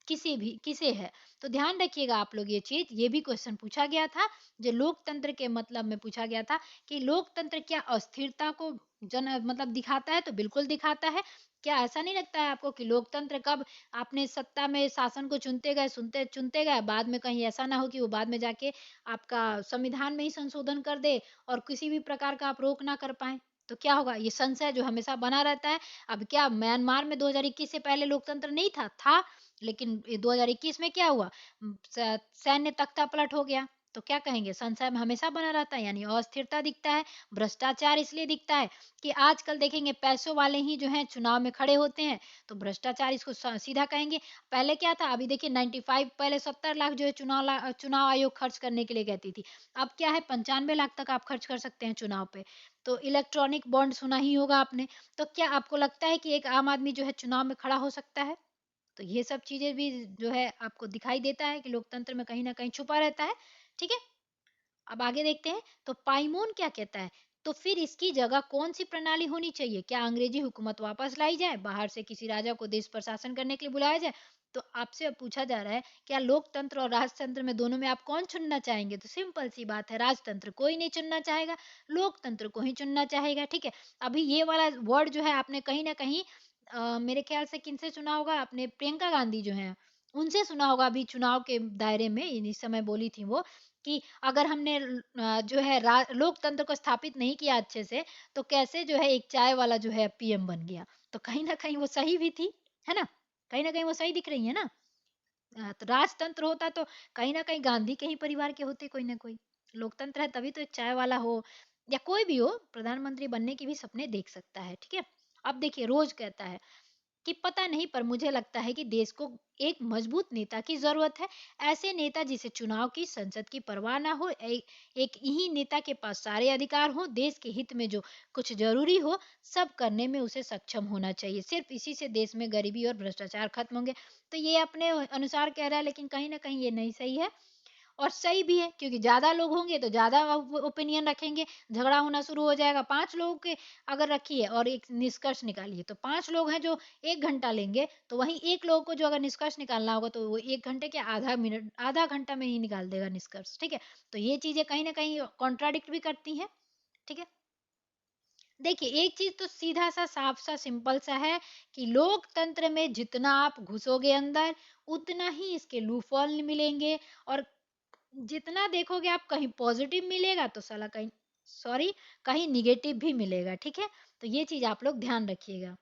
किसी भी किसे है? तो ध्यान रखिएगा आप लोग ये चीज़, ये भी क्वेश्चन पूछा गया था, जो लोकतंत्र के मतलब में पूछा गया था कि लोकतंत्र क्या अस्थिरता को मतलब दिखाता है? तो बिल्कुल दिखाता है। क्या ऐसा नहीं लगता है आपको कि लोकतंत्र कब आपने सत्ता में शासन को चुनते गए, सुनते चुनते गए, बाद में कहीं ऐसा ना हो कि वो बाद में जाके आपका संविधान में ही संशोधन कर दे और किसी भी प्रकार का आप रोक ना कर पाएँ। तो क्या होगा? ये संशय जो हमेशा बना रहता है। अब क्या म्यांमार में 2021 से पहले लोकतंत्र नहीं था? था, लेकिन ये 2021 में क्या हुआ? सैन्य तख्तापलट हो गया। तो क्या कहेंगे? संशय में हमेशा बना रहता है, यानी अस्थिरता दिखता है, भ्रष्टाचार इसलिए दिखता है कि आजकल देखेंगे पैसों वाले ही जो हैं चुनाव में खड़े होते हैं, तो भ्रष्टाचार इसको सीधा कहेंगे। पहले क्या था, अभी देखिए 95, पहले 70 लाख जो है चुनाव आयोग खर्च करने के लिए कहती थी। अब क्या है, 95 लाख तक आप खर्च कर सकते हैं चुनाव पे। तो इलेक्ट्रॉनिक बॉन्ड सुना ही होगा आपने। तो क्या आपको लगता है कि एक आम आदमी जो है चुनाव में खड़ा हो सकता है? तो ये सब चीजें भी जो है आपको दिखाई देता है कि लोकतंत्र में कहीं ना कहीं छुपा रहता है। ठीक है, अब आगे देखते हैं। तो पाइमोन क्या कहता है, तो फिर इसकी जगह कौन सी प्रणाली होनी चाहिए? क्या अंग्रेजी हुकूमत वापस लाई जाए, बाहर से किसी राजा को देश पर शासन करने के लिए बुलाया जाए? तो आपसे अब पूछा जा रहा है, क्या लोकतंत्र और राजतंत्र में दोनों में आप कौन चुनना चाहेंगे? तो सिंपल सी बात है, राजतंत्र कोई नहीं चुनना चाहेगा, लोकतंत्र को ही चुनना चाहेगा। ठीक है, अभी ये वाला वर्ड जो है आपने कहीं ना कहीं मेरे ख्याल से किनसे सुना होगा आपने? प्रियंका गांधी जो है उनसे सुना होगा, अभी चुनाव के दायरे में इस समय बोली थी वो कि अगर हमने जो है लोकतंत्र को स्थापित नहीं किया अच्छे से, तो कैसे जो है एक चाय वाला जो है पीएम बन गया। तो कहीं ना कहीं वो सही भी थी, है ना? कहीं ना कहीं वो सही दिख रही है ना। तो राजतंत्र होता तो कहीं ना कहीं गांधी के ही परिवार के होते कोई ना कोई। लोकतंत्र है तभी तो एक चाय वाला हो या कोई भी हो, प्रधानमंत्री बनने के भी सपने देख सकता है। ठीक है, अब देखिए रोज कहता है कि पता नहीं, पर मुझे लगता है कि देश को एक मजबूत नेता की जरूरत है। ऐसे नेता जिसे चुनाव की, संसद की परवाह ना हो, एक ही नेता के पास सारे अधिकार हो, देश के हित में जो कुछ जरूरी हो सब करने में उसे सक्षम होना चाहिए। सिर्फ इसी से देश में गरीबी और भ्रष्टाचार खत्म होंगे। तो ये अपने अनुसार कह रहा है, लेकिन कहीं ना कहीं ये नहीं सही है। और सही भी है, क्योंकि ज़्यादा लोग होंगे तो ज़्यादा ओपिनियन रखेंगे, झगड़ा होना शुरू हो जाएगा। 5 लोगों के अगर रखिए और एक निष्कर्ष निकालिए, तो 5 लोग हैं जो 1 घंटा लेंगे, तो वहीं एक लोग को जो अगर निष्कर्ष निकालना होगा तो वो 1 घंटे के आधा मिनट, आधा घंटा में ही निकाल देगा निष्कर्ष। ठीक है? तो ये चीज़ें कहीं न कहीं कॉन्ट्राडिक्ट भी करती हैं। ठीक है? देखिए, एक चीज़ तो सीधा-सा, साफ-सा, सिंपल-सा है कि लोकतंत्र में जितना आप घुसोगे अंदर, उतना ही इसके लूपहोल मिलेंगे और जितना देखोगे आप कहीं पॉजिटिव मिलेगा तो साला कहीं, सॉरी, कहीं निगेटिव भी मिलेगा। ठीक है, तो ये चीज आप लोग ध्यान रखिएगा।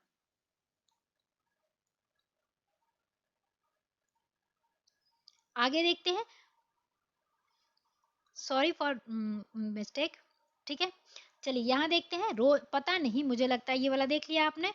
आगे देखते हैं। Sorry for mistake. ठीक है, चलिए यहाँ देखते हैं। रो पता नहीं, मुझे लगता है ये वाला देख लिया आपने।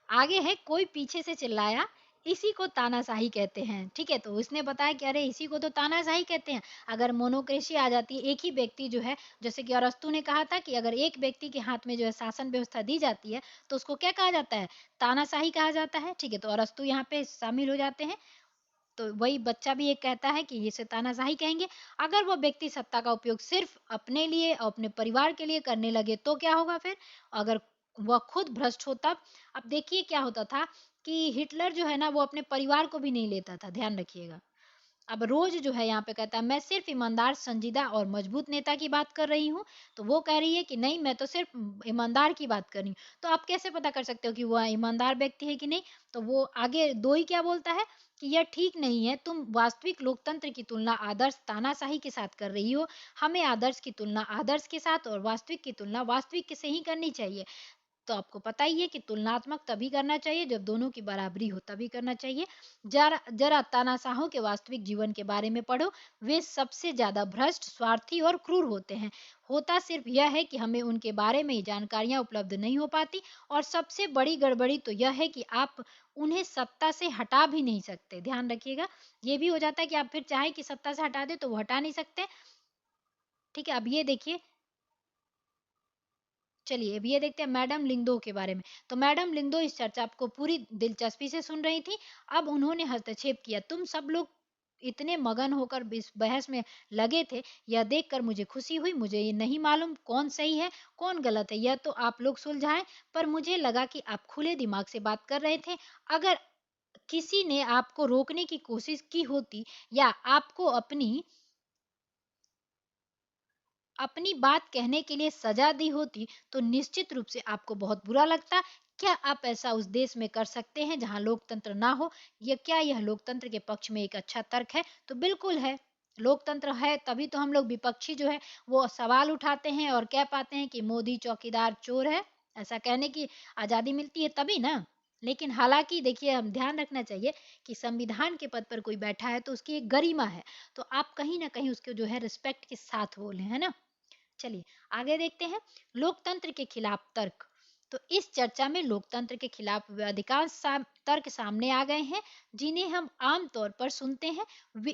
आगे है, कोई पीछे से चिल्लाया, इसी को तानाशाही कहते हैं। ठीक है, तो उसने बताया कि अरे इसी को तो तानाशाही कहते हैं। अगर मोनोक्रेसी आ जाती है, एक ही व्यक्ति जो है, जैसे कि अरस्तू ने कहा था कि अगर एक व्यक्ति के हाथ में जो है शासन व्यवस्था दी जाती है तो उसको क्या कहा जाता है, तानाशाही कहा जाता है। ठीक है, तो अरस्तू यहाँ पे शामिल हो जाते हैं। तो वही बच्चा भी एक कहता है कि इसे तानाशाही कहेंगे। अगर वो व्यक्ति सत्ता का उपयोग सिर्फ अपने लिए और अपने परिवार के लिए करने लगे तो क्या होगा फिर, अगर वह खुद भ्रष्ट हो तब। अब देखिए क्या होता था कि हिटलर जो है ना वो अपने परिवार को भी नहीं लेता था, ध्यान रखिएगा। अब रोज जो है यहाँ पे कहता है मैं सिर्फ ईमानदार, संजीदा और मजबूत नेता की बात कर रही हूँ। तो वो कह रही है कि नहीं, मैं तो सिर्फ ईमानदार की बात कर रही हूँ। तो आप कैसे पता कर सकते हो कि वह ईमानदार व्यक्ति है कि नहीं। तो वो आगे दो ही क्या बोलता है कि यह ठीक नहीं है, तुम वास्तविक लोकतंत्र की तुलना आदर्श तानाशाही के साथ कर रही हो। हमें आदर्श की तुलना आदर्श के साथ और वास्तविक की तुलना वास्तविक से ही करनी चाहिए। तो आपको पता ही है कि तुलनात्मक तभी करना चाहिए जब दोनों की बराबरी हो, तभी करना चाहिए। जरा जरा तानाशाहों के वास्तविक जीवन के बारे में पढ़ो। वे सबसे ज्यादा भ्रष्ट, स्वार्थी और क्रूर होते हैं। होता सिर्फ यह है कि हमें उनके बारे में जानकारियां उपलब्ध नहीं हो पाती। और सबसे बड़ी गड़बड़ी तो यह है कि आप उन्हें सत्ता से हटा भी नहीं सकते, ध्यान रखिएगा। ये भी हो जाता है कि आप फिर चाहे कि सत्ता से हटा दे तो वो हटा नहीं सकते। ठीक है, अब ये देखिए, चलिए अब ये देखते हैं मैडम लिंगदो के बारे में। तो मैडम लिंगदो इस चर्चा को पूरी दिलचस्पी से सुन रही थी। अब उन्होंने हस्तक्षेप किया, तुम सब लोग इतने मगन होकर इस बहस में लगे थे, यह देखकर मुझे खुशी हुई। मुझे ये नहीं मालूम कौन सही है कौन गलत है, यह तो आप लोग सुलझाएं। पर मुझे लगा कि आप खुले दिमाग से बात कर रहे थे। अगर किसी ने आपको रोकने की कोशिश की होती या आपको अपनी अपनी बात कहने के लिए सजा दी होती तो निश्चित रूप से आपको बहुत बुरा लगता। क्या आप ऐसा उस देश में कर सकते हैं जहां लोकतंत्र ना हो? ये क्या यह लोकतंत्र के पक्ष में एक अच्छा तर्क है? तो बिल्कुल है। लोकतंत्र है तभी तो हम लोग विपक्षी जो है वो सवाल उठाते हैं और कह पाते हैं कि मोदी चौकीदार चोर है। ऐसा कहने की आजादी मिलती है तभी ना। लेकिन हालांकि देखिए, हम ध्यान रखना चाहिए कि संविधान के पद पर कोई बैठा है तो उसकी एक गरिमा है। तो आप कहीं ना कहीं उसके जो है रिस्पेक्ट के साथ बोले, है ना। चलिए आगे देखते हैं, लोकतंत्र के खिलाफ तर्क। तो इस चर्चा में लोकतंत्र के खिलाफ अधिकांश तर्क सामने आ गए हैं जिन्हें हम आम तौर पर सुनते हैं।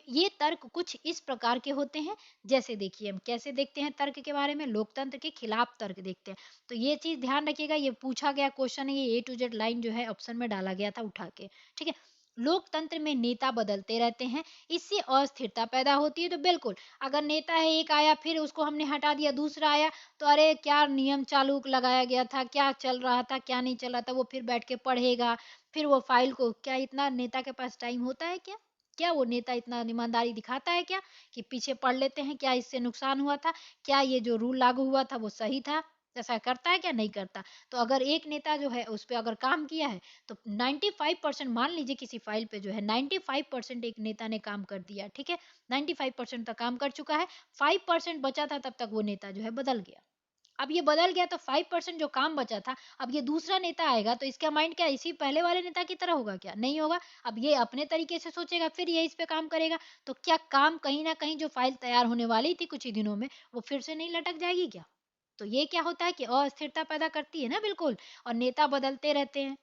ये तर्क कुछ इस प्रकार के होते हैं। जैसे देखिए, हम कैसे देखते हैं तर्क के बारे में, लोकतंत्र के खिलाफ तर्क देखते हैं। तो ये चीज ध्यान रखिएगा, ये पूछा गया क्वेश्चन है, ये A to Z लाइन जो है ऑप्शन में डाला गया था उठा के। ठीक है, लोकतंत्र में नेता बदलते रहते हैं, इससे अस्थिरता पैदा होती है। तो बिल्कुल, अगर नेता है एक आया फिर उसको हमने हटा दिया, दूसरा आया, तो अरे क्या नियम चालू लगाया गया था, क्या चल रहा था क्या नहीं चल रहा था, वो फिर बैठ के पढ़ेगा। फिर वो फाइल को, क्या इतना नेता के पास टाइम होता है क्या? क्या वो नेता इतना ईमानदारी दिखाता है क्या कि पीछे पढ़ लेते हैं क्या इससे नुकसान हुआ था, क्या ये जो रूल लागू हुआ था वो सही था? ऐसा करता है क्या? नहीं करता। तो अगर एक नेता जो है उस पे अगर काम किया है तो 95% मान लीजिए किसी फाइल पे जो है 95% एक नेता ने काम कर दिया, ठीक है, 95% तक काम कर चुका है, 5% बचा था, तब तक वो नेता जो है बदल गया। अब ये बदल गया तो 5% जो काम बचा था, अब ये दूसरा नेता आएगा तो इसका माइंड क्या इसी पहले वाले नेता की तरह होगा क्या? नहीं होगा। अब ये अपने तरीके से सोचेगा, फिर ये इस पे काम करेगा। तो क्या काम कहीं ना कहीं जो फाइल तैयार होने वाली थी कुछ ही दिनों में, वो फिर से नहीं लटक जाएगी क्या? तो ये क्या होता है कि अस्थिरता पैदा करती है ना, बिल्कुल। और नेता बदलते रहते हैं।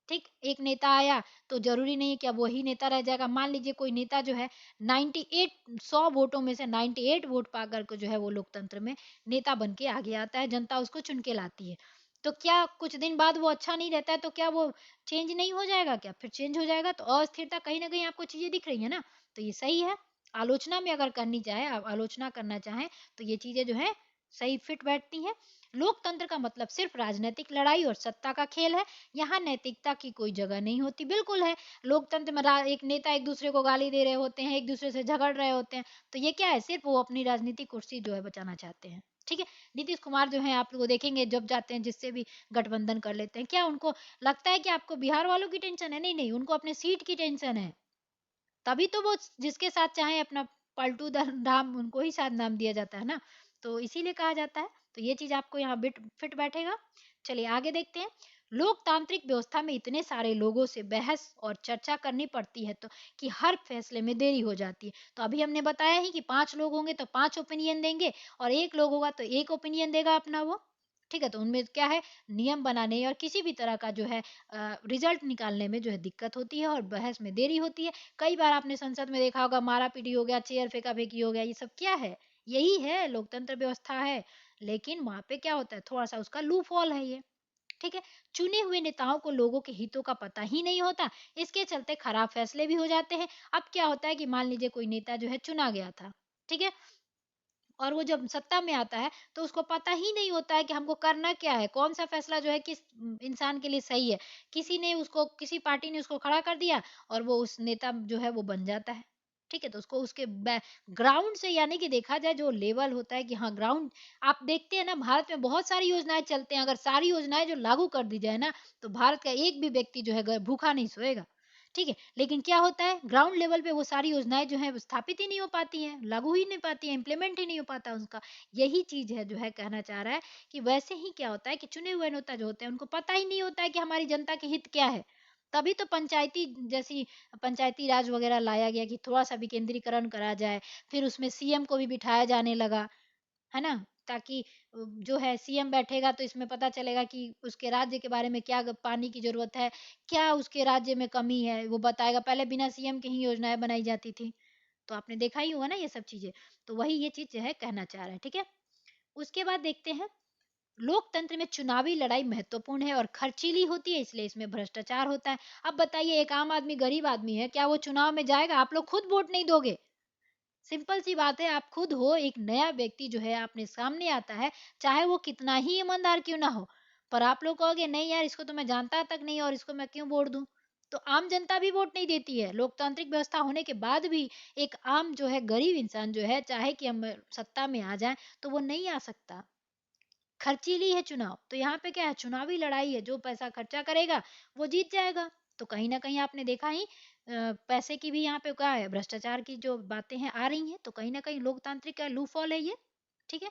ठीक, एक नेता आया तो जरूरी नहीं है कि अब वही नेता रह जाएगा। मान लीजिए कोई नेता जो है 98 100 वोटों में से 98 वोट पाकर के जो है वो लोकतंत्र में नेता बन के आगे आता है, जनता उसको चुन के लाती है। तो क्या कुछ दिन बाद वो अच्छा नहीं रहता है तो क्या वो चेंज नहीं हो जाएगा? क्या फिर चेंज हो जाएगा? तो अस्थिरता कहीं ना कहीं आपको चीजें दिख रही है ना। तो ये सही है। आलोचना में अगर करनी चाहे, आप आलोचना करना चाहें तो ये चीजें जो है सही फिट बैठती हैं। लोकतंत्र का मतलब सिर्फ राजनीतिक लड़ाई और सत्ता का खेल है। यहाँ नैतिकता की कोई जगह नहीं होती। बिल्कुल है, लोकतंत्र में एक नेता एक दूसरे को गाली दे रहे होते हैं, एक दूसरे से झगड़ रहे होते हैं, तो ये क्या है, सिर्फ वो अपनी राजनीतिक कुर्सी जो है बचाना चाहते हैं। ठीक है, नीतीश कुमार जो है आप लोग देखेंगे जब जाते हैं जिससे भी गठबंधन कर लेते हैं, क्या उनको लगता है कि आपको बिहार वालों की टेंशन है? नहीं नहीं, उनको अपने सीट की टेंशन है। तभी तो वो जिसके साथ चाहे अपना पलटू राम उनको ही साथ नाम दिया जाता है ना। तो इसीलिए कहा जाता है। तो ये चीज आपको यहाँ बिट फिट बैठेगा। चलिए आगे देखते हैं, लोकतांत्रिक व्यवस्था में इतने सारे लोगों से बहस और चर्चा करनी पड़ती है तो कि हर फैसले में देरी हो जाती है। तो अभी हमने बताया ही कि 5 लोग होंगे तो 5 ओपिनियन देंगे और 1 लोग होगा तो 1 ओपिनियन देगा अपना वो। ठीक है? तो उनमें क्या है, नियम बनाने और किसी भी तरह का जो है रिज़ल्ट निकालने में जो है दिक्कत होती है और बहस में देरी होती है। कई बार आपने संसद में देखा होगा मारा-पीटी हो गया, चेयर फेंका-फेंकी हो गया, ये सब क्या है? यही है लोकतंत्र व्यवस्था है। लेकिन वहाँ पे क्या होता है, थोड़ा-सा उसका लूप होल है ये। ठीक है? चुने हुए नेताओं को लोगों के हितों का पता ही नहीं होता, इसके चलते खराब फैसले भी हो जाते हैं। अब क्या होता है कि मान लीजिए कोई नेता जो है चुना गया था, ठीक है? और वो जब सत्ता में आता है तो उसको पता ही नहीं होता है कि हमको करना क्या है, कौन-सा फैसला जो है किस इंसान के लिए सही है। किसी पार्टी ने उसको खड़ा कर दिया और वो उस नेता जो है वो बन जाता है। ठीक है? तो उसको उसके ग्राउंड से यानी कि देखा जाए जो लेवल होता है कि हाँ ग्राउंड आप देखते हैं ना भारत में बहुत सारी योजनाएँ चलते हैं, अगर सारी योजनाएँ जो लागू कर दी जाए ना, तो भारत का एक भी व्यक्ति जो है भूखा नहीं सोएगा। ठीक है? लेकिन क्या होता है ग्राउंड लेवल पे वो सारी योजनाएँ जो हैं वो स्थापित ही नहीं हो पाती हैं, लागू ही नहीं पाती हैं, इम्प्लीमेंट ही नहीं हो पाता उसका। यही चीज़ है जो है कहना चाह रहा है कि वैसे ही क्या होता है कि चुने हुए नेता जो होते हैं उनको पता ही नहीं होता है कि हमारी जनता के हित क्या है। तभी तो पंचायती राज वग़ैरह लाया गया कि थोड़ा-सा विकेंद्रीकरण करा जाए, फिर उसमें सीएम को भी बिठाया जाने लगा। है ना? ताकि जो है सीएम बैठेगा तो इसमें पता चलेगा कि उसके राज्य के बारे में क्या पानी की ज़रूरत है, क्या उसके राज्य में कमी है, वो बताएगा। पहले बिना सीएम के ही योजनाएँ बनाई जाती थी। तो आपने देखा ही होगा ना ये सब चीज़ें। तो वही ये चीज़ जो है कहना चाह रहा है, ठीक है? उसके बाद देखते हैं लोकतंत्र में चुनावी लड़ाई महत्वपूर्ण है और खर्चीली होती है इसलिए इसमें भ्रष्टाचार होता है। अब बताइए एक आम आदमी, गरीब आदमी है, क्या वो चुनाव में जाएगा? आप लोग खुद वोट नहीं दोगे। सिंपल सी बात है, आप खुद हो, एक नया व्यक्ति जो है अपने सामने आता है, चाहे वो कितना ही ईमानदार क्यों ना हो, पर आप लोग कहोगे नहीं यार इसको तो मैं जानता तक नहीं और इसको मैं क्यों वोट दूँ? तो आम जनता भी वोट नहीं देती है। लोकतांत्रिक व्यवस्था होने के बाद भी एक आम जो है गरीब इंसान जो है चाहे कि हम सत्ता में आ जाएँ, तो वो नहीं आ सकता। खर्चीली है चुनाव, तो यहाँ पे क्या है चुनावी लड़ाई है, जो पैसा खर्चा करेगा वो जीत जाएगा। तो कहीं न कहीं आपने देखा ही पैसे की भी यहाँ पे क्या है भ्रष्टाचार की जो बातें हैं आ रही हैं, तो कहीं न कहीं लोकतांत्रिक का लूपहोल है ये, ठीक है?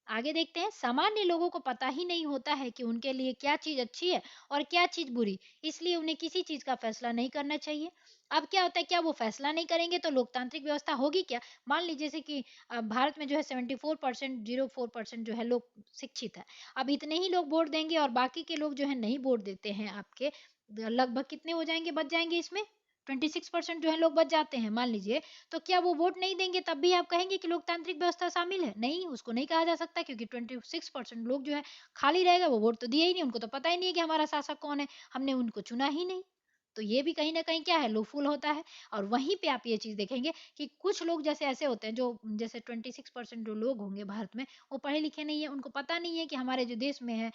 आगे देखते हैं सामान्य लोगों को पता ही नहीं होता है कि उनके लिए क्या चीज अच्छी है और क्या चीज बुरी, इसलिए उन्हें किसी चीज का फैसला नहीं करना चाहिए। अब क्या होता है, क्या वो फैसला नहीं करेंगे तो लोकतांत्रिक व्यवस्था होगी क्या? मान लीजिए जैसे कि भारत में जो है 74% 04% जो है लोग शिक्षित है। अब इतने ही लोग वोट देंगे और बाकी के लोग जो है नहीं वोट देते हैं आपके, लगभग कितने हो जाएंगे, बच जाएंगे इसमें 26% जो है लोग बच जाते हैं मान लीजिए। तो क्या वो वोट नहीं देंगे तब भी आप कहेंगे कि लोकतांत्रिक व्यवस्था शामिल है? नहीं, उसको नहीं कहा जा सकता क्योंकि 26% लोग जो है खाली रहेगा, वो वोट तो दिए ही नहीं, उनको तो पता ही नहीं है कि हमारा शासक कौन है, हमने उनको चुना ही नहीं। तो ये भी कहीं न कहीं क्या है लूपहोल होता है। और वहीं पे आप ये चीज़ देखेंगे कि कुछ लोग जैसे ऐसे होते हैं जो जैसे 26% जो लोग होंगे भारत में, वो पढ़े लिखे नहीं है, उनको पता नहीं है कि हमारे जो देश में है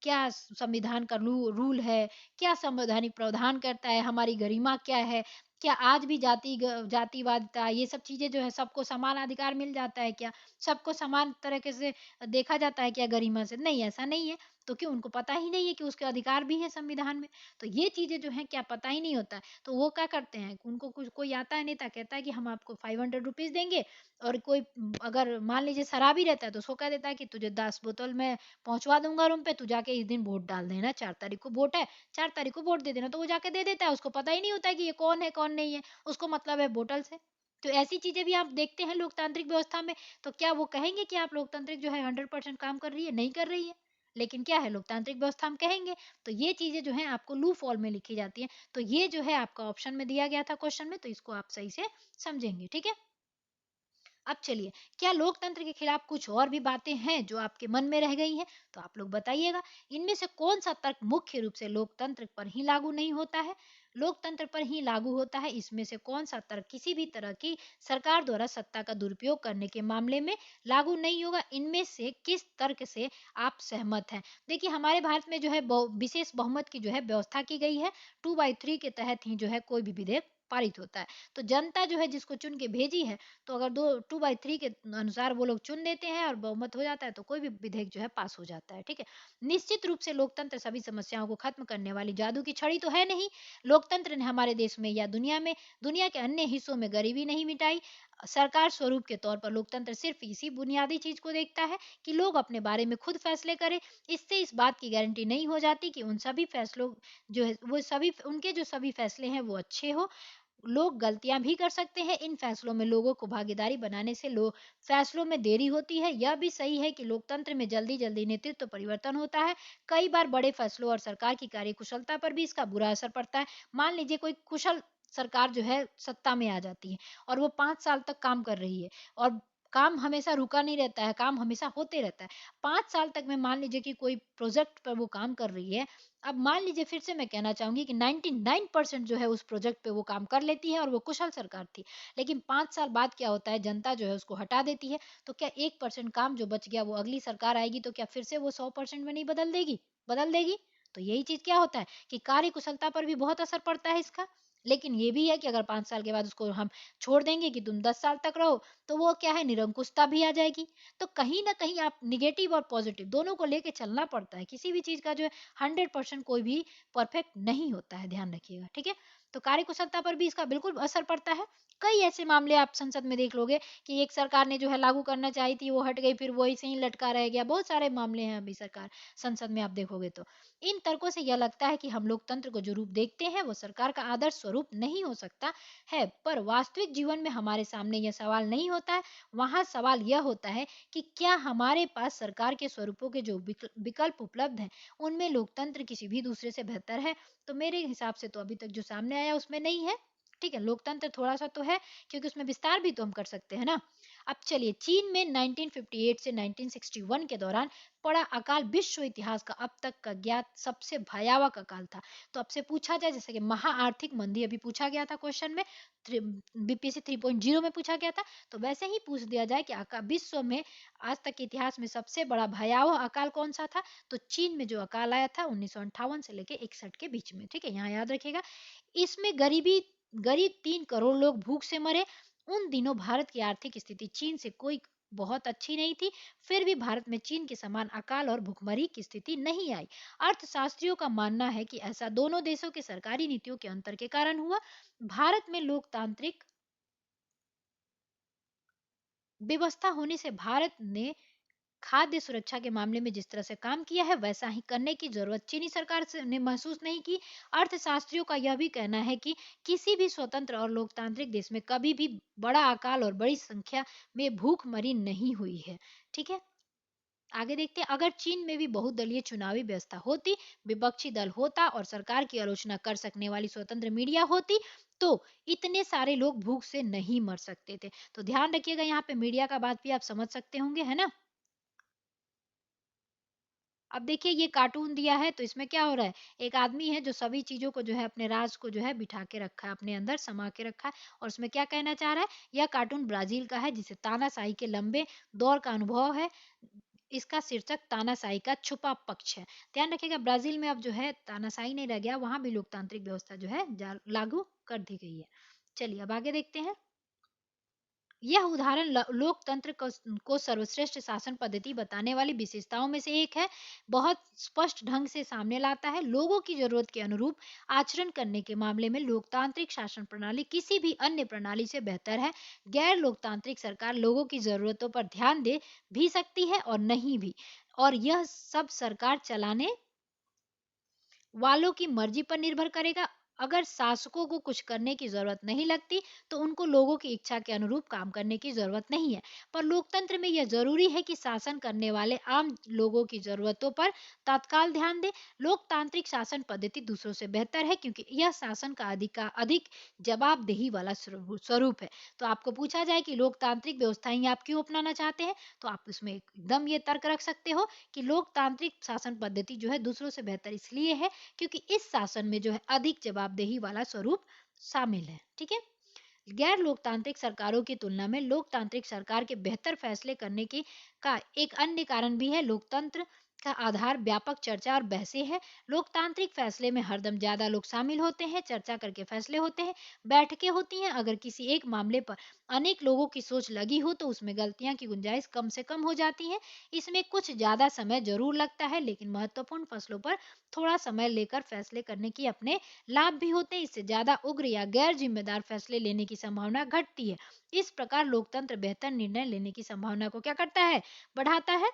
क्या संविधान का रूल है, क्या संवैधानिक प्रावधान करता है, हमारी गरिमा क्या है, क्या आज भी जातिवादिता ये सब चीज़ें जो है सबको समान अधिकार मिल जाता है क्या? सबको समान तरीके से देखा जाता है क्या गरिमा से? नहीं, ऐसा नहीं है। तो क्यों? उनको पता ही नहीं है कि उसके अधिकार भी हैं संविधान में। तो ये चीज़ें जो हैं क्या पता ही नहीं होता है। तो वो क्या करते हैं, उनको कुछ कोई आता है नेता कहता है कि हम आपको ₹500 देंगे और कोई अगर मान लीजिए शराबी रहता है तो उसको कह देता है कि तुझे 10 बोतल मैं पहुँचवा दूँगा रूम पे, तू जाके इस दिन वोट डाल देना, 4 तारीख को वोट है, 4 तारीख को वोट दे देना। तो वो जाके दे देता है, उसको पता ही नहीं होता है कि ये कौन है, कौन नहीं है, उसको मतलब है बोतल से। तो ऐसी चीज़ें भी आप देखते हैं लोकतांत्रिक व्यवस्था में, तो क्या वो कहेंगे कि आप लोकतांत्रिक जो है 100% काम कर रही है? नहीं कर रही है। लेकिन क्या है लोकतांत्रिक व्यवस्था हम कहेंगे, तो ये चीज़ें जो हैं आपको लूप होल में लिखी जाती हैं। तो ये जो है आपका ऑप्शन में दिया गया था क्वेश्चन में, तो इसको आप सही से समझेंगे, ठीक है? अब चलिए, क्या लोकतंत्र के खिलाफ कुछ और भी बातें हैं जो आपके मन में रह गई हैं? तो आप लोग बताइएगा। इनमें से कौन-सा तर्क मुख्य रूप से लोकतंत्र पर ही लागू नहीं होता है? लोकतंत्र पर ही लागू होता है, इसमें से कौन-सा तर्क किसी भी तरह की सरकार द्वारा सत्ता का दुरुपयोग करने के मामले में लागू नहीं होगा? इनमें से किस तर्क से आप सहमत हैं? देखिए, हमारे भारत में जो है विशेष बहुमत की जो है व्यवस्था की गई है। 2/3 के तहत ही जो है कोई भी विधेयक पारित होता है। तो जनता जो है जिसको चुन के भेजी है, तो अगर 2/3 के अनुसार वो लोग चुन देते हैं और बहुमत हो जाता है तो कोई भी विधेयक जो है पास हो जाता है, ठीक है? निश्चित रूप से लोकतंत्र सभी समस्याओं को खत्म करने वाली जादू की छड़ी तो है नहीं। लोकतंत्र ने हमारे देश में या दुनिया के अन्य हिस्सों में गरीबी नहीं मिटाई, सरकार स्वरूप के तौर पर लोकतंत्र सिर्फ इसी बुनियादी चीज को देखता है कि लोग अपने बारे में खुद फैसले करें। इससे इस बात की गारंटी नहीं हो जाती कि उन सभी फैसलों जो है वो सभी उनके जो सभी फैसले हैं वो अच्छे हो। लोग गलतियां भी कर सकते हैं। इन फैसलों में लोगों को भागीदारी बनाने से लोग फैसलों में देरी होती है। यह भी सही है कि लोकतंत्र में जल्दी जल्दी नेतृत्व परिवर्तन होता है। कई बार बड़े फैसलों और सरकार की कार्यकुशलता पर भी इसका बुरा असर पड़ता है। मान लीजिए कोई कुशल सरकार जो है सत्ता में आ जाती है और वो 5 साल तक काम कर रही है और काम हमेशा रुका नहीं रहता है, काम हमेशा होते रहता है। 5 साल तक में मान लीजिए कि कोई प्रोजेक्ट पर वो काम कर रही है। अब मान लीजिए फिर से मैं कहना चाहूँगी कि 99% जो है उस प्रोजेक्ट पे वो काम कर लेती है और वो कुशल सरकार थी। लेकिन 5 साल बाद क्या होता है, जनता जो है उसको हटा देती है। तो क्या 1% काम जो बच गया वो अगली सरकार आएगी तो क्या फिर से वो 100% में नहीं बदल देगी? बदल देगी। तो यही चीज़ क्या होता है कि कार्यकुशलता पर भी बहुत असर पड़ता है इसका। लेकिन ये भी है कि अगर 5 साल के बाद उसको हम छोड़ देंगे कि तुम 10 साल तक रहो, तो वो क्या है, निरंकुशता भी आ जाएगी। तो कहीं न कहीं आप नेगेटिव और पॉजिटिव दोनों को लेके चलना पड़ता है। किसी भी चीज़ का जो है 100% कोई भी परफेक्ट नहीं होता है, ध्यान रखिएगा, ठीक है? तो कार्यकुशलता पर भी इसका बिल्कुल असर पड़ता है। कई ऐसे मामले आप संसद में देख लोगे कि एक सरकार ने जो है लागू करना चाही थी, वो हट गई, फिर वो ऐसे ही लटका रह गया। बहुत सारे मामले हैं अभी सरकार संसद में आप देखोगे तो। इन तर्कों से यह लगता है कि हम लोकतंत्र को जो रूप देखते हैं, वो सरकार का आदर्श स्वरूप नहीं हो सकता है। पर वास्तविक जीवन में हमारे सामने यह सवाल नहीं होता है। वहाँ सवाल यह होता है कि क्या हमारे पास सरकार के स्वरूपों के जो विकल्प उपलब्ध हैं, उनमें लोकतंत्र किसी भी दूसरे से बेहतर है? तो मेरे हिसाब से तो अभी तक जो सामने आया उसमें नहीं है। ठीक है, लोकतंत्र थोड़ा-सा तो है क्योंकि उसमें विस्तार भी तो हम कर सकते हैं ना। अब चलिए, चीन में 1958 से 1961 के दौरान पड़ा अकाल विश्व इतिहास का अब तक का ज्ञात सबसे भयावह अकाल था। तो आपसे पूछा जाए, जैसे कि महा आर्थिक मंदी अभी पूछा गया था क्वेश्चन में, बीपीएससी 3.0 में पूछा गया था, तो वैसे ही पूछ दिया जाए कि विश्व में आज तक के इतिहास में सबसे बड़ा भयावह अकाल कौन सा था? तो चीन में जो अकाल आया था 1958 से लेके 61 के बीच में, ठीक है, यहाँ याद रखिएगा। इसमें करीब 3 करोड़ लोग भूख से मरे। उन दिनों भारत की आर्थिक स्थिति चीन से कोई बहुत अच्छी नहीं थी। फिर भी भारत में चीन के समान अकाल और भुखमरी की स्थिति नहीं आई। अर्थशास्त्रियों का मानना है कि ऐसा दोनों देशों के सरकारी नीतियों के अंतर के कारण हुआ। भारत में लोकतांत्रिक व्यवस्था होने से भारत ने खाद्य सुरक्षा के मामले में जिस तरह से काम किया है, वैसा ही करने की जरूरत चीनी सरकार से ने महसूस नहीं की। अर्थशास्त्रियों का यह भी कहना है कि किसी भी स्वतंत्र और लोकतांत्रिक देश में कभी भी बड़ा अकाल और बड़ी संख्या में भूखमरी नहीं हुई है। ठीक है, आगे देखते हैं। अगर चीन में भी बहुदलीय चुनावी व्यवस्था होती, विपक्षी दल होता और सरकार की आलोचना कर सकने वाली स्वतंत्र मीडिया होती, तो इतने सारे लोग भूख से नहीं मर सकते थे। तो ध्यान रखिएगा, यहाँ पे मीडिया का बात भी आप समझ सकते होंगे, है ना। अब देखिए, ये कार्टून दिया है तो इसमें क्या हो रहा है, एक आदमी है जो सभी चीजों को जो है अपने राज को जो है बिठा के रखा है, अपने अंदर समा के रखा है। और उसमें क्या कहना चाह रहा है, यह कार्टून ब्राजील का है जिसे तानाशाही के लंबे दौर का अनुभव है। इसका शीर्षक तानाशाही का छुपा पक्ष है। ध्यान रखिएगा, ब्राजील में अब जो है तानाशाही नहीं रह गया, वहां भी लोकतांत्रिक व्यवस्था जो है लागू कर दी गई है। चलिए अब आगे देखते हैं। यह उदाहरण लोकतंत्र को सर्वश्रेष्ठ शासन पद्धति बताने वाली विशेषताओं में से एक है। बहुत स्पष्ट ढंग से सामने लाता है लोगों की जरूरत के अनुरूप आचरण करने के मामले में लोकतांत्रिक शासन प्रणाली किसी भी अन्य प्रणाली से बेहतर है। गैर लोकतांत्रिक सरकार लोगों की जरूरतों पर ध्यान दे भी सकती है और नहीं भी, और यह सब सरकार चलाने वालों की मर्जी पर निर्भर करेगा। अगर शासकों को कुछ करने की जरूरत नहीं लगती, तो उनको लोगों की इच्छा के अनुरूप काम करने की जरूरत नहीं है। पर लोकतंत्र में यह जरूरी है कि शासन करने वाले आम लोगों की जरूरतों पर तत्काल ध्यान दे। लोकतांत्रिक शासन पद्धति दूसरों से बेहतर है क्योंकि यह शासन का अधिक जवाबदेही वाला स्वरूप है। तो आपको पूछा जाए कि लोकतांत्रिक व्यवस्थाएं आप क्यों अपनाना चाहते हैं, तो आप उसमें एकदम ये तर्क रख सकते हो कि लोकतांत्रिक शासन पद्धति जो है दूसरों से बेहतर इसलिए है क्योंकि इस शासन में जो है अधिक जवाबदेही वाला स्वरूप शामिल है। ठीक है, गैर लोकतांत्रिक सरकारों की तुलना में लोकतांत्रिक सरकार के बेहतर फैसले करने की का एक अन्य कारण भी है। लोकतंत्र इसका आधार व्यापक चर्चा और बहसें है। लोकतांत्रिक फैसले में हरदम ज्यादा लोग शामिल होते हैं, चर्चा करके फैसले होते हैं, बैठकें होती हैं। अगर किसी एक मामले पर अनेक लोगों की सोच लगी हो तो उसमें गलतियां की गुंजाइश कम से कम हो जाती है। इसमें कुछ ज्यादा समय जरूर लगता है, लेकिन महत्वपूर्ण फैसलों पर थोड़ा समय लेकर फैसले करने की अपने लाभ भी होते हैं। इससे ज्यादा उग्र या गैर जिम्मेदार फैसले लेने की संभावना घटती है। इस प्रकार लोकतंत्र बेहतर निर्णय लेने की संभावना को क्या करता है, बढ़ाता है।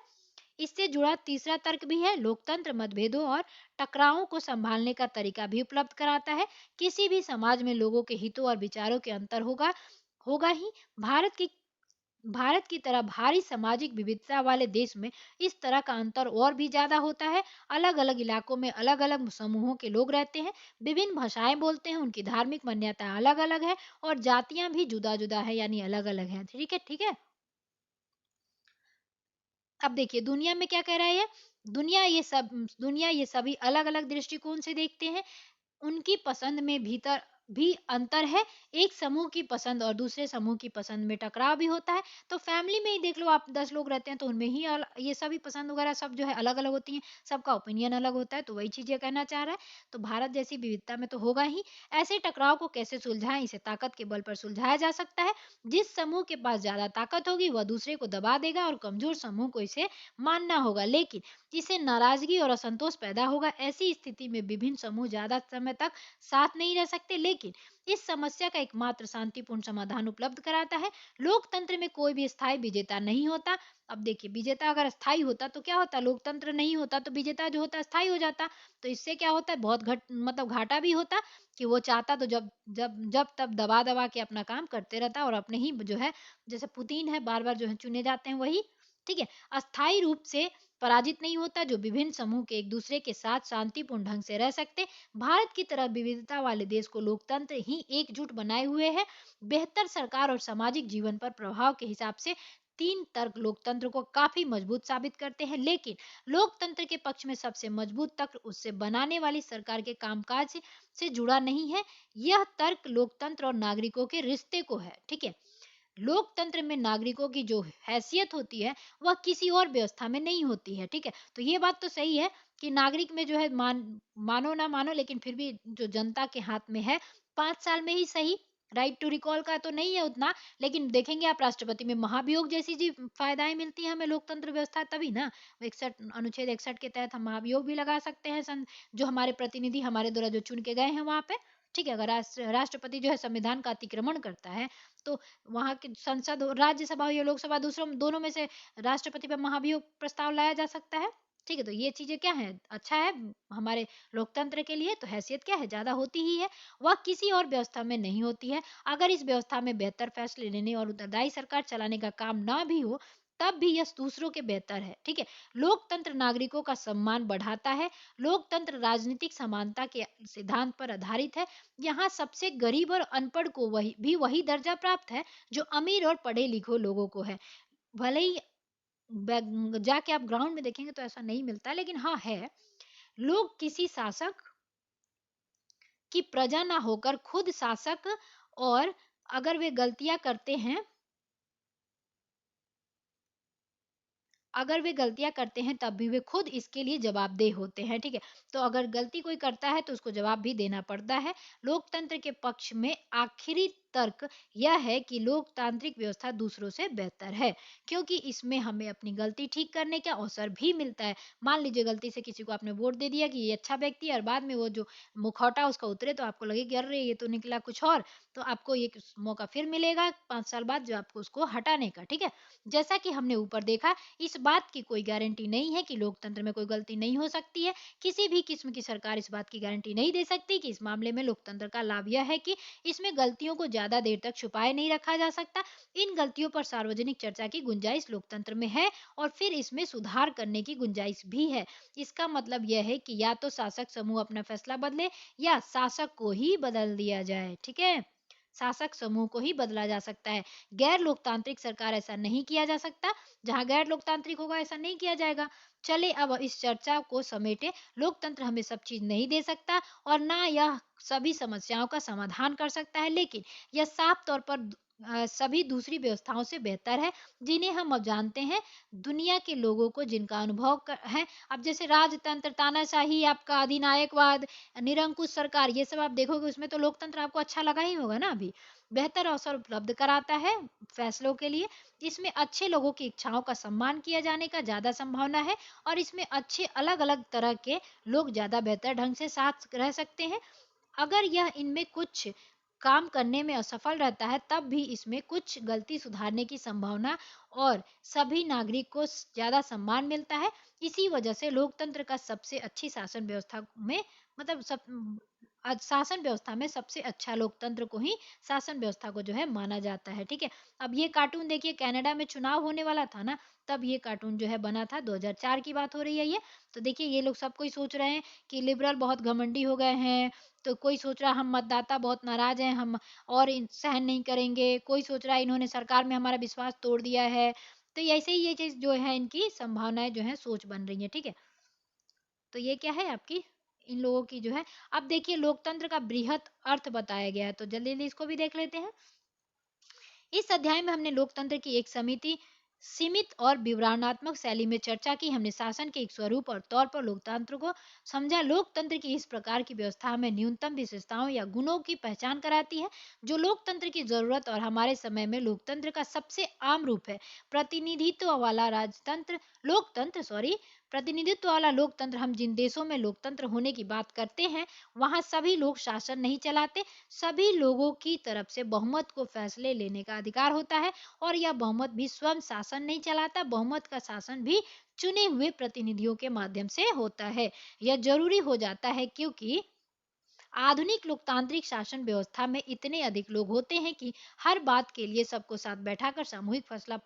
इससे जुड़ा तीसरा तर्क भी है, लोकतंत्र मतभेदों और टकरावों को संभालने का तरीका भी उपलब्ध कराता है। किसी भी समाज में लोगों के हितों और विचारों के अंतर होगा होगा ही। भारत की तरह भारी सामाजिक विविधता वाले देश में इस तरह का अंतर और भी ज्यादा होता है। अलग अलग इलाकों में अलग अलग समूहों के लोग रहते हैं, विभिन्न भाषाएं बोलते हैं, उनकी धार्मिक मान्यता अलग अलग है और जातियां भी जुदा जुदा है, यानी अलग अलग है। ठीक है, ठीक है। अब देखिए दुनिया में क्या कह रहा है ये, दुनिया ये सभी अलग अलग दृष्टिकोण से देखते हैं। उनकी पसंद में भीतर भी अंतर है। एक समूह की पसंद और दूसरे समूह की पसंद में टकराव भी होता है। तो फैमिली में ही देख लो, आप 10 लोग रहते हैं तो उनमें ही ये सभी पसंद वगैरह सब जो है अलग अलग होती हैं, सबका ओपिनियन अलग होता है। तो वही चीज ये कहना चाह रहा है। तो भारत जैसी विविधता में तो होगा ही। ऐसे टकराव को कैसे सुलझाएं, इसे ताकत के बल पर सुलझाया जा सकता है। जिस समूह के पास ज्यादा ताकत होगी वह दूसरे को दबा देगा और कमजोर समूह को इसे मानना होगा, लेकिन इसे नाराजगी और असंतोष पैदा होगा। ऐसी स्थिति में विभिन्न समूह ज्यादा समय तक साथ नहीं रह सकते, लेकिन इस समस्या का एकमात्र शांतिपूर्ण समाधान उपलब्ध कराता है। लोकतंत्र में कोई भी स्थायी विजेता नहीं होता। अब देखिए विजेता अगर स्थायी होता तो क्या होता, लोकतंत्र नहीं होता तो विजेता जो होता स्थायी हो जाता। तो इससे क्या होता है, बहुत घाटा भी होता कि वो चाहता तो जब जब जब तब दबा दबा के अपना काम करते रहता और अपने ही जो है, जैसे पुतिन है बार बार जो है चुने जाते हैं वही, ठीक है, अस्थायी रूप से पराजित नहीं होता, जो विभिन्न समूह के एक दूसरे के साथ शांतिपूर्ण ढंग से रह सकते। भारत की तरह विविधता वाले देश को लोकतंत्र ही एकजुट बनाए हुए है। बेहतर सरकार और सामाजिक जीवन पर प्रभाव के हिसाब से तीन तर्क लोकतंत्र को काफी मजबूत साबित करते हैं, लेकिन लोकतंत्र के पक्ष में सबसे मजबूत तर्क उससे बनाने वाली सरकार के कामकाज से जुड़ा नहीं है। यह तर्क लोकतंत्र और नागरिकों के रिश्ते को है। ठीक है, लोकतंत्र में नागरिकों की जो हैसियत होती है वह किसी और व्यवस्था में नहीं होती है। ठीक है, तो ये बात तो सही है कि नागरिक में जो है मानो ना मानो, लेकिन फिर भी जो जनता के हाथ में है 5 साल में ही सही, राइट टू रिकॉल का तो नहीं है उतना। लेकिन देखेंगे आप राष्ट्रपति में महाभियोग जैसी जी फायदाएं मिलती हैं हमें लोकतंत्र व्यवस्था, तभी ना 61 अनुच्छेद 61 के तहत हम महाभियोग भी लगा सकते हैं जो हमारे प्रतिनिधि हमारे द्वारा जो चुन के गए हैं वहां पे। ठीक है, अगर राष्ट्रपति जो है संविधान का अतिक्रमण करता है तो वहाँ की संसद हो, राज्यसभा हो या लोकसभा, दूसरों दोनों में से राष्ट्रपति पर महाभियोग प्रस्ताव लाया जा सकता है। ठीक है, तो ये चीजें क्या है, अच्छा है हमारे लोकतंत्र के लिए। तो हैसियत क्या है, ज्यादा होती ही है, वह किसी और व्यवस्था में नहीं होती है। अगर इस व्यवस्था में बेहतर फैसले लेने और उत्तरदायी सरकार चलाने का काम ना भी हो तब भी यह दूसरों के बेहतर है। ठीक है, लोकतंत्र नागरिकों का सम्मान बढ़ाता है। लोकतंत्र राजनीतिक समानता के सिद्धांत पर आधारित है। यहाँ सबसे गरीब और अनपढ़ को वही दर्जा प्राप्त है जो अमीर और पढ़े लिखे लोगों को है। भले ही जाके आप ग्राउंड में देखेंगे तो ऐसा नहीं मिलता, लेकिन हाँ है, लोग किसी शासक की प्रजा ना होकर खुद शासक, और अगर वे गलतियां करते हैं, अगर वे गलतियां करते हैं तब भी वे खुद इसके लिए जवाबदेह होते हैं। ठीक है, तो अगर गलती कोई करता है तो उसको जवाब भी देना पड़ता है। लोकतंत्र के पक्ष में आखिरी तर्क यह है कि लोकतांत्रिक व्यवस्था दूसरों से बेहतर है, क्योंकि इसमें हमें अपनी गलती ठीक करने का अवसर भी मिलता है। मान लीजिए गलती से किसी को आपने वोट दे दिया कि ये अच्छा व्यक्ति है, और बाद में वो जो मुखौटा उसका उतरे तो आपको लगे कि अरे ये तो निकला कुछ और, तो आपको ये मौका फिर मिलेगा 5 साल बाद जो आपको उसको हटाने का। ठीक है, जैसा कि हमने ऊपर देखा, इस बात की कोई गारंटी नहीं है कि लोकतंत्र में कोई गलती नहीं हो सकती है। किसी भी किस्म की सरकार इस बात की गारंटी नहीं दे सकती। कि इस मामले में लोकतंत्र का लाभ यह है कि इसमें गलतियों को ज्यादा देर तक छुपाए नहीं रखा जा सकता। इन गलतियों पर सार्वजनिक चर्चा की गुंजाइश लोकतंत्र में है, और फिर इसमें सुधार करने की गुंजाइश भी है। इसका मतलब यह है कि या तो शासक समूह अपना फैसला बदले या शासक को ही बदल दिया जाए। ठीक है, शासक समूह को ही बदला जा सकता है। गैर लोकतांत्रिक सरकार ऐसा नहीं किया जा सकता। जहां गैर लोकतांत्रिक होगा ऐसा नहीं किया जाएगा। चले अब इस चर्चा को समेटे, लोकतंत्र हमें सब चीज नहीं दे सकता और ना यह सभी समस्याओं का समाधान कर सकता है, लेकिन यह साफ तौर पर सभी दूसरी व्यवस्थाओं से बेहतर है, जिन्हें हम अब जानते हैं दुनिया के लोगों को जिनका अनुभव है। अब जैसे राजतंत्र, तानाशाही, आपका अधिनायकवाद, निरंकुश सरकार, ये सब आप देखोगे उसमें तो लोकतंत्र आपको अच्छा लगा ही होगा ना अभी। बेहतर अवसर उपलब्ध कराता है फैसलों के लिए। इसमें अच्छे लोगों की इच्छाओं का सम्मान किया जाने का ज़्यादा संभावना है और इसमें अच्छे अलग-अलग तरह के लोग ज़्यादा बेहतर ढंग से साथ रह सकते हैं। अगर यह इनमें कुछ काम करने में असफल रहता है तब भी इसमें कुछ गलती सुधारने की संभावना और सभी नागरिक को ज़्यादा सम्मान मिलता है। इसी वजह से लोकतंत्र का सबसे अच्छी शासन व्यवस्था में मतलब शासन व्यवस्था में सबसे अच्छा लोकतंत्र को ही शासन व्यवस्था को जो है माना जाता है, ठीक है। अब ये कार्टून देखिए, कनाडा में चुनाव होने वाला था ना, तब ये कार्टून जो है बना था, 2004 की बात हो रही है ये। तो देखिए ये लोग सब कोई सोच रहे हैं कि लिबरल बहुत घमंडी हो गए हैं, तो कोई सोच रहा है हम मतदाता बहुत नाराज हैं, हम और सहन नहीं करेंगे, कोई सोच रहा है इन्होंने सरकार में हमारा विश्वास तोड़ दिया है। तो ऐसे ही ये चीज जो है इनकी संभावनाएं जो है सोच बन रही है, ठीक है। तो ये क्या है आपकी इन लोगों की जो है। अब देखिए लोकतंत्र का बृहत अर्थ बताया गया है, तो जल्दी जल्दी इसको भी देख लेते हैं। इस अध्याय में हमने लोकतंत्र की एक समिति सीमित और विवरणात्मक शैली में चर्चा की। हमने शासन के एक स्वरूप और तौर पर लोकतंत्र को समझा। लोकतंत्र की इस प्रकार की व्यवस्था में न्यूनतम विशेषताओं या गुणों की पहचान कराती है जो लोकतंत्र की जरूरत और हमारे समय में लोकतंत्र का सबसे आम रूप है। प्रतिनिधित्व वाला राजतंत्र लोकतंत्र सॉरी प्रतिनिधित्व वाला लोकतंत्र, हम जिन देशों में लोकतंत्र होने की बात करते हैं वहां सभी लोग शासन नहीं चलाते, सभी लोगों की तरफ से बहुमत को फैसले लेने का अधिकार होता है और यह बहुमत भी स्वयं शासन नहीं चलाता, बहुमत का शासन भी चुने हुए प्रतिनिधियों के माध्यम से होता है। यह जरूरी हो जाता है क्योंकि आधुनिक लोकतांत्रिक शासन व्यवस्था में इतने अधिक लोग होते हैं कि हर बात के लिए सबको साथ बैठाकर सामूहिक फैसला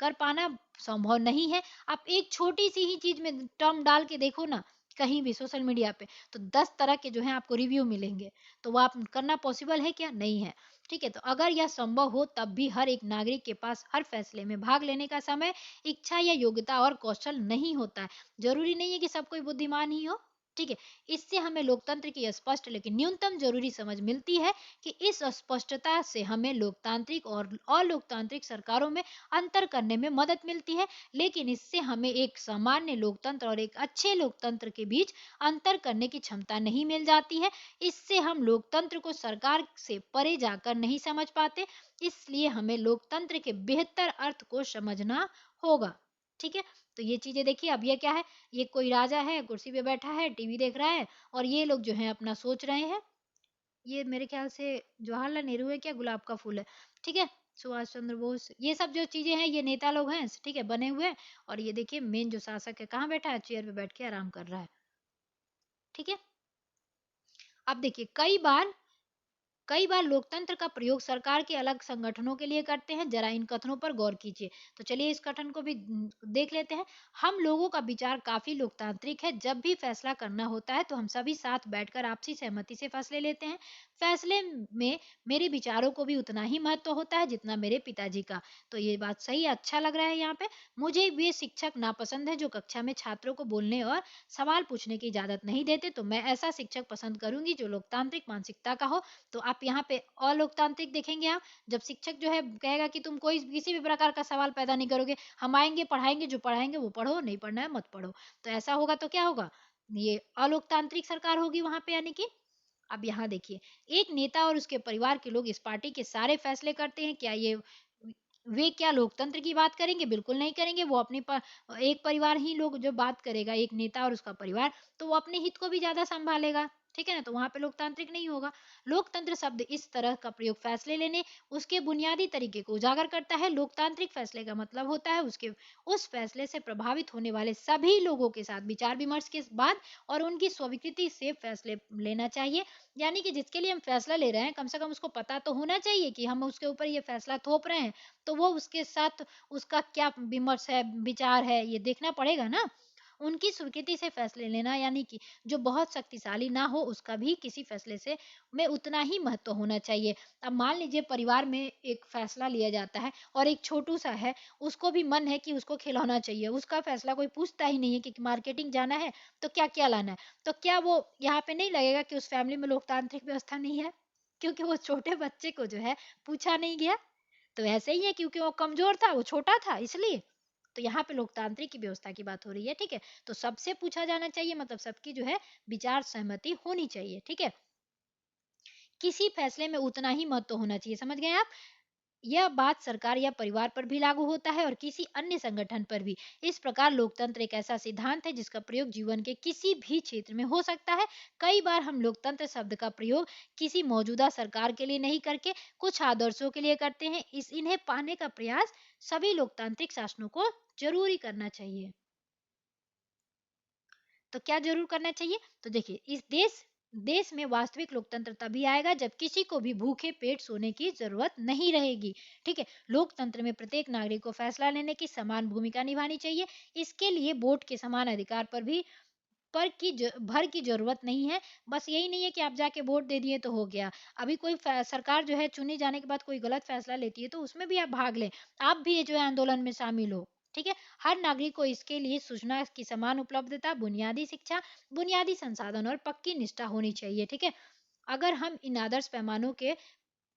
कर पाना संभव नहीं है। आप एक छोटी सी ही चीज में टर्म डाल के देखो ना, कहीं भी सोशल मीडिया पे, तो 10 तरह के जो है आपको रिव्यू मिलेंगे। तो वो आप करना पॉसिबल है क्या? नहीं है, ठीक है। तो अगर यह संभव हो तब भी हर एक नागरिक के पास हर फैसले में भाग लेने का समय, इच्छा या योग्यता और कौशल नहीं होता है। जरूरी नहीं है कि सब कोई बुद्धिमान ही हो, ठीक है। इससे हमें लोकतंत्र की स्पष्ट लेकिन न्यूनतम जरूरी समझ मिलती है कि इस स्पष्टता से हमें लोकतांत्रिक और अलोकतांत्रिक सरकारों में अंतर करने में मदद मिलती है, लेकिन इससे हमें एक सामान्य लोकतंत्र और एक अच्छे लोकतंत्र के बीच अंतर करने की क्षमता नहीं मिल जाती है। इससे हम लोकतंत्र को सरकार से परे जाकर नहीं समझ पाते, इसलिए हमें लोकतंत्र के बेहतर अर्थ को समझना होगा, ठीक है। तो ये चीजें देखिए। अब ये क्या है, ये कोई राजा है, कुर्सी पे बैठा है, टीवी देख रहा है और ये लोग जो है अपना सोच रहे हैं। ये मेरे ख्याल से जवाहरलाल नेहरू है क्या, गुलाब का फूल है, ठीक है। सुभाष चंद्र बोस, ये सब जो चीजें हैं ये नेता लोग हैं, ठीक है, बने हुए हैं। और ये देखिए मेन जो शासक है कहाँ बैठा है, चेयर पे बैठ के आराम कर रहा है, ठीक है। अब देखिए कई बार लोकतंत्र का प्रयोग सरकार के अलग संगठनों के लिए करते हैं। जरा इन कथनों पर गौर कीजिए। तो चलिए इस कथन को भी देख लेते हैं। हम लोगों का विचार काफी लोकतांत्रिक है। जब भी फैसला करना होता है तो हम सभी साथ बैठकर आपसी सहमति से फैसले लेते हैं। फैसले में मेरे विचारों को भी उतना ही महत्व होता है जितना मेरे पिताजी का। तो ये बात सही है, अच्छा लग रहा है यहाँ पे। मुझे वे शिक्षक नापसंद है जो कक्षा में छात्रों को बोलने और सवाल पूछने की इजाजत नहीं देते। तो मैं ऐसा शिक्षक पसंद करूंगी जो लोकतांत्रिक मानसिकता का हो। तो आप यहाँ पे अलोकतांत्रिक देखेंगे आप, जब शिक्षक जो है कहेगा कि तुम कोई किसी भी प्रकार का सवाल पैदा नहीं करोगे, हम आएंगे पढ़ाएंगे, जो पढ़ाएंगे वो पढ़ो, नहीं पढ़ना है मत पढ़ो। तो ऐसा होगा तो क्या होगा, ये अलोकतांत्रिक सरकार होगी वहां पे, यानी कि। अब यहाँ देखिए, एक नेता और उसके परिवार के लोग इस पार्टी के सारे फैसले करते हैं, क्या ये वे क्या लोकतंत्र की बात करेंगे? बिल्कुल नहीं करेंगे। वो अपने एक परिवार ही लोग जो बात करेगा, एक नेता और उसका परिवार, तो वो अपने हित को भी ज्यादा संभालेगा, ठीक है ना। तो वहां पे लोकतांत्रिक नहीं होगा। लोकतंत्र शब्द इस तरह का प्रयोग फैसले लेने उसके बुनियादी तरीके को उजागर करता है। लोकतांत्रिक फैसले का मतलब होता है उसके उस फैसले से प्रभावित होने वाले सभी लोगों के साथ विचार विमर्श के बाद और उनकी स्वीकृति से फैसले लेना चाहिए। यानी कि जिसके लिए हम फैसला ले रहे हैं, कम से कम उसको पता तो होना चाहिए कि हम उसके ऊपर ये फैसला थोप रहे हैं, तो वो उसके साथ उसका क्या विमर्श है, विचार है, ये देखना पड़ेगा ना। उनकी स्वीकृति से फैसले लेना, यानी कि जो बहुत शक्तिशाली ना हो उसका भी किसी फैसले से में उतना ही महत्व होना चाहिए। अब मान लीजिए परिवार में एक फैसला लिया जाता है और एक छोटू सा है, उसको भी मन है कि उसको खिलौना चाहिए, उसका फैसला कोई पूछता ही नहीं है कि मार्केटिंग जाना है तो क्या क्या लाना है। तो क्या वो यहाँ पे नहीं लगेगा कि उस फैमिली में लोकतांत्रिक व्यवस्था नहीं है, क्योंकि वो छोटे बच्चे को जो है पूछा नहीं गया। तो ऐसे ही है, क्योंकि वो कमजोर था, वो छोटा था इसलिए। तो यहाँ पे लोकतांत्रिक की व्यवस्था की बात हो रही है, ठीक है। तो सबसे पूछा जाना चाहिए, मतलब सबकी जो है विचार सहमति होनी चाहिए, ठीक है। किसी फैसले में उतना ही महत्व होना चाहिए, समझ गए आप। यह बात सरकार या परिवार पर भी लागू होता है और किसी अन्य संगठन पर भी। इस प्रकार लोकतंत्र एक ऐसा सिद्धांत है जिसका प्रयोग जीवन के किसी भी क्षेत्र में हो सकता है। कई बार हम लोकतंत्र शब्द का प्रयोग किसी मौजूदा सरकार के लिए नहीं करके कुछ आदर्शों के लिए करते हैं। इस इन्हें पाने का प्रयास सभी लोकतांत्रिक शासनों को जरूरी करना चाहिए। तो क्या जरूर करना चाहिए? तो देखिए, इस देश में वास्तविक लोकतंत्र तभी आएगा जब किसी को भी भूखे पेट सोने की जरूरत नहीं रहेगी, ठीक है। लोकतंत्र में प्रत्येक नागरिक को फैसला लेने की समान भूमिका निभानी चाहिए। इसके लिए वोट के समान अधिकार पर भी भर की जरूरत नहीं है। बस यही नहीं है कि आप जाके वोट दे दिए तो हो गया। अभी कोई सरकार जो है चुने जाने के बाद कोई गलत फैसला लेती है तो उसमें भी आप भाग लें, आप भी ये जो है आंदोलन में शामिल हो, ठीक है। हर नागरिक को इसके लिए सूचना की समान उपलब्धता, बुनियादी शिक्षा, बुनियादी संसाधन और पक्की निष्ठा होनी चाहिए, ठीक है। अगर हम इन आदर्श पैमानों के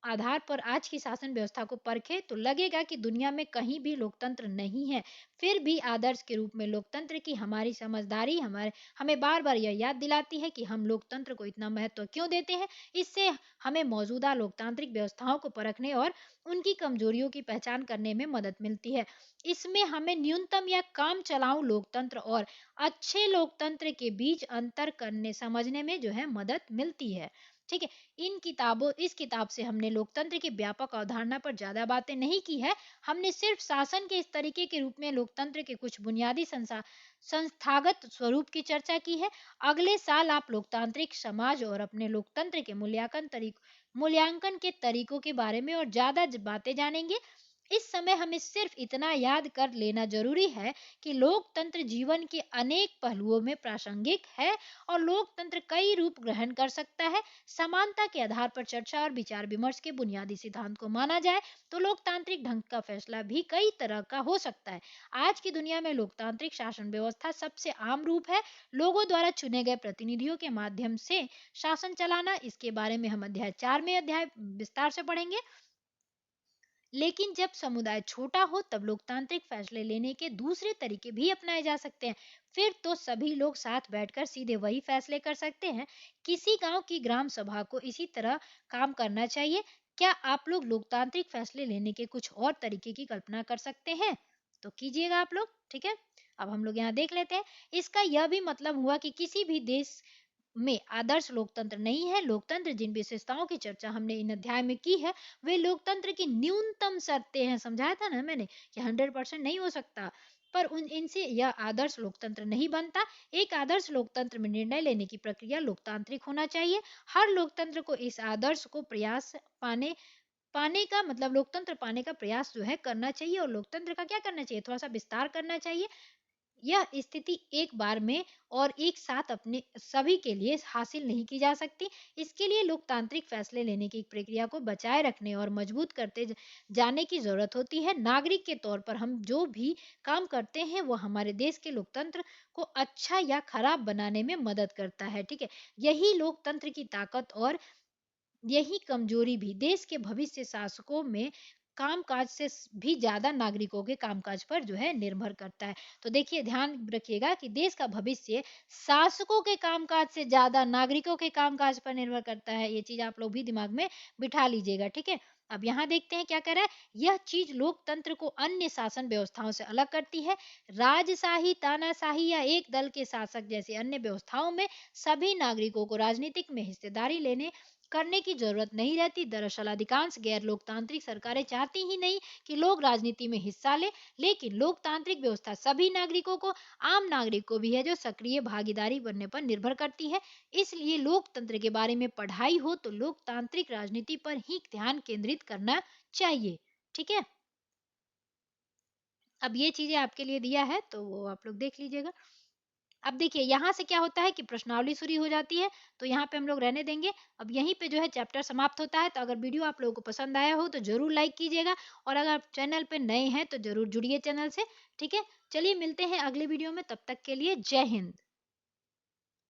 आधार पर आज की शासन व्यवस्था को परखें तो लगेगा कि दुनिया में कहीं भी लोकतंत्र नहीं है। फिर भी आदर्श के रूप में लोकतंत्र की हमारी समझदारी हमें बार बार यह याद दिलाती है कि हम लोकतंत्र को इतना महत्व क्यों देते हैं। इससे हमें मौजूदा लोकतांत्रिक व्यवस्थाओं को परखने और उनकी कमजोरियों की पहचान करने में मदद मिलती है। इसमें हमें न्यूनतम या काम चलाऊ लोकतंत्र और अच्छे लोकतंत्र के बीच अंतर करने समझने में जो है मदद मिलती है, ठीक है। इस किताब से हमने लोकतंत्र की व्यापक अवधारणा पर ज्यादा बातें नहीं की है। हमने सिर्फ शासन के इस तरीके के रूप में लोकतंत्र के कुछ बुनियादी संस्थागत स्वरूप की चर्चा की है। अगले साल आप लोकतांत्रिक समाज और अपने लोकतंत्र के मूल्यांकन के तरीकों के बारे में और ज्यादा बातें जानेंगे। इस समय हमें सिर्फ इतना याद कर लेना जरूरी है कि लोकतंत्र जीवन के अनेक पहलुओं में प्रासंगिक है और लोकतंत्र कई रूप ग्रहण कर सकता है। समानता के आधार पर चर्चा और विचार विमर्श के बुनियादी सिद्धांत को माना जाए तो लोकतांत्रिक ढंग का फैसला भी कई तरह का हो सकता है। आज की दुनिया में लोकतांत्रिक शासन व्यवस्था सबसे आम रूप है, लोगों द्वारा चुने गए प्रतिनिधियों के माध्यम से शासन चलाना। इसके बारे में हम अध्याय 4 में अध्याय विस्तार से पढ़ेंगे। लेकिन जब समुदाय छोटा हो तब लोकतांत्रिक फैसले लेने के दूसरे तरीके भी अपनाए जा सकते हैं। फिर तो सभी लोग साथ बैठकर सीधे वही फैसले कर सकते हैं। किसी गांव की ग्राम सभा को इसी तरह काम करना चाहिए। क्या आप लोग लोकतांत्रिक फैसले लेने के कुछ और तरीके की कल्पना कर सकते हैं? तो कीजिएगा आप लोग, ठीक है। अब हम लोग यहाँ देख लेते हैं। इसका यह भी मतलब हुआ कि किसी भी देश में आदर्श लोकतंत्र नहीं है। लोकतंत्र जिन विशेषताओं की चर्चा हमने इन अध्याय में की है वे लोकतंत्र की न्यूनतम शर्तें हैं। समझाया था ना मैंने कि 100% नहीं हो सकता, पर उन इनसे यह आदर्श लोकतंत्र नहीं बनता। एक आदर्श लोकतंत्र में निर्णय लेने की प्रक्रिया लोकतांत्रिक होना चाहिए। हर लोकतंत्र को इस आदर्श को प्रयास पाने पाने का मतलब लोकतंत्र पाने का प्रयास जो है करना चाहिए और लोकतंत्र का क्या करना चाहिए, थोड़ा सा विस्तार करना चाहिए। यह स्थिति एक बार में और एक साथ अपने सभी के लिए हासिल नहीं की जा सकती। इसके लिए लोकतांत्रिक फैसले लेने की प्रक्रिया को बचाए रखने और मजबूत करते जाने की जरूरत होती है। नागरिक के तौर पर हम जो भी काम करते हैं वो हमारे देश के लोकतंत्र को अच्छा या खराब बनाने में मदद करता है, ठीक है। यही लोकतंत्र की ताकत और यही कमजोरी भी देश के भविष्य शासकों में कामकाज से भी ज्यादा नागरिकों के कामकाज पर जो है निर्भर करता है। तो देखिए, ध्यान रखिएगा कि देश का भविष्य शासकों के कामकाज से ज्यादा नागरिकों के कामकाज पर निर्भर करता है। ये चीज आप लोग भी दिमाग में बिठा लीजिएगा, ठीक है। अब यहाँ देखते हैं क्या कह रहा है। यह चीज लोकतंत्र को अन्य शासन व्यवस्थाओं से अलग करती है। राजशाही, तानाशाही या एक दल के शासक जैसी अन्य व्यवस्थाओं में सभी नागरिकों को राजनीतिक में हिस्सेदारी लेने करने की जरूरत नहीं रहती। दरअसल अधिकांश गैर लोकतांत्रिक सरकारें चाहती ही नहीं कि लोग राजनीति में हिस्सा लें, लेकिन लोकतांत्रिक व्यवस्था सभी नागरिकों को, आम नागरिक को भी है जो सक्रिय भागीदारी बनने पर निर्भर करती है। इसलिए लोकतंत्र के बारे में पढ़ाई हो तो लोकतांत्रिक राजनीति पर ही ध्यान केंद्रित करना चाहिए, ठीक है। अब ये चीजें आपके लिए दिया है तो वो आप लोग देख लीजिएगा। अब देखिए यहाँ से क्या होता है कि प्रश्नावली शुरू हो जाती है, तो यहाँ पे हम लोग रहने देंगे। अब यहीं पे जो है चैप्टर समाप्त होता है। तो अगर वीडियो आप लोगों को पसंद आया हो तो जरूर लाइक कीजिएगा और अगर आप चैनल पे नए हैं तो जरूर जुड़िए चैनल से, ठीक है। चलिए मिलते हैं अगले वीडियो में, तब तक के लिए जय हिंद।